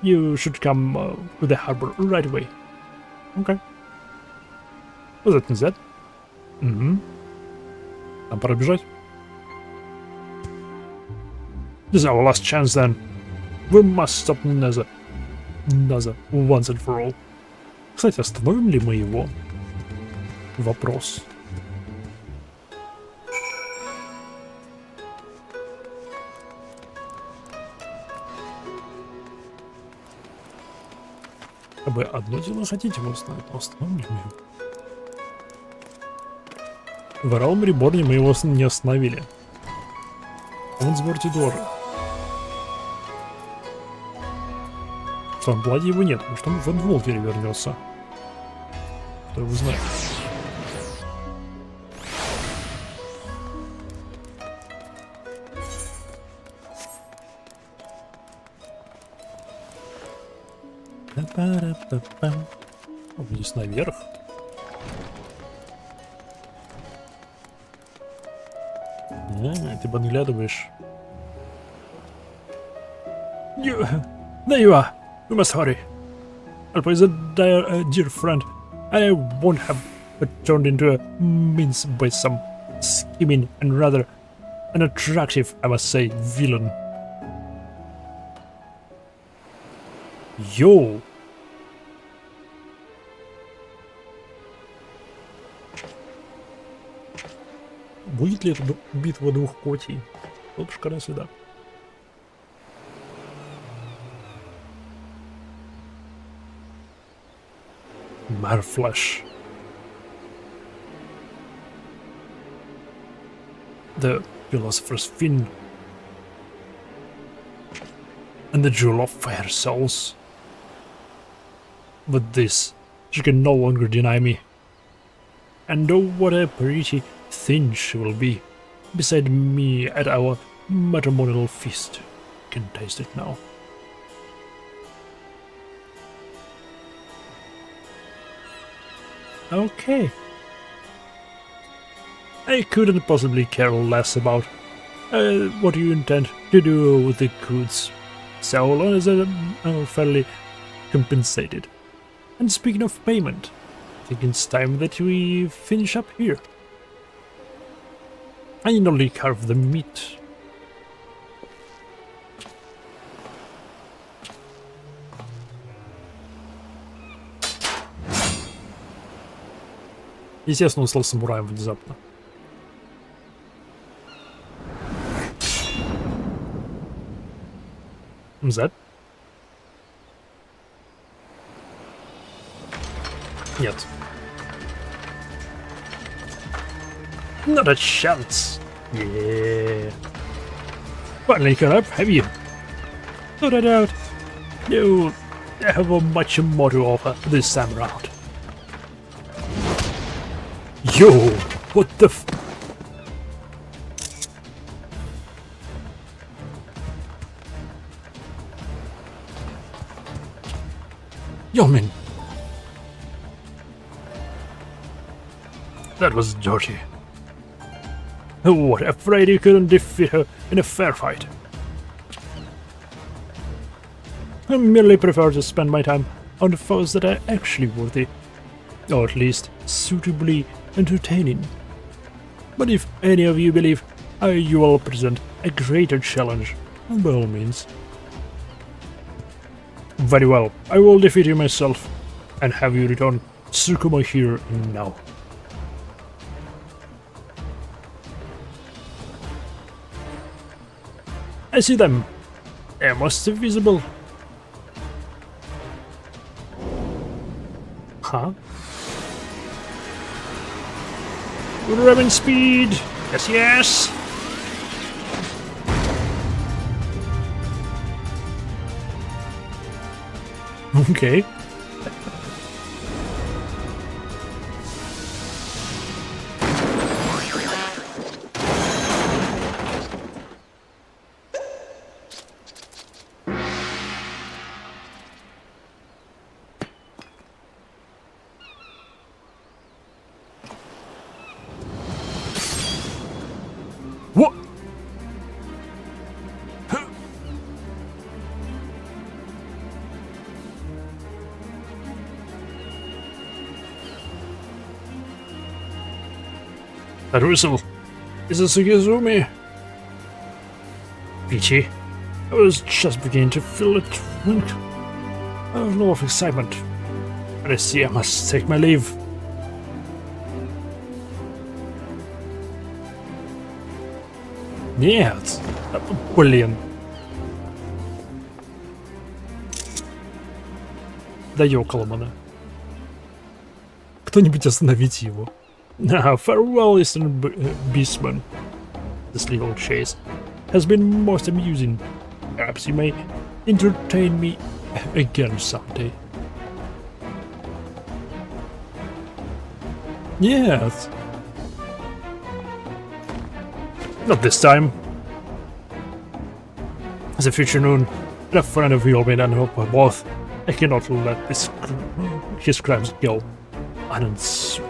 You should come to the harbor right away. Okay. Was that that? Нам пора бежать. This is our last chance then. We must stop Naza once and for all. Кстати, остановим ли мы его? Вопрос. А вы одно дело хотите вас на это остановление? В Realm Reborn мы его не остановили. Heavensward тоже. В Stormblood его нет, потому что он в Endwalker вернется. Кто его знает. Вниз наверх. Ты подглядываешь. There you are. We must hurry. Alpha is a dear friend, and I won't have turned into a mince by some scheming and rather an attractive, I must say, villain. Йоу! Будет ли это битва двух котей? Вот уж когда сюда. Marflash. The Philosopher's Fin. And the Jewel of Fire Souls. With this, she can no longer deny me. And oh, what a pretty thing she will be beside me at our matrimonial feast. Can taste it now. Okay. I couldn't possibly care less about what you intend to do with the goods, so long as I'm fairly compensated. And speaking of payment, I think it's time that we finish up here. I need only carve the meat. Естественно, он стал самураем внезапно. That? Нет. Not a chance. Yeah. Finally caught up, have you? Not a doubt. You have much more to offer this time around. Yo, what the f... Yo, man. That was dirty. What, afraid you couldn't defeat her in a fair fight? I merely prefer to spend my time on the foes that are actually worthy, or at least suitably entertaining. But if any of you believe you will present a greater challenge, by all means. Very well, I will defeat you myself, and have you return Tsukumo here and now. I see them. They're most visible. Huh? Ramming speed! Yes, yes! Okay. What? That whistle is a Sugizumi. Peachy, I was just beginning to feel a twink of low of excitement, but I see I must take my leave. Нет, блин. Да ёкало мене. Кто-нибудь остановите его. Farewell, Eastern Beastman. This little chase has been most amusing. Perhaps you may entertain me again someday. Yes. Not this time. As a future known, and a friend of Yolmin and Hope both, I cannot let his crimes go unanswered.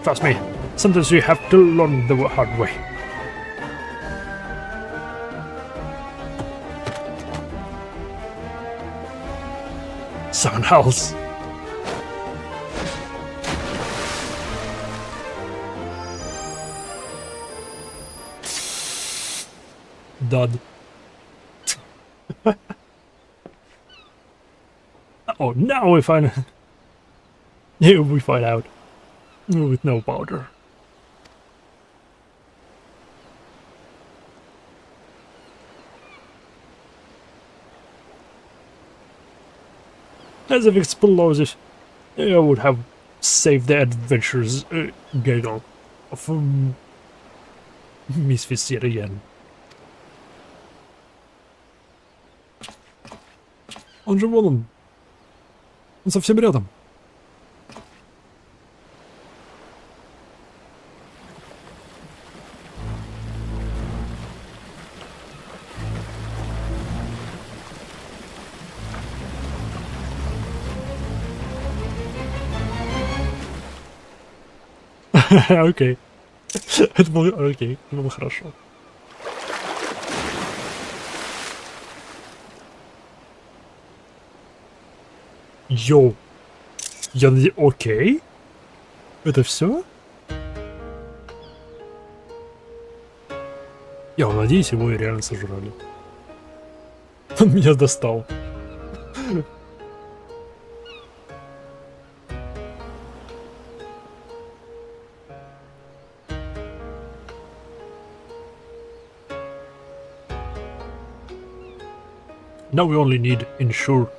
Trust me, sometimes you have to learn the hard way. Someone else. Dud. Oh, now we find. Here we find out. With no powder. As if explosive, I would have saved the adventurers giggle of misfits yet again. Он же вон он. Он совсем рядом. Окей. Это было окей, это было хорошо. Йоу. Окей? Это все? Я надеюсь, его и реально сожрали. Он меня достал. Now we only need ensure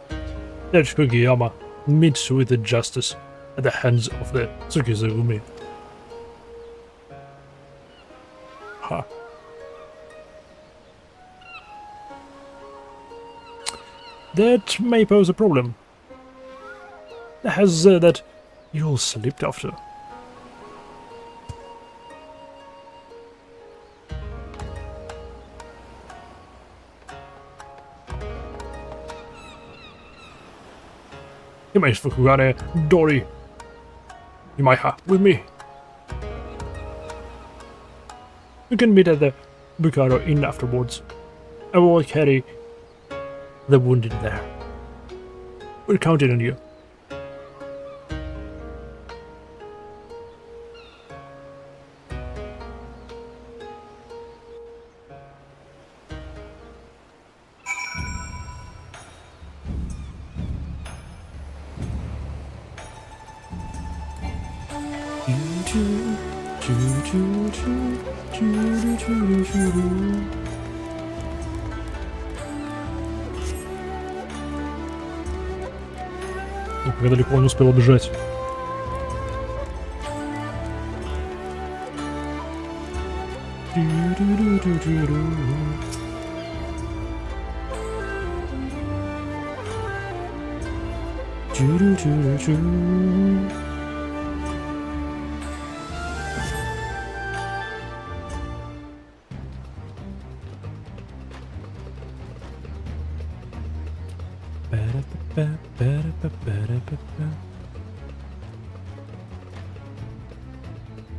that Kugiyama meets with the justice at the hands of the Tsukizumi. Ha. That may pose a problem. Has that you all slipped after. You may Fukugane, Dory. Yumaiha, with me. We can meet at the Bukaro Inn afterwards. I will carry the wounded there. We're counting on you. Я далеко не успел убежать.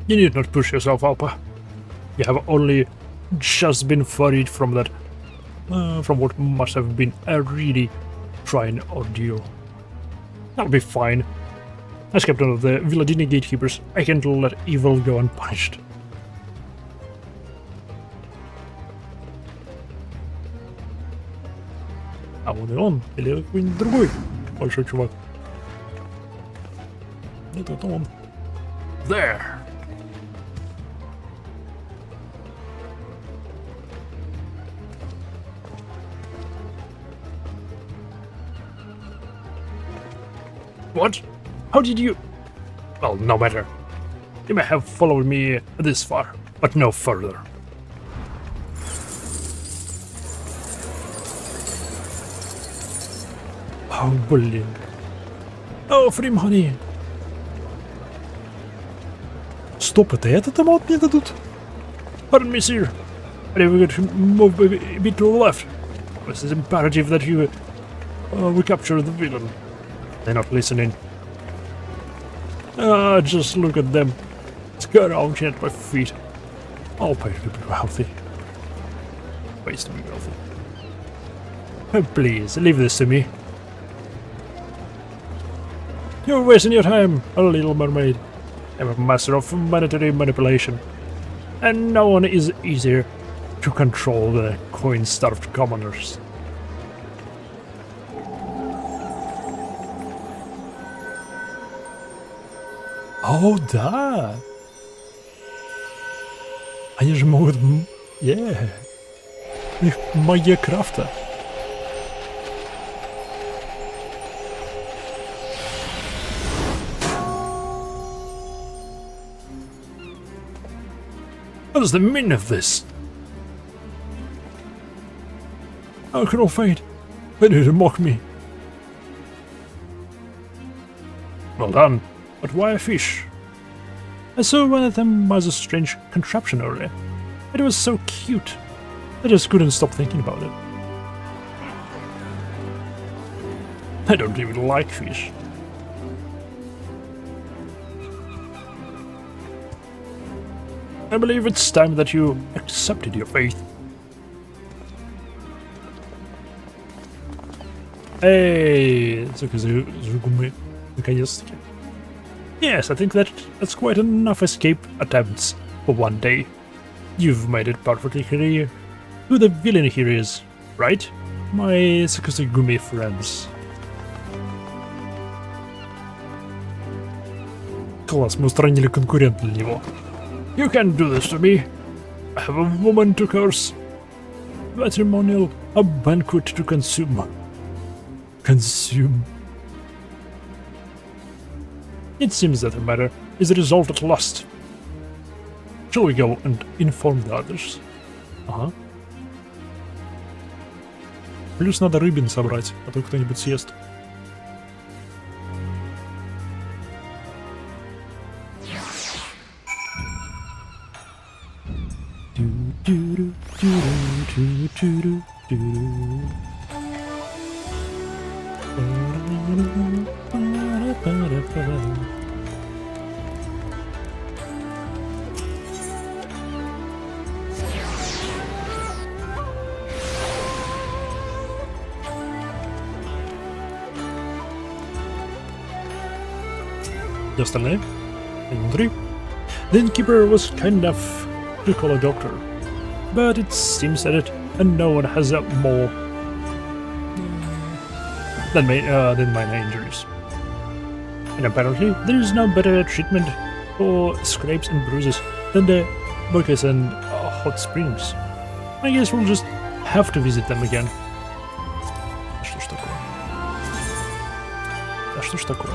You need not push yourself, Alpa. You have only just been freed from that, from what must have been a really trying ordeal. That'll be fine. As captain of the Villadini Gatekeepers, I can't let evil go unpunished. А вон и он, или какой-нибудь другой большой чувак. Нет, это он. There! What? How did you... Well, no matter. You may have followed me this far, but no further. Oh, блин. Oh, free money. Стоп, это этот амаунт мне дадут? Pardon me, sir. But if we could move a bit to the left. It is imperative that you recapture the villain. They're not listening. Just look at them. Scrounging at my feet. I'll pay to be wealthy. Ways to be wealthy. Oh, please, leave this to me. You're wasting your time, a little mermaid. I'm a master of monetary manipulation. And no one is easier to control than coin-starved commoners. Oh, да! Они же могут... Yeah. У них магия крафта. What is the meaning of this? How can I fate? They need to mock me. Well done. But why a fish? I saw one of them as a strange contraption earlier. It was so cute. I just couldn't stop thinking about it. I don't even like fish. I believe it's time that you accepted your fate. Hey, yes, I think that's quite enough escape attempts for one day. You've made it perfectly clear who the villain here is, right? My Sakuzugumi friends. Класс, мы устранили конкурента для него. You can't do this to me. I have a woman to curse. Matrimonial, a banquet to consume. Consume. It seems that the matter is resolved at last. Shall we go and inform the others? Ага. Плюс надо рыбин собрать, а то кто-нибудь съест. И остальные? Они внутри? The innkeeper was kind enough to call a doctor, but it seems that and no one has more than minor injuries. And apparently there is no better treatment for scrapes and bruises than the buckets and hot springs. I guess we'll just have to visit them again. Что ж такое? А что ж такое?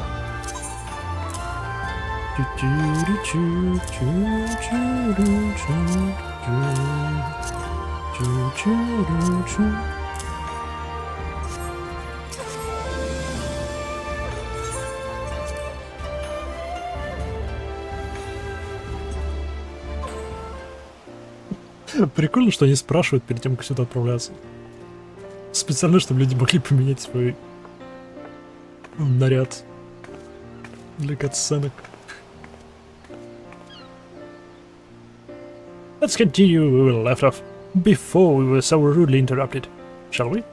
Прикольно, что они спрашивают перед тем, как сюда отправляться. Специально, чтобы люди могли поменять свой наряд для катсценок. Let's continue where we left off before we were so rudely interrupted, shall we?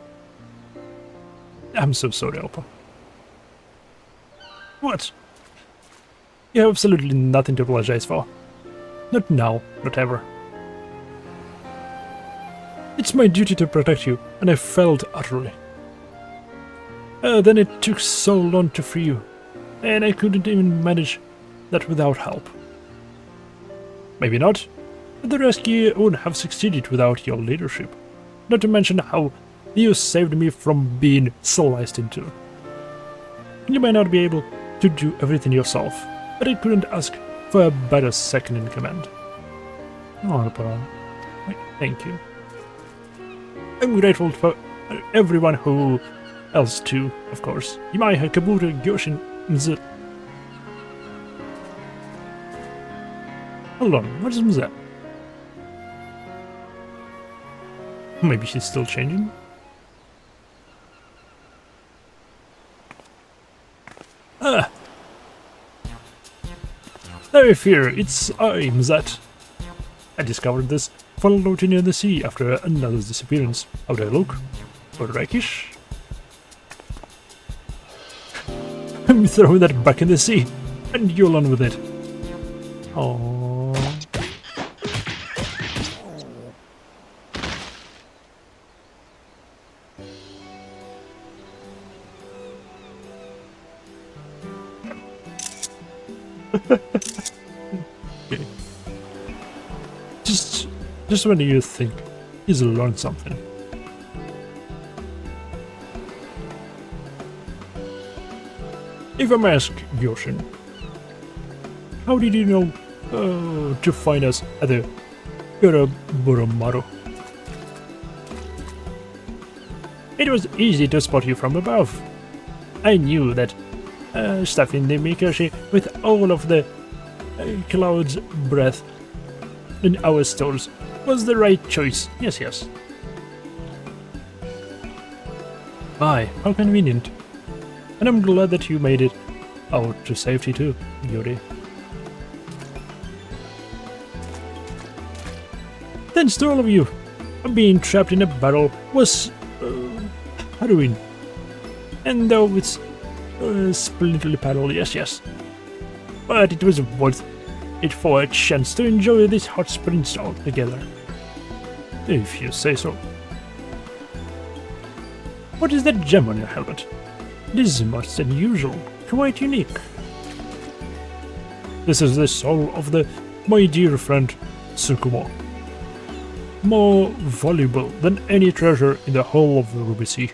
I'm so sorry, Alpa. What? You have absolutely nothing to apologize for. Not now, not ever. It's my duty to protect you, and I failed utterly. Then it took so long to free you, and I couldn't even manage that without help. Maybe not, but the rescue wouldn't have succeeded without your leadership. Not to mention how you saved me from being sliced into. You may not be able to do everything yourself, but I couldn't ask for a better second in command. Not a problem. Thank you. I'm grateful for everyone who else too, of course. Yimai Kabuto Gyoshin Mz. Hold on, what is Mz? Maybe she's still changing? Ah! No fear, it's I, Mzat. I discovered this floating in the sea after another's disappearance. How do I look? Rakish? I'm throwing that back in the sea, and you'll run with it. Aww. Okay. Just when you think he's learned something. If I may ask, Yoshin, how did you know to find us at the Uraboromaru? It was easy to spot you from above. I knew that stuffing the Mikoshi with all of the cloud's breath in our stores was the right choice. Yes, yes. Aye, how convenient. And I'm glad that you made it out to safety too, Yuri. Thanks to all of you. Being trapped in a barrel was harrowing. And though it's splinterly paddle, yes. But it was worth it for a chance to enjoy these hot sprints all together. If you say so. What is that gem on your helmet? It is much unusual, quite unique. This is the soul of my dear friend Tsukumo. More valuable than any treasure in the whole of the Ruby Sea.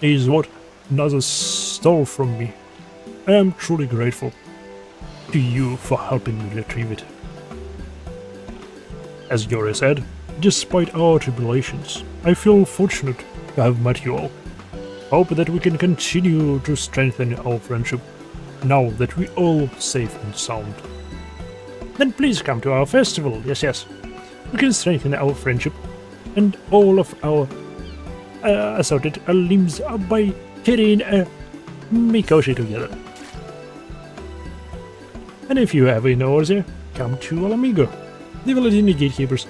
It is what Naza stole from me. I am truly grateful to you for helping me retrieve it. As Yori said, despite our tribulations, I feel fortunate to have met you all. Hope that we can continue to strengthen our friendship now that we're all safe and sound. Then please come to our festival, yes. We can strengthen our friendship and all of our assorted limbs by carrying a Mikoshi together. And if you have any orders, come to Alamigo. The Valadini gatekeepers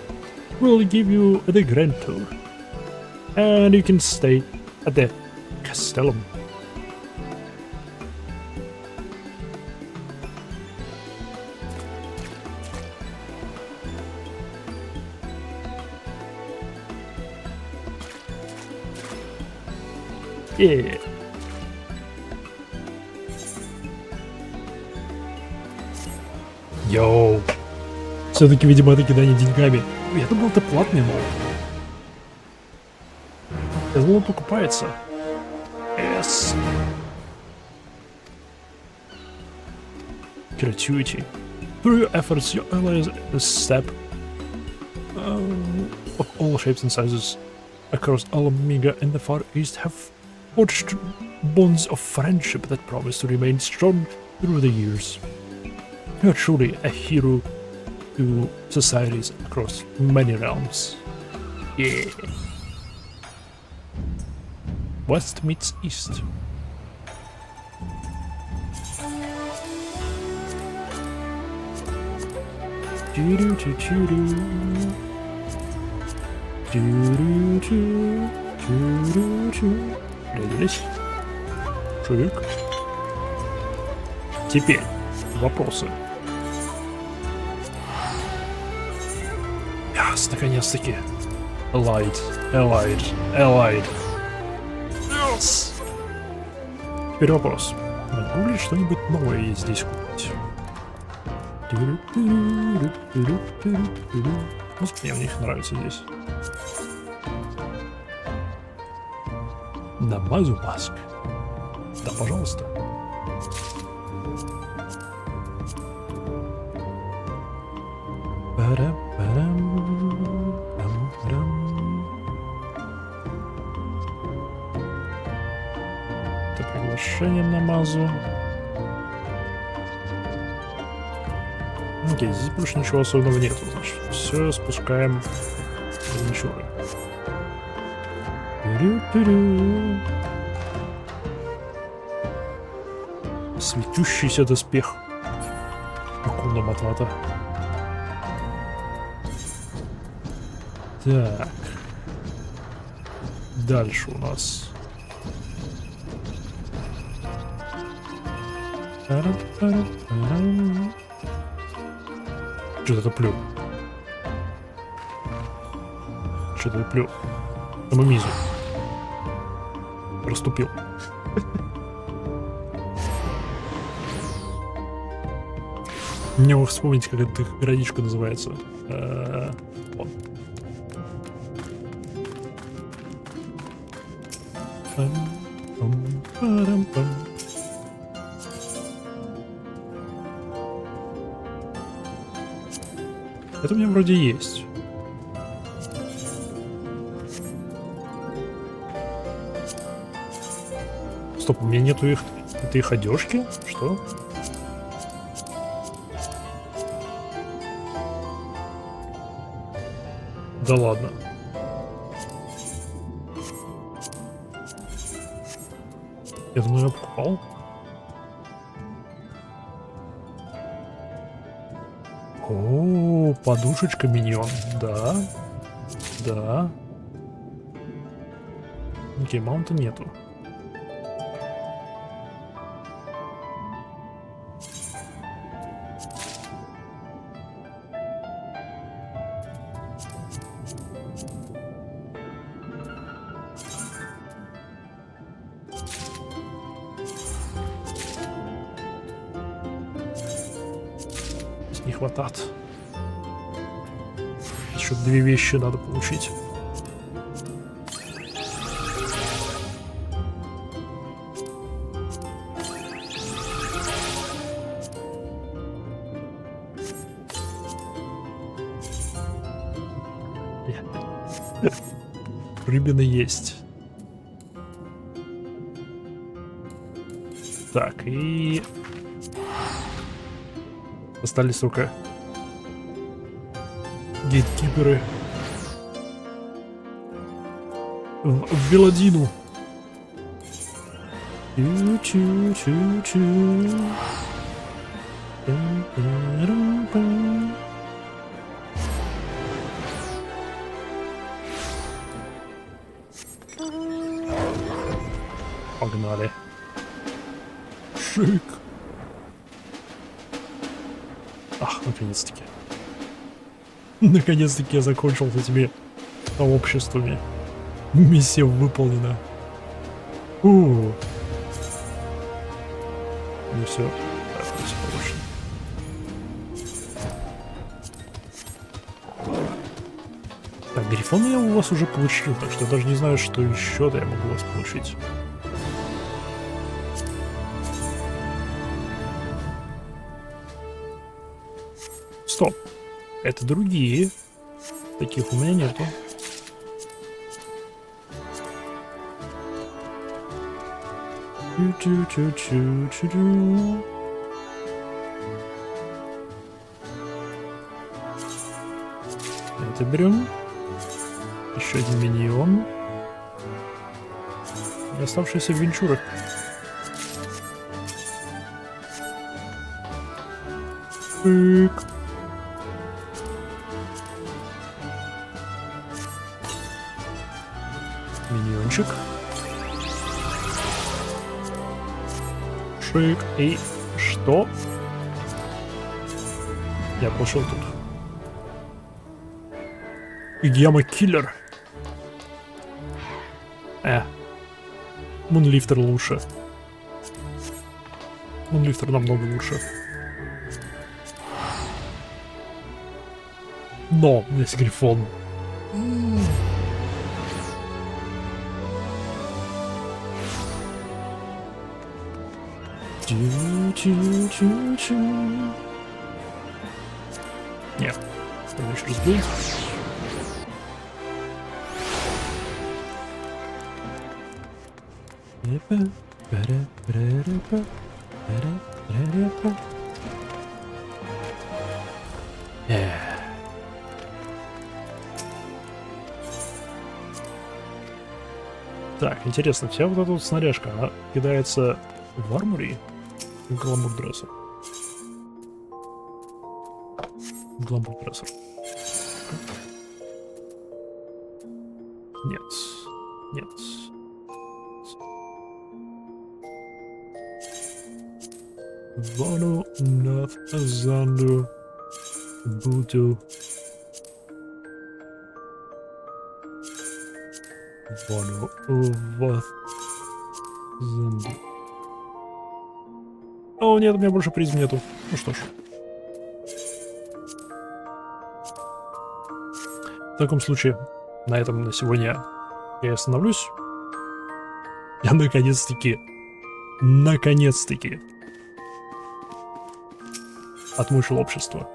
will give you the grand tour. And you can stay at the Castellum. Yeah. Йоу. Все-таки, видимо, это кидание деньгами. Ой, это был-то платный мол. Я думал, он покупается. Yes. Gratuity. Through your efforts, your allies a step of all shapes and sizes across Alamiga and the Far East have forged bonds of friendship that promise to remain strong through the years. You are truly a hero to societies across many realms. Yeah. West meets East. Определись. Чувик. Теперь вопросы. Yes, наконец-таки. Allied. Yes. Теперь вопрос. Могу ли что-нибудь новое я здесь купить? Мне у них нравится здесь. Намазу маск. Да, пожалуйста. Это приглашение на мазу. Окей, здесь больше ничего особенного нету, значит. Все, спускаем ничего. Светющийся доспех. Акуна Матата. Так. Дальше у нас. Что-то плю. Что-то плю. Мизу. Проступил. Не могу вспомнить, как эта граничка называется. Вот. Это у меня вроде есть. Стоп, у меня нету их. Это их одежки? Что? Да ладно. Я думаю, я покупал. О, подушечка миньон. Да. Да. Окей, маунта нету. Не хватает. Еще 2 вещи надо получить. Рыбины есть. Так, и... Остались только гейткиперы в Велодину. Погнали. Шик. Ах, наконец-таки. Наконец-таки я закончил с этими обществами. Миссия выполнена. Ну все. Так, все получено. Так, грифон я у вас уже получил, так что я даже не знаю, что еще-то я могу у вас получить. Стоп. Это другие. Таких у меня нету. Это берем. Еще один миньон. И оставшиеся венчуры. Пык. Миньончик. Шик. И что? Я пошел тут. Яма-киллер. Мунлифтер лучше. Мунлифтер намного лучше. Но у меня есть грифон. Чу-чу-чу-чу. Нет. Надо еще разбить. Так, интересно, вся вот эта вот снаряжка, она кидается в армуре и в гламур-дрессер? Гламур-дрессер. Нет. Нет. Вану над Азанду буду. Вану вас Занду. О, нет, у меня больше призм нету. Ну что ж. В таком случае, на этом на сегодня я остановлюсь. Я наконец-таки отмышил общество.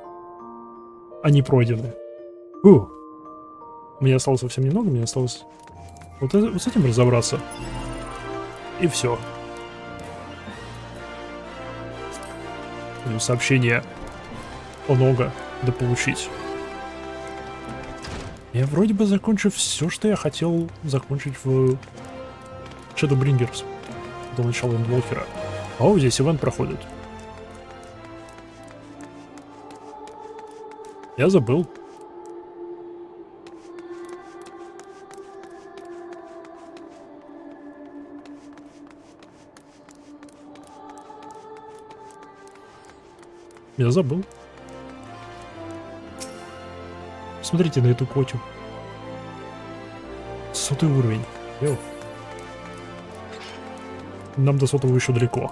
Они пройдены. Мне осталось совсем немного, мне осталось вот с этим разобраться. И все. Сообщение много дополучить. Я вроде бы закончил все, что я хотел закончить в Shadowbringers до начала Эндволкера. О, здесь ивент проходит. Я забыл. Я забыл. Смотрите на эту котю. 100 уровень. Йоу. Нам до 100 еще далеко.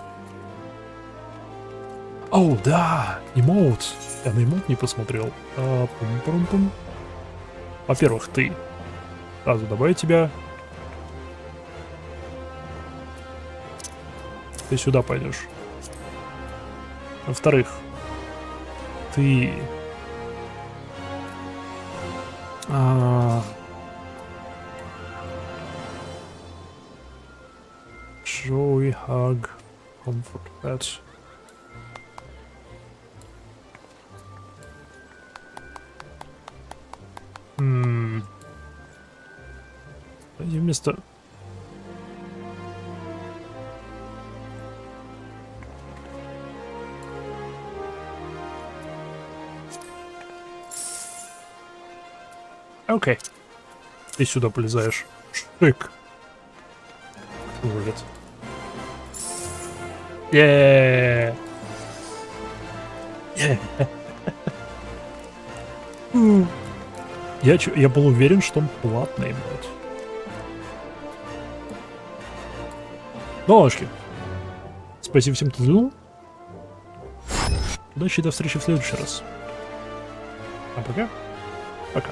О, да! Эмоут. Я на эмоут не посмотрел. Пум-пум-пум. Во-первых, ты. Сразу добавить тебя. Ты сюда пойдешь. Во-вторых, ты... Joy, hug, comfort pet. Давайте вместо... Окей. Ты сюда полезаешь. Шик. Вылет. Я был уверен, что он платный, блядь. Ну, ладушки. Спасибо всем, кто взглянул. Удачи и до встречи в следующий раз. А пока. Пока.